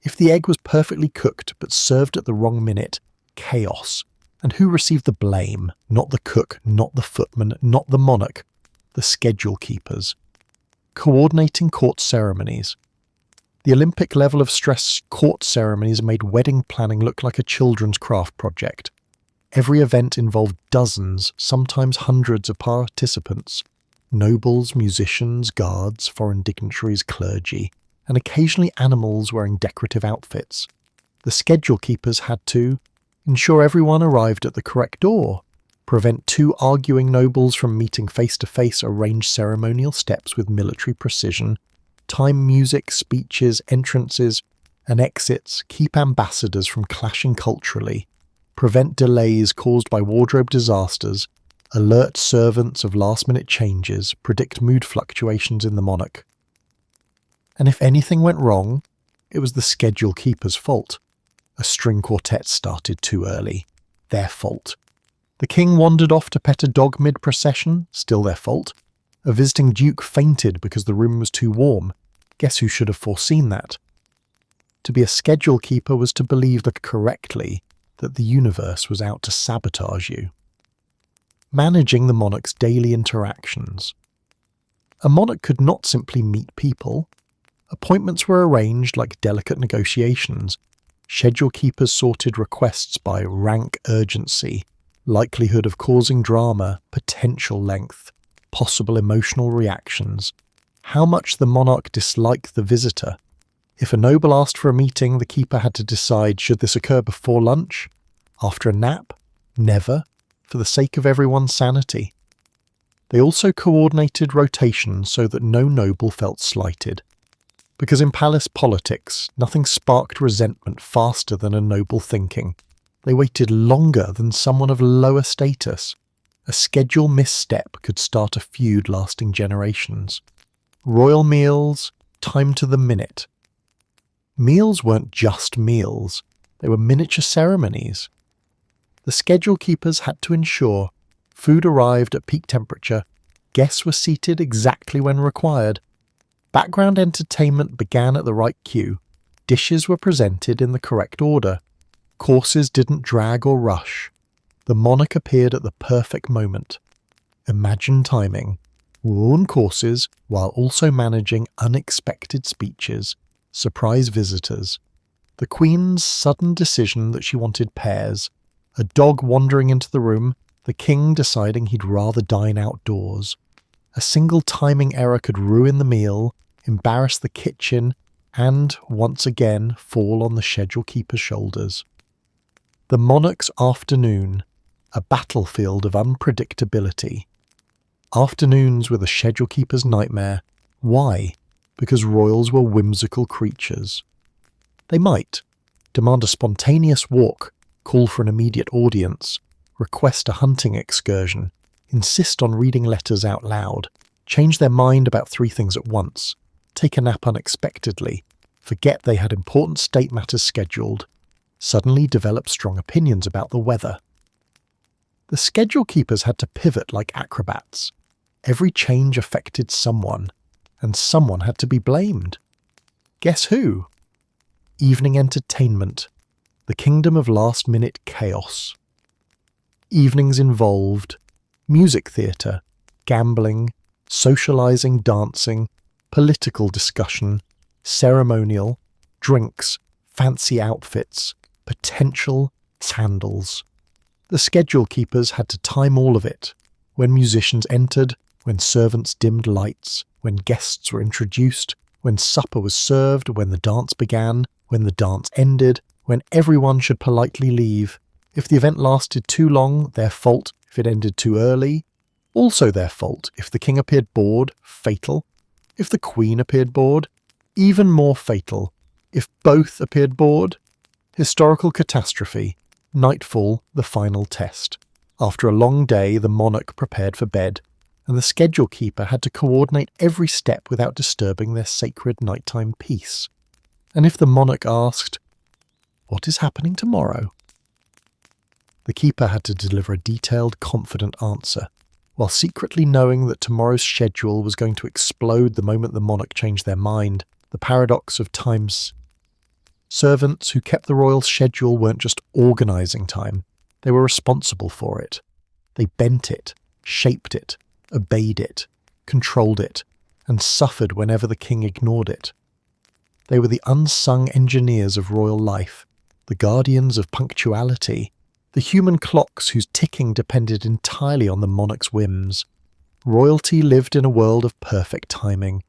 If the egg was perfectly cooked but served at the wrong minute, chaos. And who received the blame? Not the cook, not the footman, not the monarch. The schedule keepers. Coordinating court ceremonies. The Olympic level of stress court ceremonies made wedding planning look like a children's craft project. Every event involved dozens, sometimes hundreds of participants. Nobles, musicians, guards, foreign dignitaries, clergy, and occasionally animals wearing decorative outfits. The schedule keepers had to ensure everyone arrived at the correct door, prevent two arguing nobles from meeting face-to-face, arrange ceremonial steps with military precision, time music, speeches, entrances, and exits, keep ambassadors from clashing culturally, prevent delays caused by wardrobe disasters, alert servants of last-minute changes, predict mood fluctuations in the monarch. And if anything went wrong, it was the schedule keeper's fault. A string quartet started too early. Their fault. The king wandered off to pet a dog mid-procession. Still their fault. A visiting duke fainted because the room was too warm. Guess who should have foreseen that? To be a schedule keeper was to believe that correctly that the universe was out to sabotage you. Managing the monarch's daily interactions. A monarch could not simply meet people. Appointments were arranged like delicate negotiations. Schedule keepers sorted requests by rank urgency, likelihood of causing drama, potential length, possible emotional reactions, how much the monarch disliked the visitor. If a noble asked for a meeting, the keeper had to decide, should this occur before lunch? After a nap? Never, for the sake of everyone's sanity. They also coordinated rotations so that no noble felt slighted. Because in palace politics, nothing sparked resentment faster than a noble thinking. They waited longer than someone of lower status. A schedule misstep could start a feud lasting generations. Royal meals, time to the minute. Meals weren't just meals. They were miniature ceremonies. The schedule keepers had to ensure food arrived at peak temperature, guests were seated exactly when required, background entertainment began at the right cue, dishes were presented in the correct order, courses didn't drag or rush, the monarch appeared at the perfect moment. Imagine timing. Warm courses while also managing unexpected speeches, surprise visitors, the Queen's sudden decision that she wanted pears, a dog wandering into the room, the king deciding he'd rather dine outdoors. A single timing error could ruin the meal, embarrass the kitchen, and, once again, fall on the schedule keeper's shoulders. The monarch's afternoon, a battlefield of unpredictability. Afternoons were the schedule keeper's nightmare. Why? Because royals were whimsical creatures. They might demand a spontaneous walk, call for an immediate audience, request a hunting excursion, insist on reading letters out loud, change their mind about 3 things at once, take a nap unexpectedly, forget they had important state matters scheduled, suddenly develop strong opinions about the weather. The schedule keepers had to pivot like acrobats. Every change affected someone, and someone had to be blamed. Guess who? Evening entertainment, the kingdom of last-minute chaos. Evenings involved music theatre, gambling, socialising, dancing, political discussion, ceremonial, drinks, fancy outfits, potential, sandals. The schedule keepers had to time all of it. When musicians entered, when servants dimmed lights, when guests were introduced, when supper was served, when the dance began, when the dance ended, when everyone should politely leave. If the event lasted too long, their fault. If it ended too early, also their fault. If the king appeared bored, fatal. If the queen appeared bored, even more fatal. If both appeared bored, historical catastrophe. Nightfall, the final test. After a long day, the monarch prepared for bed, and the schedule keeper had to coordinate every step without disturbing their sacred nighttime peace. And if the monarch asked, "What is happening tomorrow?" the keeper had to deliver a detailed, confident answer, while secretly knowing that tomorrow's schedule was going to explode the moment the monarch changed their mind. The paradox of time's Servants who kept the royal schedule weren't just organising time, they were responsible for it. They bent it, shaped it, obeyed it, controlled it, and suffered whenever the king ignored it. They were the unsung engineers of royal life, the guardians of punctuality, the human clocks whose ticking depended entirely on the monarch's whims. Royalty lived in a world of perfect timing.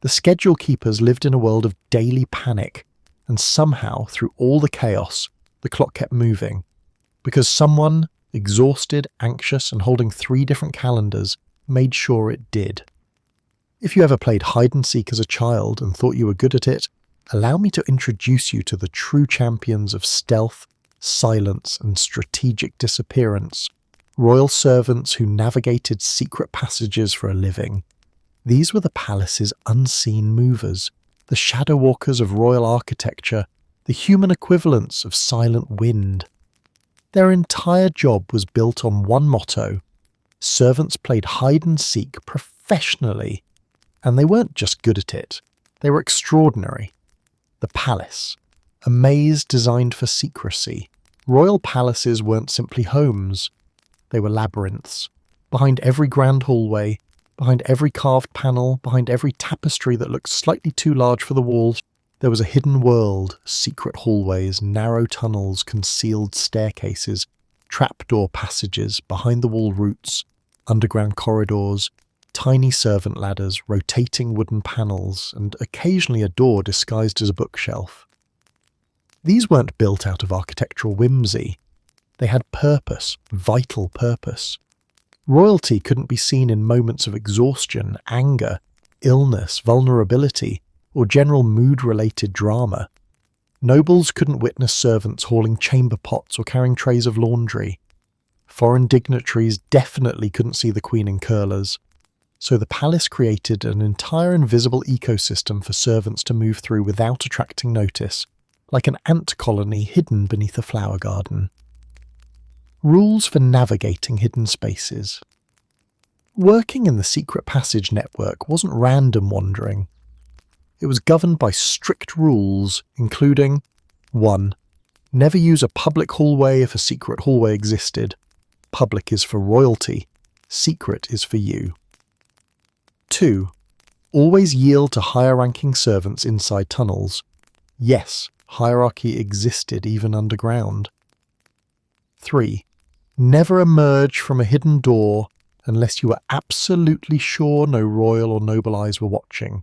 The schedule keepers lived in a world of daily panic, and somehow, through all the chaos, the clock kept moving. Because someone, exhausted, anxious, and holding 3 different calendars, made sure it did. If you ever played hide-and-seek as a child and thought you were good at it, allow me to introduce you to the true champions of stealth, silence, and strategic disappearance, royal servants who navigated secret passages for a living. These were the palace's unseen movers, the shadow walkers of royal architecture, the human equivalents of silent wind. Their entire job was built on one motto: servants played hide-and-seek professionally, and they weren't just good at it, they were extraordinary. The palace, a maze designed for secrecy. Royal palaces weren't simply homes, they were labyrinths. Behind every grand hallway, behind every carved panel, behind every tapestry that looked slightly too large for the walls, there was a hidden world, secret hallways, narrow tunnels, concealed staircases, trapdoor passages, behind-the-wall routes, underground corridors, tiny servant ladders, rotating wooden panels, and occasionally a door disguised as a bookshelf. These weren't built out of architectural whimsy. They had purpose, vital purpose. Royalty couldn't be seen in moments of exhaustion, anger, illness, vulnerability, or general mood-related drama. Nobles couldn't witness servants hauling chamber pots or carrying trays of laundry. Foreign dignitaries definitely couldn't see the queen in curlers. So the palace created an entire invisible ecosystem for servants to move through without attracting notice, like an ant colony hidden beneath a flower garden. Rules for navigating hidden spaces. Working in the secret passage network wasn't random wandering. It was governed by strict rules, including 1. Never use a public hallway if a secret hallway existed. Public is for royalty. Secret is for you. 2. Always yield to higher-ranking servants inside tunnels. Yes, hierarchy existed even underground. 3. Never emerge from a hidden door unless you were absolutely sure no royal or noble eyes were watching.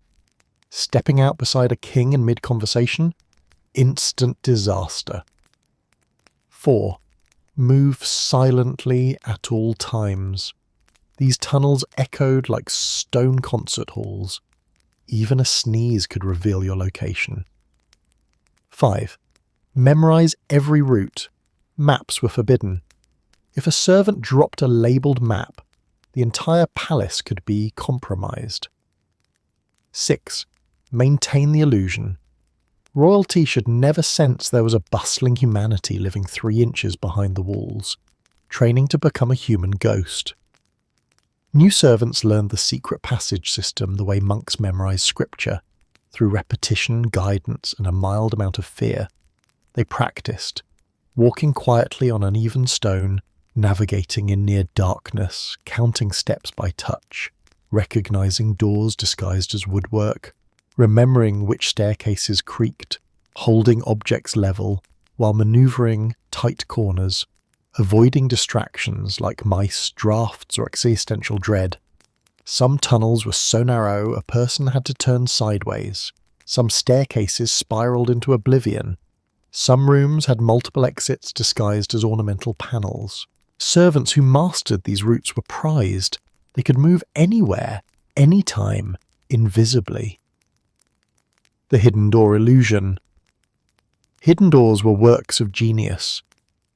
Stepping out beside a king in mid-conversation? Instant disaster. 4. Move silently at all times. These tunnels echoed like stone concert halls. Even a sneeze could reveal your location. 5. Memorize every route. Maps were forbidden. If a servant dropped a labelled map, the entire palace could be compromised. 6. Maintain the illusion. Royalty should never sense there was a bustling humanity living 3 inches behind the walls, training to become a human ghost. New servants learned the secret passage system the way monks memorize scripture, through repetition, guidance, and a mild amount of fear. They practiced, walking quietly on uneven stone, navigating in near darkness, counting steps by touch, recognizing doors disguised as woodwork, remembering which staircases creaked, holding objects level, while maneuvering tight corners, avoiding distractions like mice, drafts, or existential dread. Some tunnels were so narrow a person had to turn sideways. Some staircases spiraled into oblivion. Some rooms had multiple exits disguised as ornamental panels. Servants who mastered these routes were prized. They could move anywhere, anytime, invisibly. The hidden door illusion. Hidden doors were works of genius.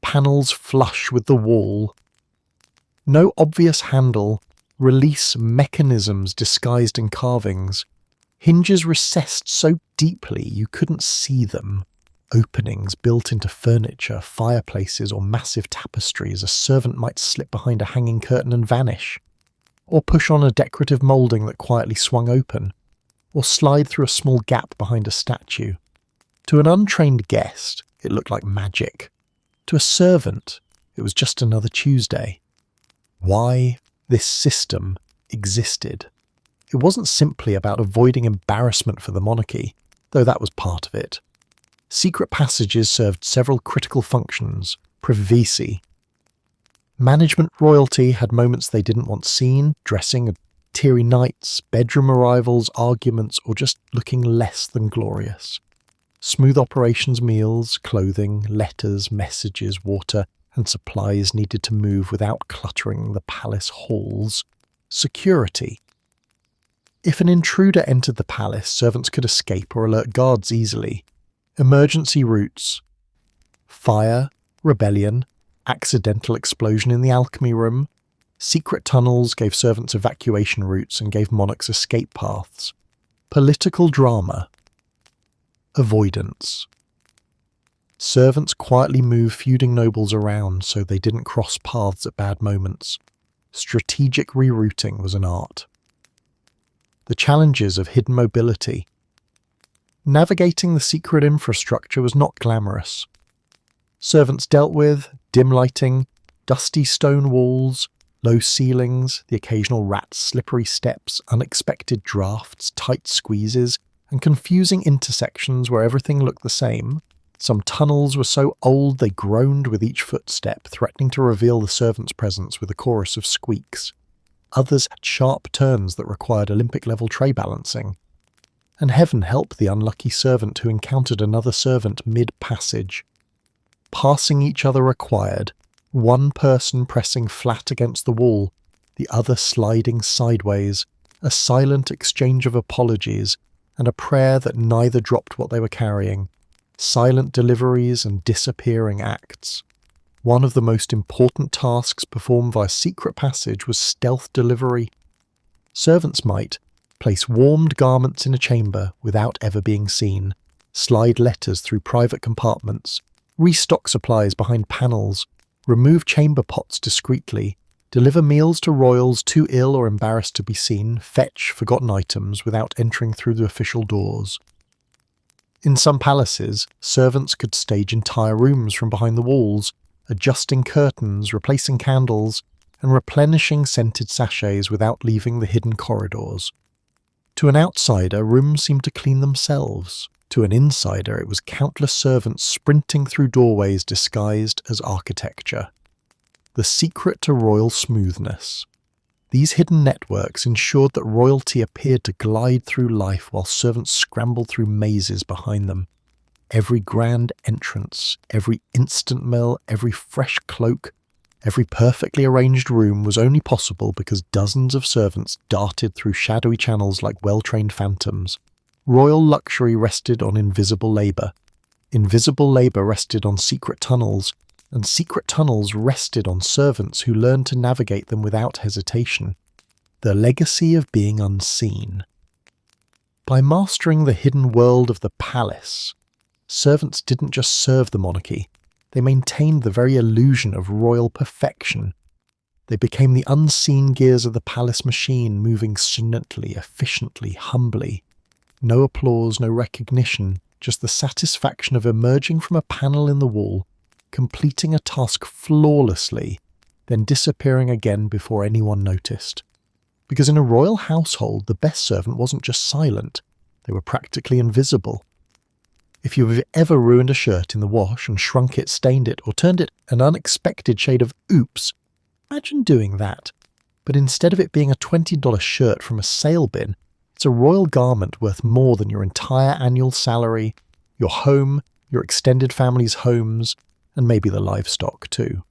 Panels flush with the wall. No obvious handle, release mechanisms disguised in carvings. Hinges recessed so deeply you couldn't see them. Openings built into furniture, fireplaces, or massive tapestries. A servant might slip behind a hanging curtain and vanish, or push on a decorative moulding that quietly swung open, or slide through a small gap behind a statue. To an untrained guest, it looked like magic. To a servant, it was just another Tuesday. Why this system existed. It wasn't simply about avoiding embarrassment for the monarchy, though that was part of it. Secret passages served several critical functions, privacy. Management royalty had moments they didn't want seen, dressing, teary nights, bedroom arrivals, arguments, or just looking less than glorious. Smooth operations meals, clothing, letters, messages, water, and supplies needed to move without cluttering the palace halls. Security. If an intruder entered the palace, servants could escape or alert guards easily. Emergency routes. Fire, rebellion, accidental explosion in the alchemy room. Secret tunnels gave servants evacuation routes and gave monarchs escape paths. Political drama. Avoidance. Servants quietly moved feuding nobles around so they didn't cross paths at bad moments. Strategic rerouting was an art. The challenges of hidden mobility. Navigating the secret infrastructure was not glamorous. Servants dealt with dim lighting, dusty stone walls, low ceilings, the occasional rat's slippery steps, unexpected drafts, tight squeezes, and confusing intersections where everything looked the same. Some tunnels were so old they groaned with each footstep, threatening to reveal the servant's presence with a chorus of squeaks. Others had sharp turns that required Olympic-level tray balancing. And heaven help the unlucky servant who encountered another servant mid-passage. Passing each other required, one person pressing flat against the wall, the other sliding sideways, a silent exchange of apologies, and a prayer that neither dropped what they were carrying. Silent deliveries and disappearing acts. One of the most important tasks performed via secret passage was stealth delivery. Servants might place warmed garments in a chamber without ever being seen, slide letters through private compartments, restock supplies behind panels, remove chamber pots discreetly, deliver meals to royals too ill or embarrassed to be seen, fetch forgotten items without entering through the official doors. In some palaces, servants could stage entire rooms from behind the walls, adjusting curtains, replacing candles, and replenishing scented sachets without leaving the hidden corridors. To an outsider, rooms seemed to clean themselves. To an insider, it was countless servants sprinting through doorways disguised as architecture. The secret to royal smoothness. These hidden networks ensured that royalty appeared to glide through life while servants scrambled through mazes behind them. Every grand entrance, every instant mill, every fresh cloak, every perfectly arranged room was only possible because dozens of servants darted through shadowy channels like well-trained phantoms. Royal luxury rested on invisible labour. Invisible labour rested on secret tunnels, and secret tunnels rested on servants who learned to navigate them without hesitation. The legacy of being unseen. By mastering the hidden world of the palace, servants didn't just serve the monarchy, they maintained the very illusion of royal perfection. They became the unseen gears of the palace machine, moving silently, efficiently, humbly. No applause, no recognition, just the satisfaction of emerging from a panel in the wall, completing a task flawlessly, then disappearing again before anyone noticed. Because in a royal household, the best servant wasn't just silent, they were practically invisible. If you've ever ruined a shirt in the wash and shrunk it, stained it, or turned it an unexpected shade of oops, imagine doing that. But instead of it being a $20 shirt from a sale bin, it's a royal garment worth more than your entire annual salary, your home, your extended family's homes, and maybe the livestock too.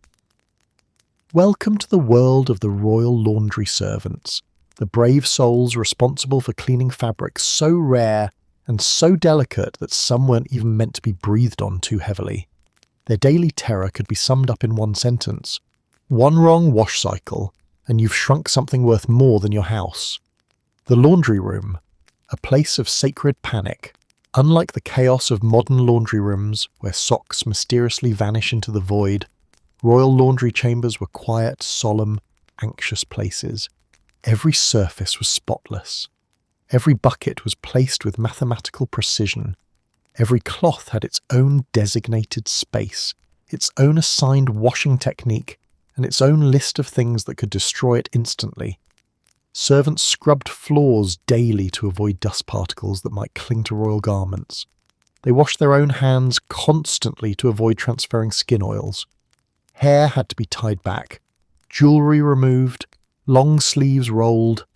Welcome to the world of the royal laundry servants, the brave souls responsible for cleaning fabrics so rare and so delicate that some weren't even meant to be breathed on too heavily. Their daily terror could be summed up in one sentence. One wrong wash cycle, and you've shrunk something worth more than your house. The laundry room, a place of sacred panic. Unlike the chaos of modern laundry rooms, where socks mysteriously vanish into the void, royal laundry chambers were quiet, solemn, anxious places. Every surface was spotless. Every bucket was placed with mathematical precision. Every cloth had its own designated space, its own assigned washing technique, and its own list of things that could destroy it instantly. Servants scrubbed floors daily to avoid dust particles that might cling to royal garments. They washed their own hands constantly to avoid transferring skin oils. Hair had to be tied back, jewellery removed, long sleeves rolled.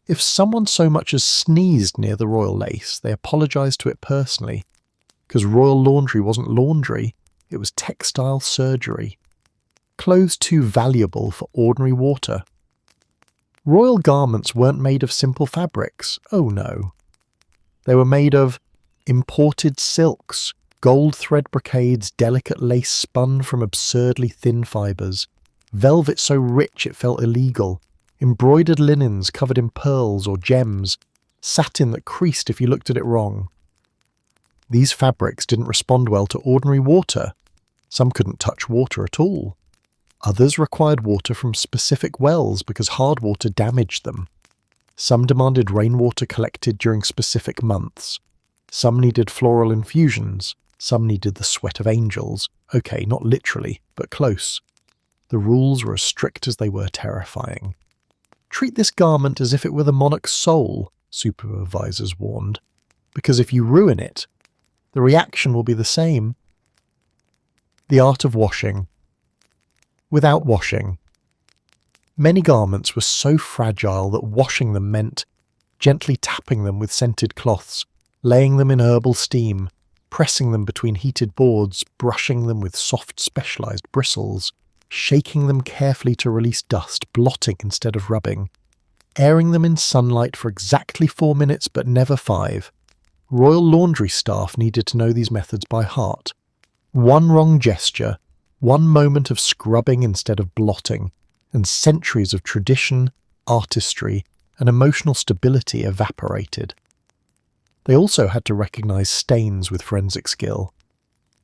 If someone so much as sneezed near the royal lace, they apologised to it personally, because royal laundry wasn't laundry, it was textile surgery. Clothes too valuable for ordinary water. Royal garments weren't made of simple fabrics, oh no. They were made of imported silks, gold thread brocades, delicate lace spun from absurdly thin fibres, velvet so rich it felt illegal, embroidered linens covered in pearls or gems, satin that creased if you looked at it wrong. These fabrics didn't respond well to ordinary water. Some couldn't touch water at all. Others required water from specific wells because hard water damaged them. Some demanded rainwater collected during specific months. Some needed floral infusions. Some needed the sweat of angels. Okay, not literally, but close. The rules were as strict as they were terrifying. Treat this garment as if it were the monarch's soul, supervisors warned, because if you ruin it, the reaction will be the same. The art of washing. Without washing. Many garments were so fragile that washing them meant gently tapping them with scented cloths, laying them in herbal steam, pressing them between heated boards, brushing them with soft specialised bristles, shaking them carefully to release dust, blotting instead of rubbing, airing them in sunlight for exactly 4 minutes but never 5. Royal laundry staff needed to know these methods by heart. One wrong gesture, one moment of scrubbing instead of blotting, and centuries of tradition, artistry, and emotional stability evaporated. They also had to recognise stains with forensic skill.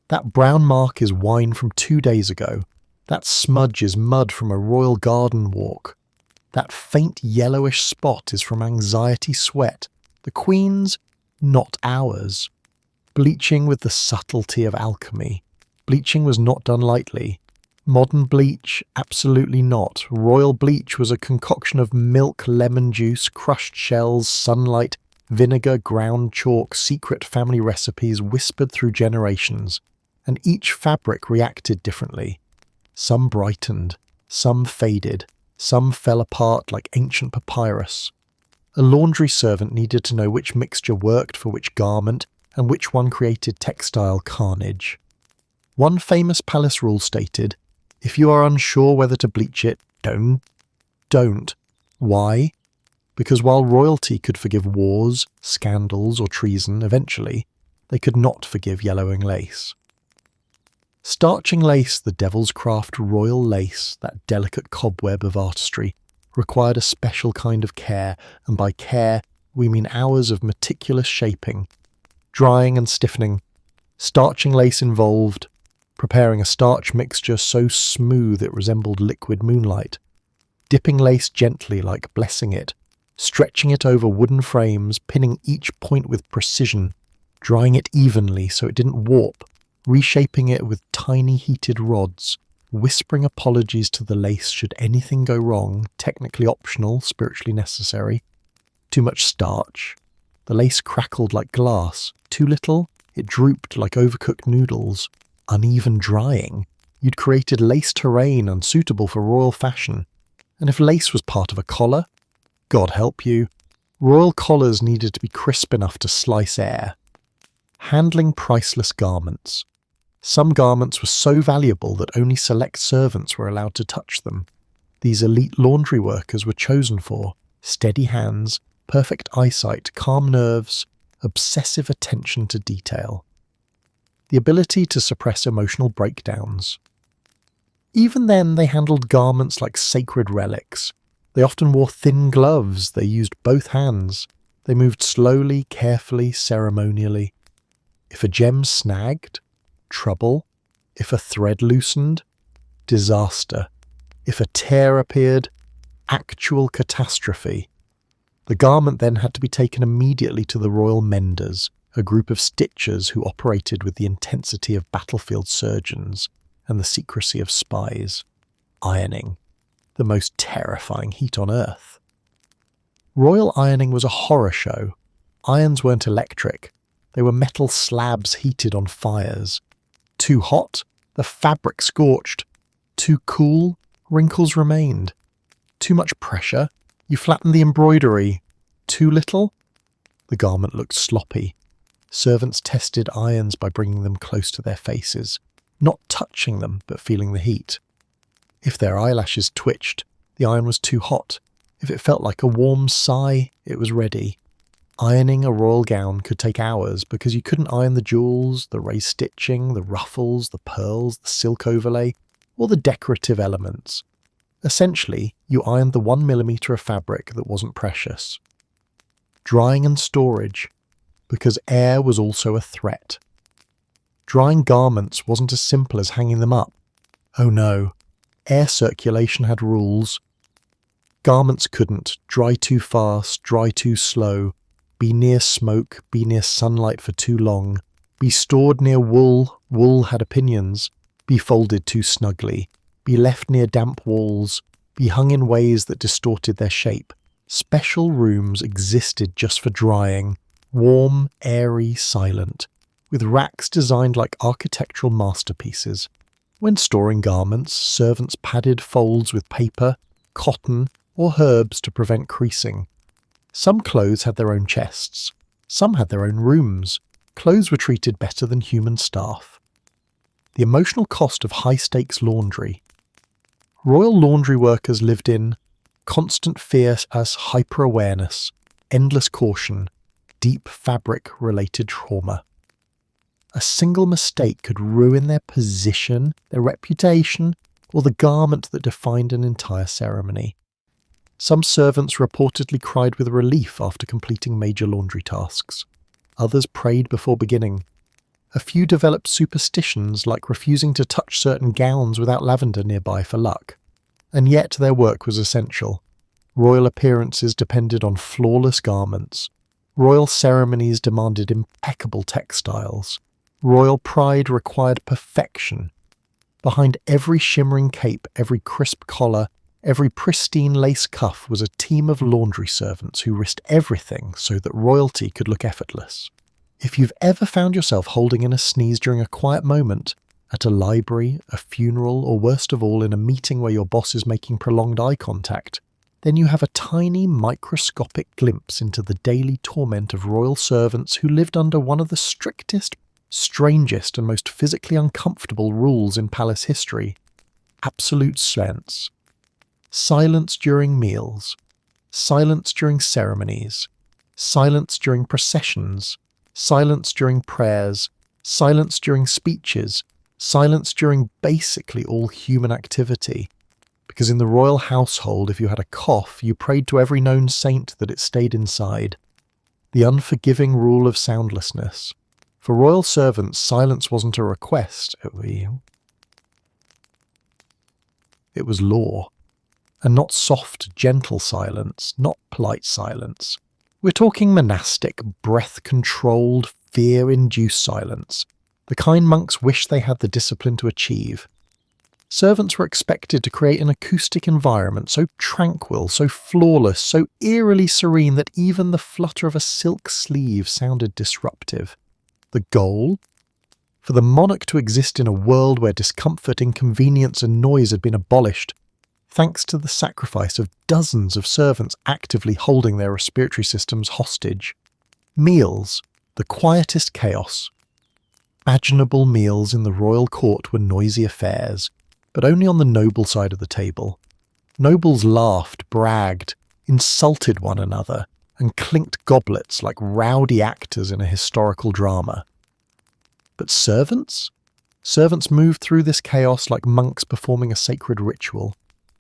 That brown mark is wine from 2 days ago. That smudge is mud from a royal garden walk. That faint yellowish spot is from anxiety sweat. The Queen's, not ours. Bleaching with the subtlety of alchemy. Bleaching was not done lightly. Modern bleach, absolutely not. Royal bleach was a concoction of milk, lemon juice, crushed shells, sunlight, vinegar, ground chalk, secret family recipes whispered through generations. And each fabric reacted differently. Some brightened, some faded, some fell apart like ancient papyrus. A laundry servant needed to know which mixture worked for which garment and which one created textile carnage. One famous palace rule stated, if you are unsure whether to bleach it, don't. Why? Because while royalty could forgive wars, scandals, or treason eventually, they could not forgive yellowing lace. Starching lace, the devil's craft royal lace, that delicate cobweb of artistry, required a special kind of care, and by care we mean hours of meticulous shaping, drying and stiffening. Starching lace involved preparing a starch mixture so smooth it resembled liquid moonlight, dipping lace gently like blessing it, stretching it over wooden frames, pinning each point with precision, drying it evenly so it didn't warp, reshaping it with tiny heated rods, whispering apologies to the lace should anything go wrong, technically optional, spiritually necessary. Too much starch. The lace crackled like glass. Too little, it drooped like overcooked noodles. Uneven drying. You'd created lace terrain unsuitable for royal fashion. And if lace was part of a collar, God help you, royal collars needed to be crisp enough to slice air. Handling priceless garments. Some garments were so valuable that only select servants were allowed to touch them. These elite laundry workers were chosen for steady hands, perfect eyesight, calm nerves, obsessive attention to detail. The ability to suppress emotional breakdowns. Even then, they handled garments like sacred relics. They often wore thin gloves, they used both hands. They moved slowly, carefully, ceremonially. If a gem snagged, trouble. If a thread loosened, disaster. If a tear appeared, actual catastrophe. The garment then had to be taken immediately to the royal menders, a group of stitchers who operated with the intensity of battlefield surgeons and the secrecy of spies. Ironing, the most terrifying heat on earth. Royal ironing was a horror show. Irons weren't electric. They were metal slabs heated on fires. Too hot, the fabric scorched. Too cool, wrinkles remained. Too much pressure, you flattened the embroidery. Too little, the garment looked sloppy. Servants tested irons by bringing them close to their faces, not touching them but feeling the heat. If their eyelashes twitched, the iron was too hot. If it felt like a warm sigh, it was ready. Ironing a royal gown could take hours because you couldn't iron the jewels, the raised stitching, the ruffles, the pearls, the silk overlay, or the decorative elements. Essentially, you ironed the 1 millimeter of fabric that wasn't precious. Drying and storage, because air was also a threat. Drying garments wasn't as simple as hanging them up. Oh no, air circulation had rules. Garments couldn't dry too fast, dry too slow, be near smoke, be near sunlight for too long, be stored near wool, wool had opinions, be folded too snugly, be left near damp walls, be hung in ways that distorted their shape. Special rooms existed just for drying, warm, airy, silent, with racks designed like architectural masterpieces. When storing garments, servants padded folds with paper, cotton, or herbs to prevent creasing. Some clothes had their own chests. Some had their own rooms. Clothes were treated better than human staff. The emotional cost of high-stakes laundry. Royal laundry workers lived in constant fear as hyper-awareness, endless caution, deep fabric-related trauma. A single mistake could ruin their position, their reputation, or the garment that defined an entire ceremony. Some servants reportedly cried with relief after completing major laundry tasks. Others prayed before beginning. A few developed superstitions like refusing to touch certain gowns without lavender nearby for luck. And yet their work was essential. Royal appearances depended on flawless garments. Royal ceremonies demanded impeccable textiles. Royal pride required perfection. Behind every shimmering cape, every crisp collar, every pristine lace cuff was a team of laundry servants who risked everything so that royalty could look effortless. If you've ever found yourself holding in a sneeze during a quiet moment, at a library, a funeral, or worst of all in a meeting where your boss is making prolonged eye contact, then you have a tiny microscopic glimpse into the daily torment of royal servants who lived under one of the strictest, strangest, and most physically uncomfortable rules in palace history: absolute silence. Silence during meals, silence during ceremonies, silence during processions, silence during prayers, silence during speeches, silence during basically all human activity. Because in the royal household, if you had a cough, you prayed to every known saint that it stayed inside. The unforgiving rule of soundlessness. For royal servants, silence wasn't a request, it was law. And not soft, gentle silence, not polite silence. We're talking monastic, breath-controlled, fear-induced silence, the kind monks wish they had the discipline to achieve. Servants were expected to create an acoustic environment so tranquil, so flawless, so eerily serene that even the flutter of a silk sleeve sounded disruptive. The goal? For the monarch to exist in a world where discomfort, inconvenience, and noise had been abolished, thanks to the sacrifice of dozens of servants actively holding their respiratory systems hostage. Meals, the quietest chaos. Imaginable meals in the royal court were noisy affairs, but only on the noble side of the table. Nobles laughed, bragged, insulted one another, and clinked goblets like rowdy actors in a historical drama. But servants? Servants moved through this chaos like monks performing a sacred ritual.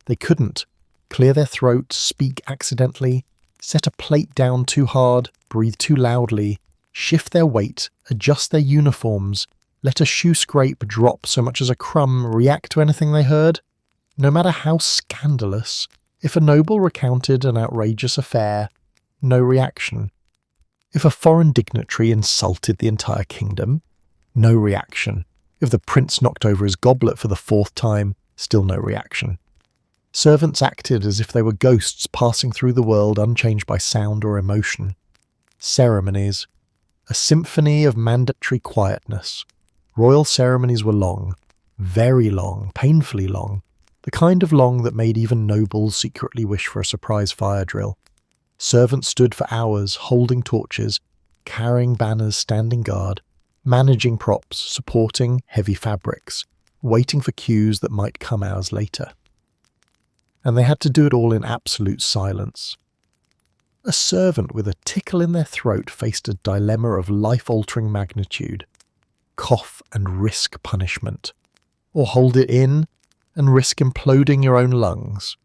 They couldn't clear their throat, speak accidentally, set a plate down too hard, breathe too loudly, shift their weight, adjust their uniforms, let a shoe scrape drop so much as a crumb, react to anything they heard. No matter how scandalous, if a noble recounted an outrageous affair, no reaction. If a foreign dignitary insulted the entire kingdom, no reaction. If the prince knocked over his goblet for the 4th time, still no reaction. Servants acted as if they were ghosts passing through the world unchanged by sound or emotion. Ceremonies. A symphony of mandatory quietness. Royal ceremonies were long, very long, painfully long, the kind of long that made even nobles secretly wish for a surprise fire drill. Servants stood for hours, holding torches, carrying banners, standing guard, managing props, supporting heavy fabrics, waiting for cues that might come hours later. And they had to do it all in absolute silence. A servant with a tickle in their throat faced a dilemma of life-altering magnitude: cough and risk punishment, or hold it in and risk imploding your own lungs.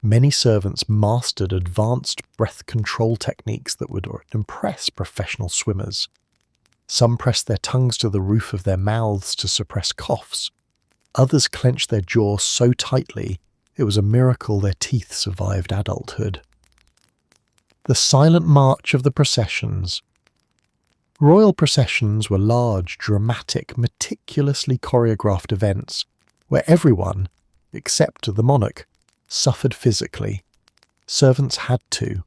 Many servants mastered advanced breath control techniques that would impress professional swimmers. Some pressed their tongues to the roof of their mouths to suppress coughs. Others clenched their jaws so tightly it was a miracle their teeth survived adulthood. The silent march of the processions. Royal processions were large, dramatic, meticulously choreographed events where everyone, except the monarch, suffered physically. Servants had to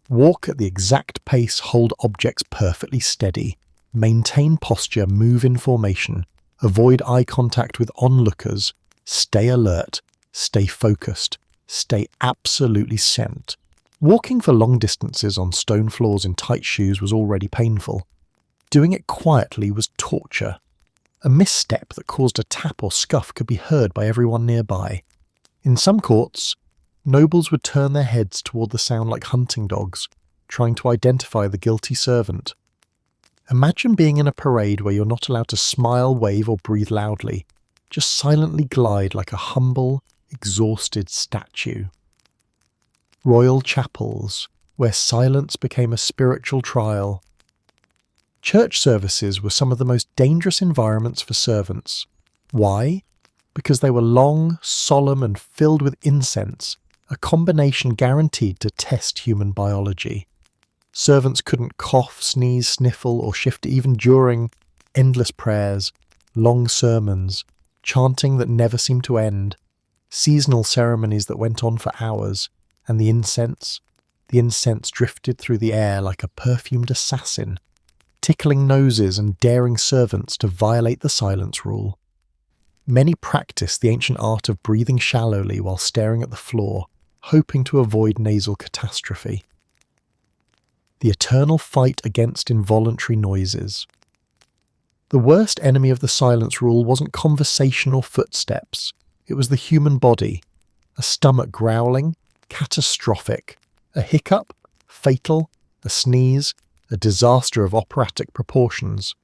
walk at the exact pace, hold objects perfectly steady, maintain posture, move in formation, avoid eye contact with onlookers, stay alert, stay focused, stay absolutely scent. Walking for long distances on stone floors in tight shoes was already painful. Doing it quietly was torture. A misstep that caused a tap or scuff could be heard by everyone nearby. In some courts, nobles would turn their heads toward the sound like hunting dogs, trying to identify the guilty servant. Imagine being in a parade where you're not allowed to smile, wave, or breathe loudly, just silently glide like a humble, exhausted statue. Royal chapels, where silence became a spiritual trial. Church services were some of the most dangerous environments for servants. Why? Because they were long, solemn, and filled with incense, a combination guaranteed to test human biology. Servants couldn't cough, sneeze, sniffle, or shift even during endless prayers, long sermons, chanting that never seemed to end, seasonal ceremonies that went on for hours, and the incense drifted through the air like a perfumed assassin, tickling noses and daring servants to violate the silence rule. Many practiced the ancient art of breathing shallowly while staring at the floor, hoping to avoid nasal catastrophe. The eternal fight against involuntary noises. The worst enemy of the silence rule wasn't conversation or footsteps. It was the human body. A stomach growling, catastrophic. A hiccup, fatal. A sneeze, a disaster of operatic proportions.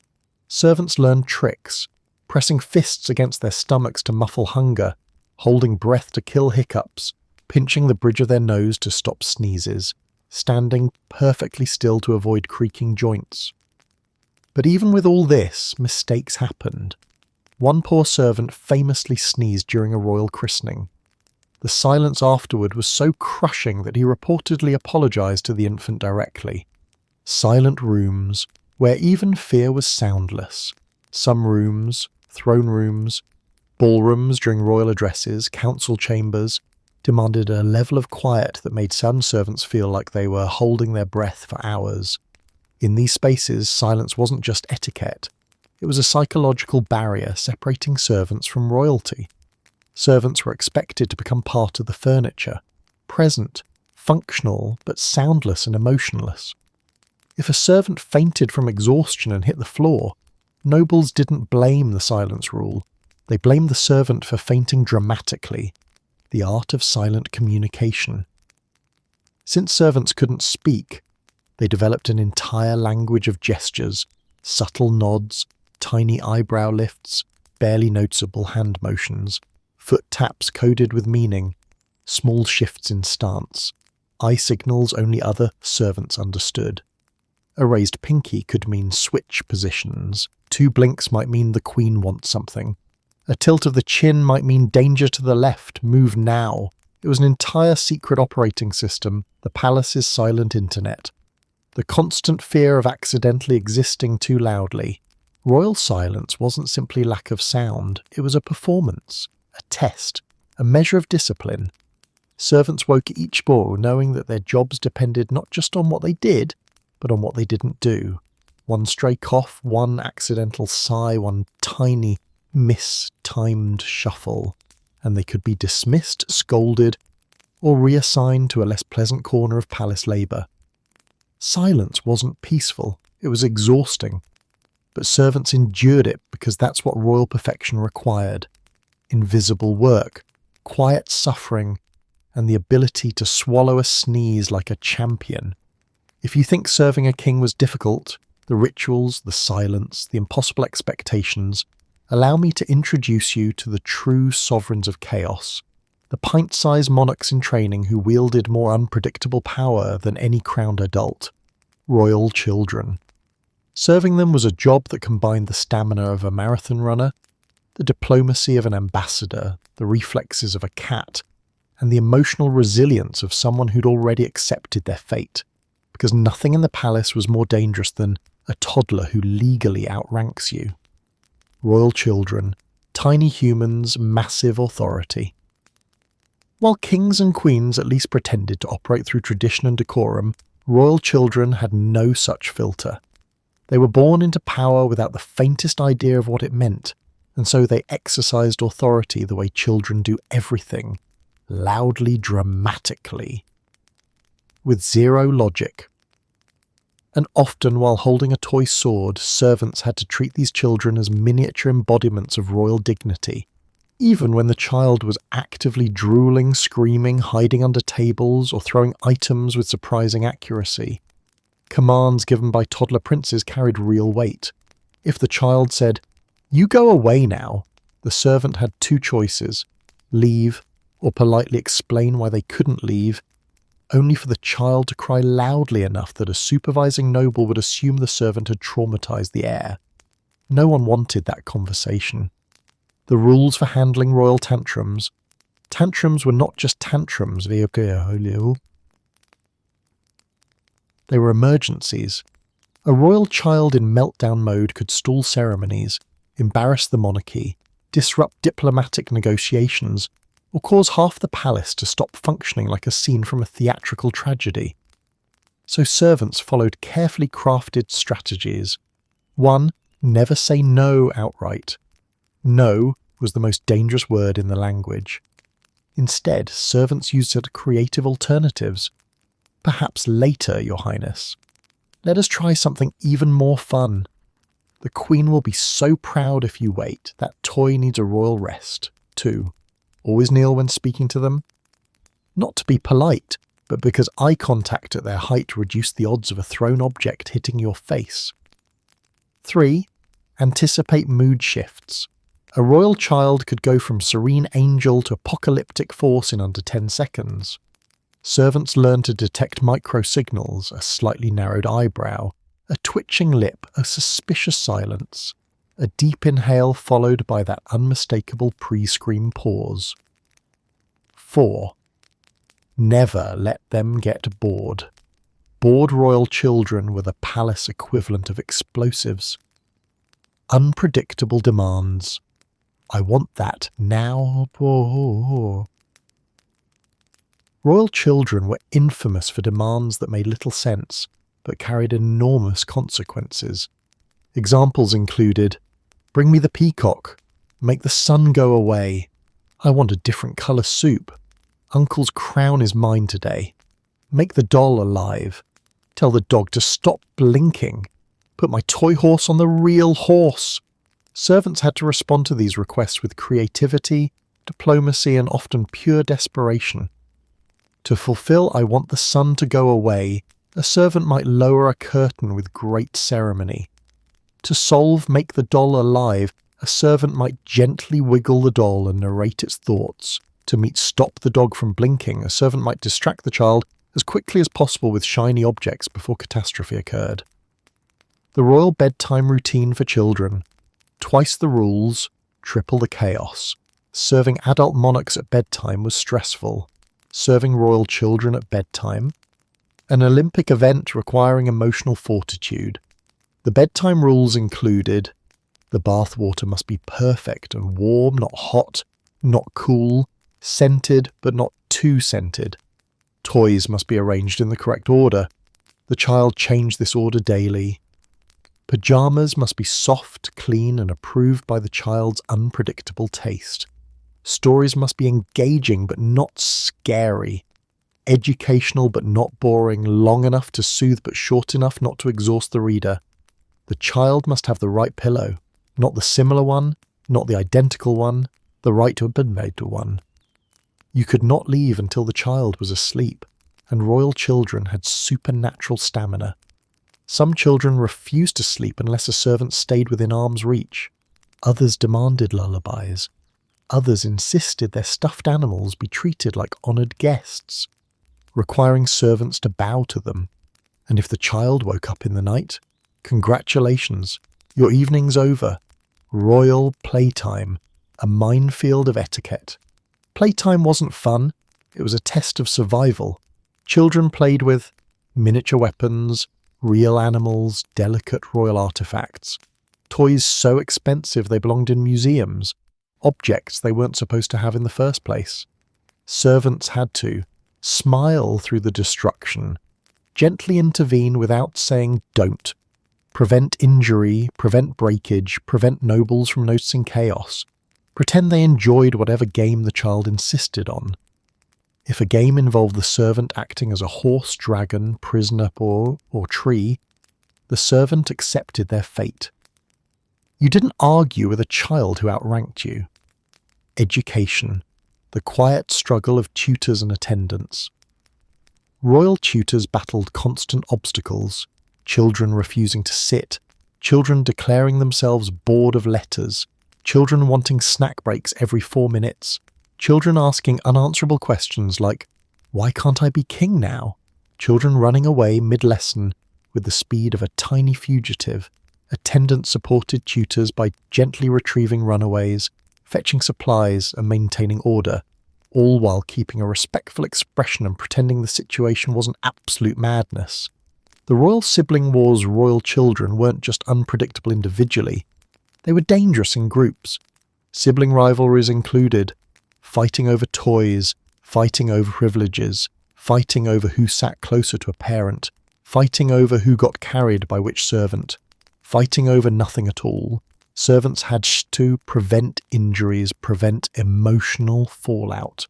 Servants learned tricks, pressing fists against their stomachs to muffle hunger, holding breath to kill hiccups, pinching the bridge of their nose to stop sneezes, standing perfectly still to avoid creaking joints. But even with all this, mistakes happened. One poor servant famously sneezed during a royal christening. The silence afterward was so crushing that he reportedly apologized to the infant directly. Silent rooms, where even fear was soundless. Some rooms, throne rooms, ballrooms during royal addresses, council chambers, demanded a level of quiet that made some servants feel like they were holding their breath for hours. In these spaces, silence wasn't just etiquette. It was a psychological barrier separating servants from royalty. Servants were expected to become part of the furniture, present, functional, but soundless and emotionless. If a servant fainted from exhaustion and hit the floor, nobles didn't blame the silence rule. They blamed the servant for fainting dramatically, the art of silent communication. Since servants couldn't speak, they developed an entire language of gestures, subtle nods, tiny eyebrow lifts, barely noticeable hand motions, foot taps coded with meaning, small shifts in stance, eye signals only other servants understood. A raised pinky could mean switch positions, 2 blinks might mean the queen wants something, a tilt of the chin might mean danger to the left, move now. It was an entire secret operating system, the palace's silent internet. The constant fear of accidentally existing too loudly. Royal silence wasn't simply lack of sound, it was a performance, a test, a measure of discipline. Servants woke each morning knowing that their jobs depended not just on what they did, but on what they didn't do. One stray cough, one accidental sigh, one tiny, mistimed shuffle, and they could be dismissed, scolded, or reassigned to a less pleasant corner of palace labour. Silence wasn't peaceful, it was exhausting, but servants endured it because that's what royal perfection required. Invisible work, quiet suffering, and the ability to swallow a sneeze like a champion. If you think serving a king was difficult, the rituals, the silence, the impossible expectations, allow me to introduce you to the true sovereigns of chaos, the pint-sized monarchs in training who wielded more unpredictable power than any crowned adult, royal children. Serving them was a job that combined the stamina of a marathon runner, the diplomacy of an ambassador, the reflexes of a cat, and the emotional resilience of someone who'd already accepted their fate, because nothing in the palace was more dangerous than a toddler who legally outranks you. Royal children, tiny humans, massive authority. While kings and queens at least pretended to operate through tradition and decorum, royal children had no such filter. They were born into power without the faintest idea of what it meant, and so they exercised authority the way children do everything, loudly, dramatically, with zero logic. And often, while holding a toy sword, servants had to treat these children as miniature embodiments of royal dignity, even when the child was actively drooling, screaming, hiding under tables, or throwing items with surprising accuracy. Commands given by toddler princes carried real weight. If the child said, "You go away now," the servant had two choices: leave, or politely explain why they couldn't leave, only for the child to cry loudly enough that a supervising noble would assume the servant had traumatized the heir. No one wanted that conversation. The rules for handling royal tantrums. Tantrums were not just tantrums, they were emergencies. A royal child in meltdown mode could stall ceremonies, embarrass the monarchy, disrupt diplomatic negotiations, or cause half the palace to stop functioning like a scene from a theatrical tragedy. So servants followed carefully crafted strategies. 1. Never say no outright. No was the most dangerous word in the language. Instead, servants used creative alternatives. Perhaps later, Your Highness. Let us try something even more fun. The Queen will be so proud if you wait. That toy needs a royal rest. 2. Always kneel when speaking to them. Not to be polite, but because eye contact at their height reduced the odds of a thrown object hitting your face. 3. Anticipate mood shifts. A royal child could go from serene angel to apocalyptic force in under 10 seconds. Servants learned to detect micro-signals, a slightly narrowed eyebrow, a twitching lip, a suspicious silence, a deep inhale followed by that unmistakable pre-scream pause. 4. Never let them get bored. Bored royal children were the palace equivalent of explosives. Unpredictable demands. I want that now. Royal children were infamous for demands that made little sense, but carried enormous consequences. Examples included, "Bring me the peacock," "Make the sun go away," "I want a different colour soup," "Uncle's crown is mine today," "Make the doll alive," "Tell the dog to stop blinking," "Put my toy horse on the real horse." Servants had to respond to these requests with creativity, diplomacy, and often pure desperation. To fulfill "I want the sun to go away," a servant might lower a curtain with great ceremony. To solve "Make the doll alive," a servant might gently wiggle the doll and narrate its thoughts. To meet "Stop the dog from blinking," a servant might distract the child as quickly as possible with shiny objects before catastrophe occurred. The royal bedtime routine for children. Twice the rules, triple the chaos. Serving adult monarchs at bedtime was stressful. Serving royal children at bedtime. An Olympic event requiring emotional fortitude. The bedtime rules included: the bath water must be perfect and warm, not hot, not cool, scented but not too scented. Toys must be arranged in the correct order. The child changed this order daily. Pajamas must be soft, clean, and approved by the child's unpredictable taste. Stories must be engaging but not scary. Educational but not boring, long enough to soothe but short enough not to exhaust the reader. The child must have the right pillow, not the similar one, not the identical one, the right to have been made one. You could not leave until the child was asleep, and royal children had supernatural stamina. Some children refused to sleep unless a servant stayed within arm's reach. Others demanded lullabies. Others insisted their stuffed animals be treated like honoured guests, requiring servants to bow to them. And if the child woke up in the night, congratulations, your evening's over. Royal playtime, a minefield of etiquette. Playtime wasn't fun, it was a test of survival. Children played with miniature weapons, real animals, delicate royal artifacts, toys so expensive they belonged in museums, objects they weren't supposed to have in the first place. Servants had to smile through the destruction, gently intervene without saying don't, prevent injury, prevent breakage, prevent nobles from noticing chaos, pretend they enjoyed whatever game the child insisted on. If a game involved the servant acting as a horse, dragon, prisoner, or tree, the servant accepted their fate. You didn't argue with a child who outranked you. Education, the quiet struggle of tutors and attendants. Royal tutors battled constant obstacles, children refusing to sit, children declaring themselves bored of letters, children wanting snack breaks every 4 minutes, children asking unanswerable questions like, "Why can't I be king now?" Children running away mid-lesson with the speed of a tiny fugitive. Attendants supported tutors by gently retrieving runaways, fetching supplies and maintaining order, all while keeping a respectful expression and pretending the situation wasn't absolute madness. The royal sibling war's royal children weren't just unpredictable individually, they were dangerous in groups. Sibling rivalries included fighting over toys, fighting over privileges, fighting over who sat closer to a parent, fighting over who got carried by which servant, fighting over nothing at all. Servants had to prevent injuries, prevent emotional fallout,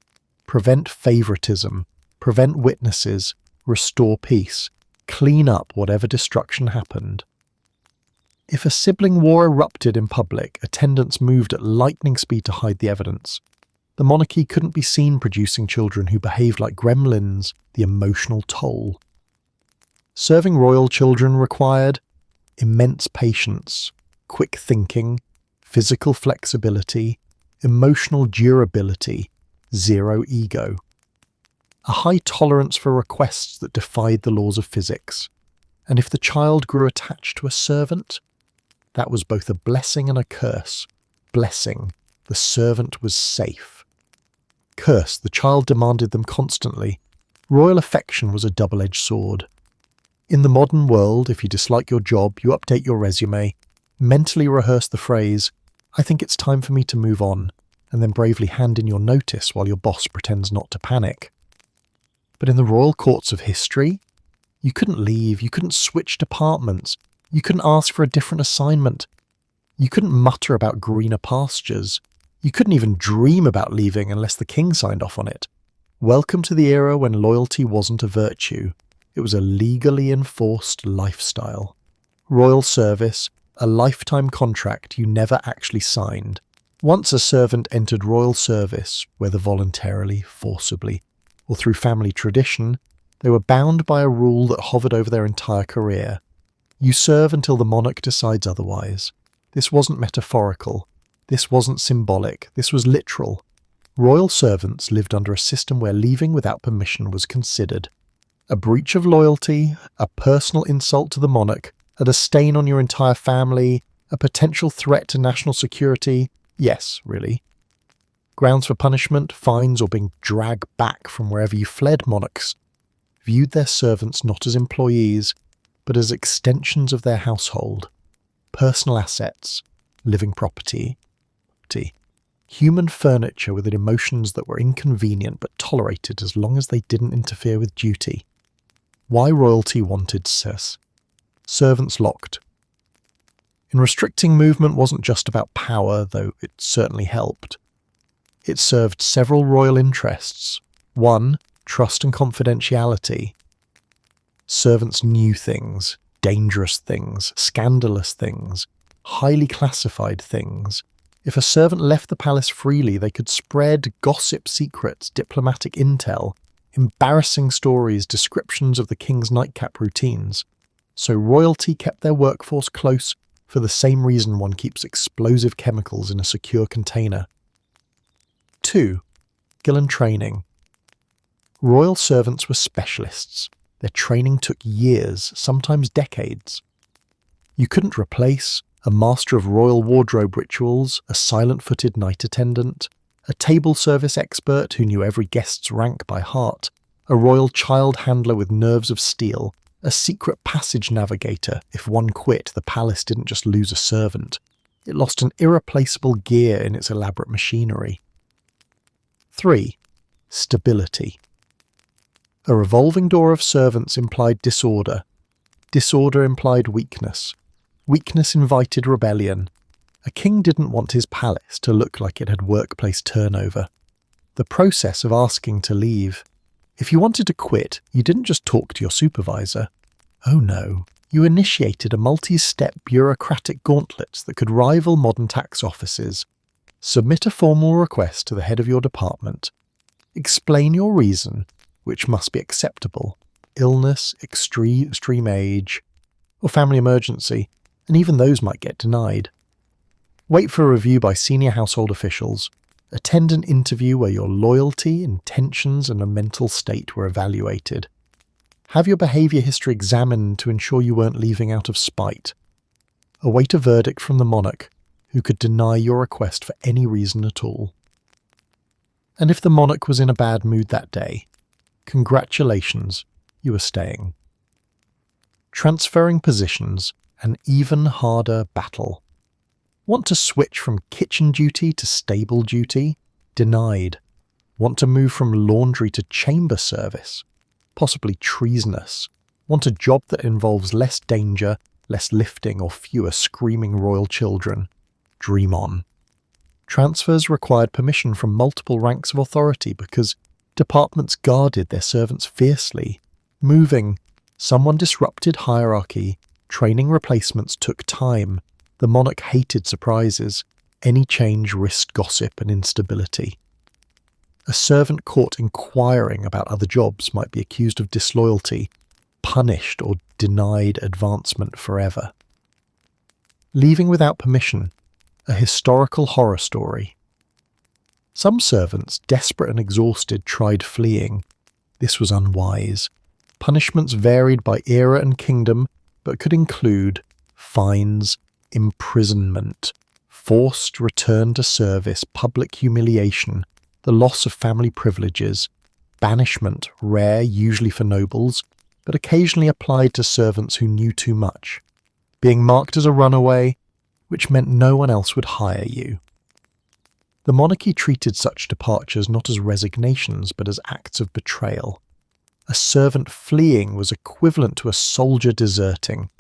prevent favoritism, prevent witnesses, restore peace, clean up whatever destruction happened. If a sibling war erupted in public, attendants moved at lightning speed to hide the evidence. The monarchy couldn't be seen producing children who behaved like gremlins, the emotional toll. Serving royal children required immense patience, quick thinking, physical flexibility, emotional durability, zero ego. A high tolerance for requests that defied the laws of physics. And if the child grew attached to a servant, that was both a blessing and a curse. Blessing, the servant was safe. Curse, the child demanded them constantly. Royal affection was a double-edged sword. In the modern world, if you dislike your job, you update your resume, mentally rehearse the phrase, "I think it's time for me to move on," and then bravely hand in your notice while your boss pretends not to panic. But in the royal courts of history, you couldn't leave, you couldn't switch departments, you couldn't ask for a different assignment, you couldn't mutter about greener pastures, you couldn't even dream about leaving unless the king signed off on it. Welcome to the era when loyalty wasn't a virtue, it was a legally enforced lifestyle. Royal service, a lifetime contract you never actually signed. Once a servant entered royal service, whether voluntarily, forcibly, or through family tradition, they were bound by a rule that hovered over their entire career. You serve until the monarch decides otherwise. This wasn't metaphorical. This wasn't symbolic. This was literal. Royal servants lived under a system where leaving without permission was considered a breach of loyalty, a personal insult to the monarch, and a stain on your entire family, a potential threat to national security. Yes, really. Grounds for punishment, fines, or being dragged back from wherever you fled monarchs. viewed their servants not as employees, but as extensions of their household, personal assets, living property, human furniture with emotions that were inconvenient but tolerated as long as they didn't interfere with duty. Why royalty wanted servants locked. In restricting movement wasn't just about power, though it certainly helped. It served several royal interests. One, trust and confidentiality. Servants knew things, dangerous things, scandalous things, highly classified things. If a servant left the palace freely, they could spread gossip secrets, diplomatic intel, embarrassing stories, descriptions of the king's nightcap routines. So royalty kept their workforce close for the same reason one keeps explosive chemicals in a secure container. 2. Skill and training. Royal servants were specialists. Their training took years, sometimes decades. You couldn't replace a master of royal wardrobe rituals, a silent-footed night attendant, a table service expert who knew every guest's rank by heart, a royal child handler with nerves of steel, a secret passage navigator. If one quit, the palace didn't just lose a servant. It lost an irreplaceable gear in its elaborate machinery. 3. Stability. A revolving door of servants implied disorder. Disorder implied weakness. Weakness invited rebellion. A king didn't want his palace to look like it had workplace turnover. The process of asking to leave. If you wanted to quit, you didn't just talk to your supervisor. Oh no, you initiated a multi-step bureaucratic gauntlet that could rival modern tax offices. Submit a formal request to the head of your department. Explain your reason, which must be acceptable. Illness, extreme age, or family emergency, and even those might get denied. Wait for a review by senior household officials. Attend an interview where your loyalty, intentions, and a mental state were evaluated. Have your behaviour history examined to ensure you weren't leaving out of spite. Await a verdict from the monarch, who could deny your request for any reason at all. And if the monarch was in a bad mood that day, congratulations, you were staying. Transferring positions, an even harder battle. Want to switch from kitchen duty to stable duty? Denied. Want to move from laundry to chamber service? Possibly treasonous. Want a job that involves less danger, less lifting, or fewer screaming royal children? Dream on. Transfers required permission from multiple ranks of authority because departments guarded their servants fiercely. Moving. Someone disrupted hierarchy. Training replacements took time. The monarch hated surprises. Any change risked gossip and instability. A servant caught inquiring about other jobs might be accused of disloyalty, punished or denied advancement forever. Leaving without permission, a historical horror story. Some servants, desperate and exhausted, tried fleeing. This was unwise. Punishments varied by era and kingdom, but could include fines, imprisonment, forced return to service, public humiliation, the loss of family privileges, banishment, rare usually for nobles, but occasionally applied to servants who knew too much, being marked as a runaway, which meant no one else would hire you. The monarchy treated such departures not as resignations but as acts of betrayal. A servant fleeing was equivalent to a soldier deserting.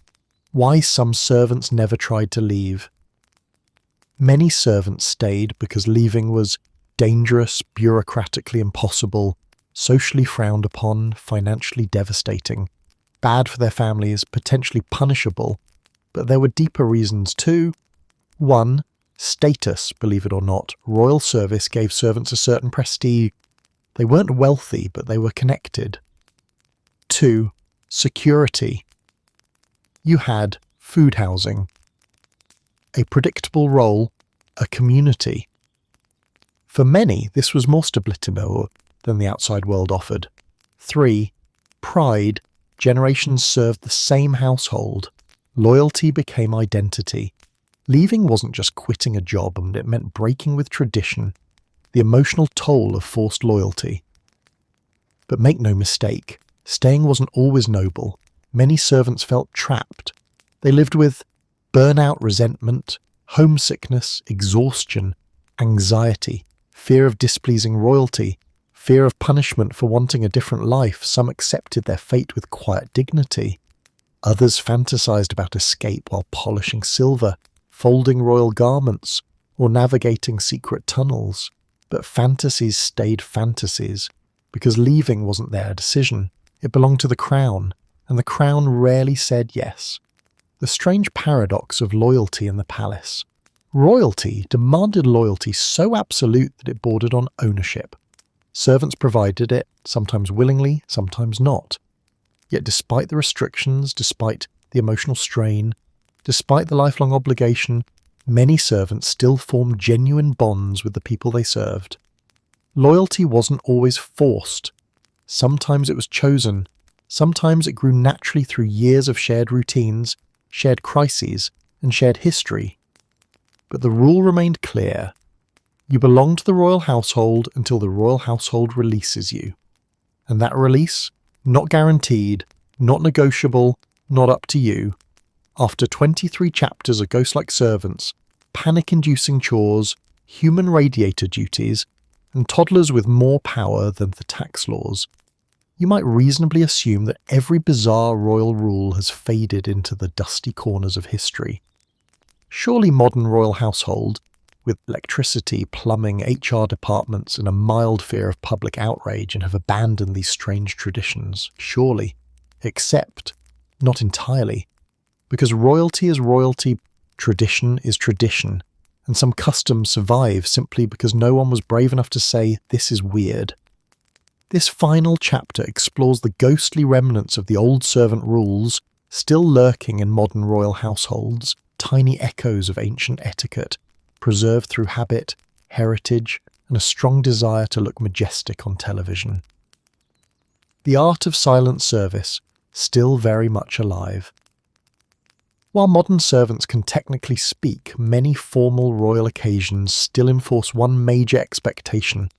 Why some servants never tried to leave. Many servants stayed because leaving was dangerous, bureaucratically impossible, socially frowned upon, financially devastating, bad for their families, potentially punishable. But there were deeper reasons too. 1. Status, believe it or not. Royal service gave servants a certain prestige. They weren't wealthy, but they were connected. 2. Security. You had food housing, a predictable role, a community. For many, this was more stability than the outside world offered. 3. Pride. Generations served the same household. Loyalty became identity. Leaving wasn't just quitting a job, and it meant breaking with tradition, the emotional toll of forced loyalty. But make no mistake, Staying wasn't always noble. Many servants felt trapped. They lived with burnout, resentment, homesickness, exhaustion, anxiety, fear of displeasing royalty, fear of punishment for wanting a different life. Some accepted their fate with quiet dignity. Others fantasized about escape while polishing silver, folding royal garments, or navigating secret tunnels. But fantasies stayed fantasies, because leaving wasn't their decision. It belonged to the crown, and the crown rarely said yes. The strange paradox of loyalty in the palace. Royalty demanded loyalty so absolute that it bordered on ownership. Servants provided it, sometimes willingly, sometimes not. Yet despite the restrictions, despite the emotional strain, despite the lifelong obligation, many servants still formed genuine bonds with the people they served. Loyalty wasn't always forced. Sometimes it was chosen. Sometimes it grew naturally through years of shared routines, shared crises, and shared history. But the rule remained clear. You belong to the royal household until the royal household releases you. And that release, not guaranteed, not negotiable, not up to you. After 23 chapters of ghost-like servants, panic-inducing chores, human radiator duties, and toddlers with more power than the tax laws, you might reasonably assume that every bizarre royal rule has faded into the dusty corners of history. Surely modern royal household, with electricity, plumbing, HR departments, and a mild fear of public outrage, and have abandoned these strange traditions. Surely. Except, not entirely. Because royalty is royalty, tradition is tradition, and some customs survive simply because no one was brave enough to say, this is weird. This final chapter explores the ghostly remnants of the old servant rules, still lurking in modern royal households, tiny echoes of ancient etiquette, preserved through habit, heritage, and a strong desire to look majestic on television. The art of silent service, still very much alive. While modern servants can technically speak, many formal royal occasions still enforce one major expectation: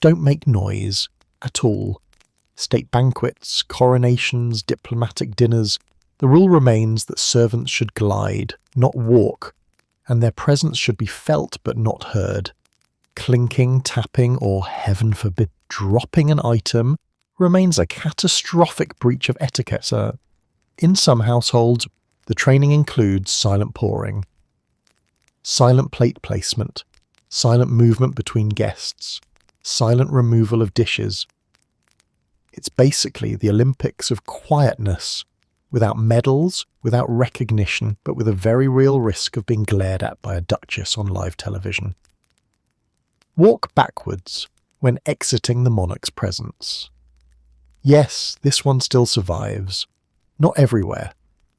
don't make noise at all. State banquets, coronations, diplomatic dinners, the rule remains that servants should glide, not walk, and their presence should be felt but not heard. Clinking, tapping, or, heaven forbid, dropping an item remains a catastrophic breach of etiquette. In some households, the training includes silent pouring, silent plate placement, silent movement between guests, silent removal of dishes. It's basically the Olympics of quietness, without medals, without recognition, but with a very real risk of being glared at by a duchess on live television. Walk backwards when exiting the monarch's presence. Yes, this one still survives. Not everywhere,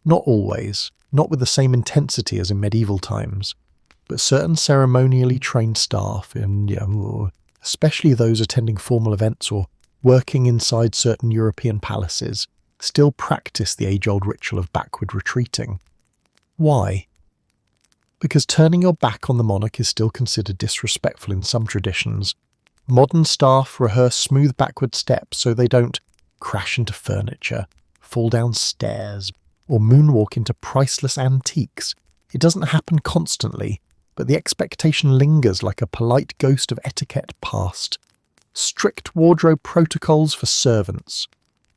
not always, not with the same intensity as in medieval times, but certain ceremonially trained staff, especially those attending formal events or working inside certain European palaces, still practice the age-old ritual of backward retreating. Why? Because turning your back on the monarch is still considered disrespectful in some traditions. Modern staff rehearse smooth backward steps so they don't crash into furniture, fall down stairs, or moonwalk into priceless antiques. It doesn't happen constantly, but the expectation lingers like a polite ghost of etiquette past. Strict wardrobe protocols for servants.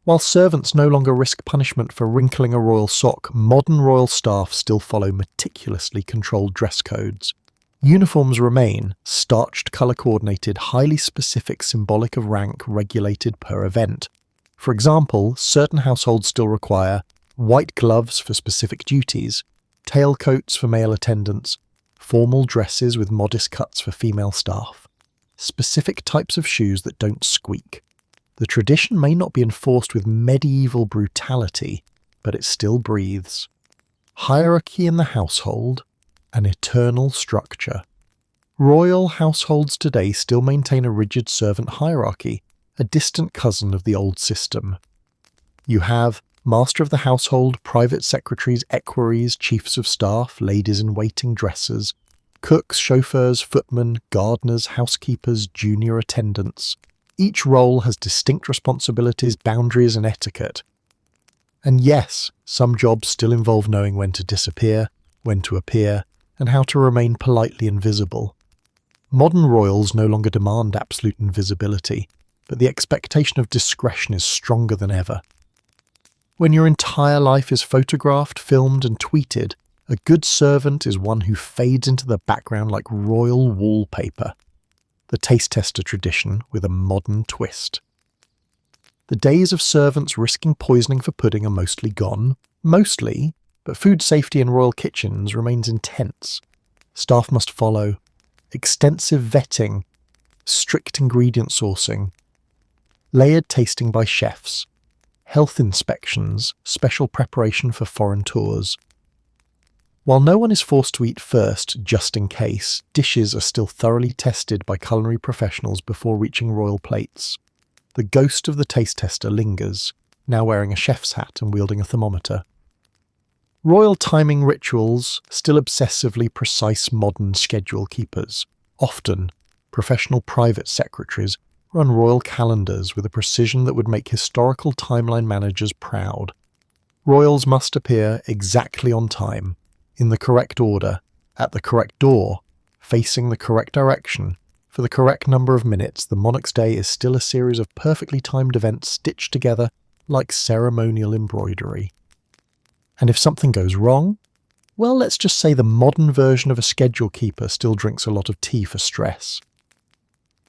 While servants no longer risk punishment for wrinkling a royal sock, modern royal staff still follow meticulously controlled dress codes. Uniforms remain, starched, colour-coordinated, highly specific, symbolic of rank, regulated per event. For example, certain households still require white gloves for specific duties, tailcoats for male attendants, formal dresses with modest cuts for female staff, specific types of shoes that don't squeak. The tradition may not be enforced with medieval brutality, but it still breathes. Hierarchy in the household, an eternal structure. Royal households today still maintain a rigid servant hierarchy, a distant cousin of the old system. You have master of the household, private secretaries, equerries, chiefs of staff, ladies-in-waiting, dressers, cooks, chauffeurs, footmen, gardeners, housekeepers, junior attendants. Each role has distinct responsibilities, boundaries, and etiquette. And yes, some jobs still involve knowing when to disappear, when to appear, and how to remain politely invisible. Modern royals no longer demand absolute invisibility, but the expectation of discretion is stronger than ever. When your entire life is photographed, filmed, and tweeted, a good servant is one who fades into the background like royal wallpaper. The taste tester tradition with a modern twist. The days of servants risking poisoning for pudding are mostly gone. Mostly, but food safety in royal kitchens remains intense. Staff must follow extensive vetting, strict ingredient sourcing, layered tasting by chefs, health inspections, special preparation for foreign tours. While no one is forced to eat first, just in case, dishes are still thoroughly tested by culinary professionals before reaching royal plates. The ghost of the taste tester lingers, now wearing a chef's hat and wielding a thermometer. Royal timing rituals, still obsessively precise modern schedule keepers. Often, professional private secretaries run royal calendars with a precision that would make historical timeline managers proud. Royals must appear exactly on time, in the correct order, at the correct door, facing the correct direction. For the correct number of minutes, the monarch's day is still a series of perfectly timed events stitched together like ceremonial embroidery. And if something goes wrong, well, let's just say the modern version of a schedule keeper still drinks a lot of tea for stress.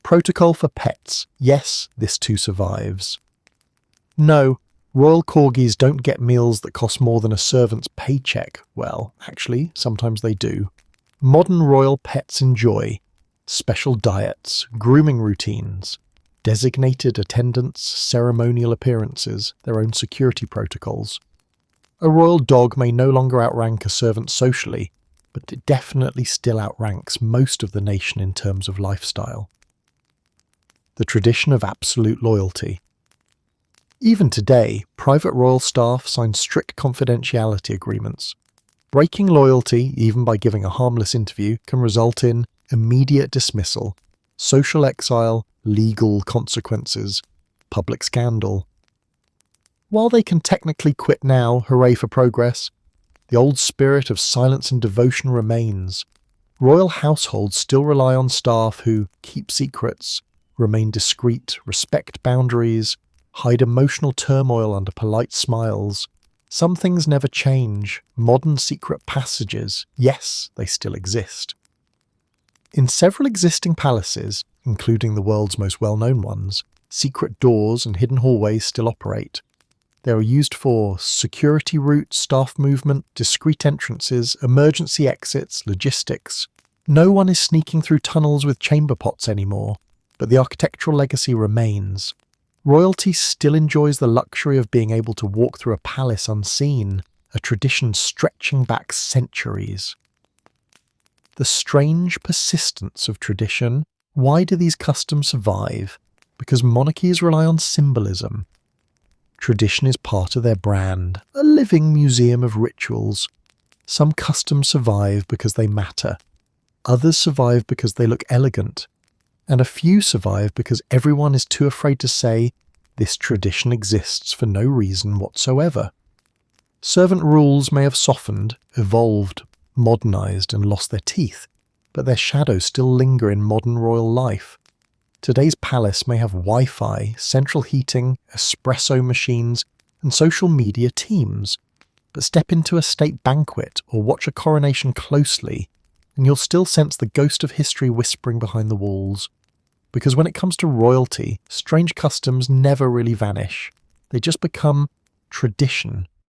Protocol for pets. Yes, this too survives. No, royal corgis don't get meals that cost more than a servant's paycheck. Well, actually, sometimes they do. Modern royal pets enjoy special diets, grooming routines, designated attendants, ceremonial appearances, their own security protocols. A royal dog may no longer outrank a servant socially, but it definitely still outranks most of the nation in terms of lifestyle. The tradition of absolute loyalty. Even today, private royal staff sign strict confidentiality agreements. Breaking loyalty, even by giving a harmless interview, can result in immediate dismissal, social exile, legal consequences, public scandal. While they can technically quit now, hooray for progress, the old spirit of silence and devotion remains. Royal households still rely on staff who keep secrets, remain discreet, respect boundaries, hide emotional turmoil under polite smiles. Some things never change. Modern secret passages, yes, they still exist. In several existing palaces, including the world's most well-known ones, secret doors and hidden hallways still operate. They are used for security routes, staff movement, discreet entrances, emergency exits, logistics. No one is sneaking through tunnels with chamber pots anymore, but the architectural legacy remains. Royalty still enjoys the luxury of being able to walk through a palace unseen, a tradition stretching back centuries. The strange persistence of tradition. Why do these customs survive? Because monarchies rely on symbolism. Tradition is part of their brand, a living museum of rituals. Some customs survive because they matter. Others survive because they look elegant. And a few survive because everyone is too afraid to say, this tradition exists for no reason whatsoever. Servant rules may have softened, evolved, modernized, and lost their teeth, but their shadows still linger in modern royal life. Today's palace may have Wi-Fi, central heating, espresso machines, and social media teams, but step into a state banquet or watch a coronation closely, and you'll still sense the ghost of history whispering behind the walls. Because when it comes to royalty, strange customs never really vanish. They just become tradition.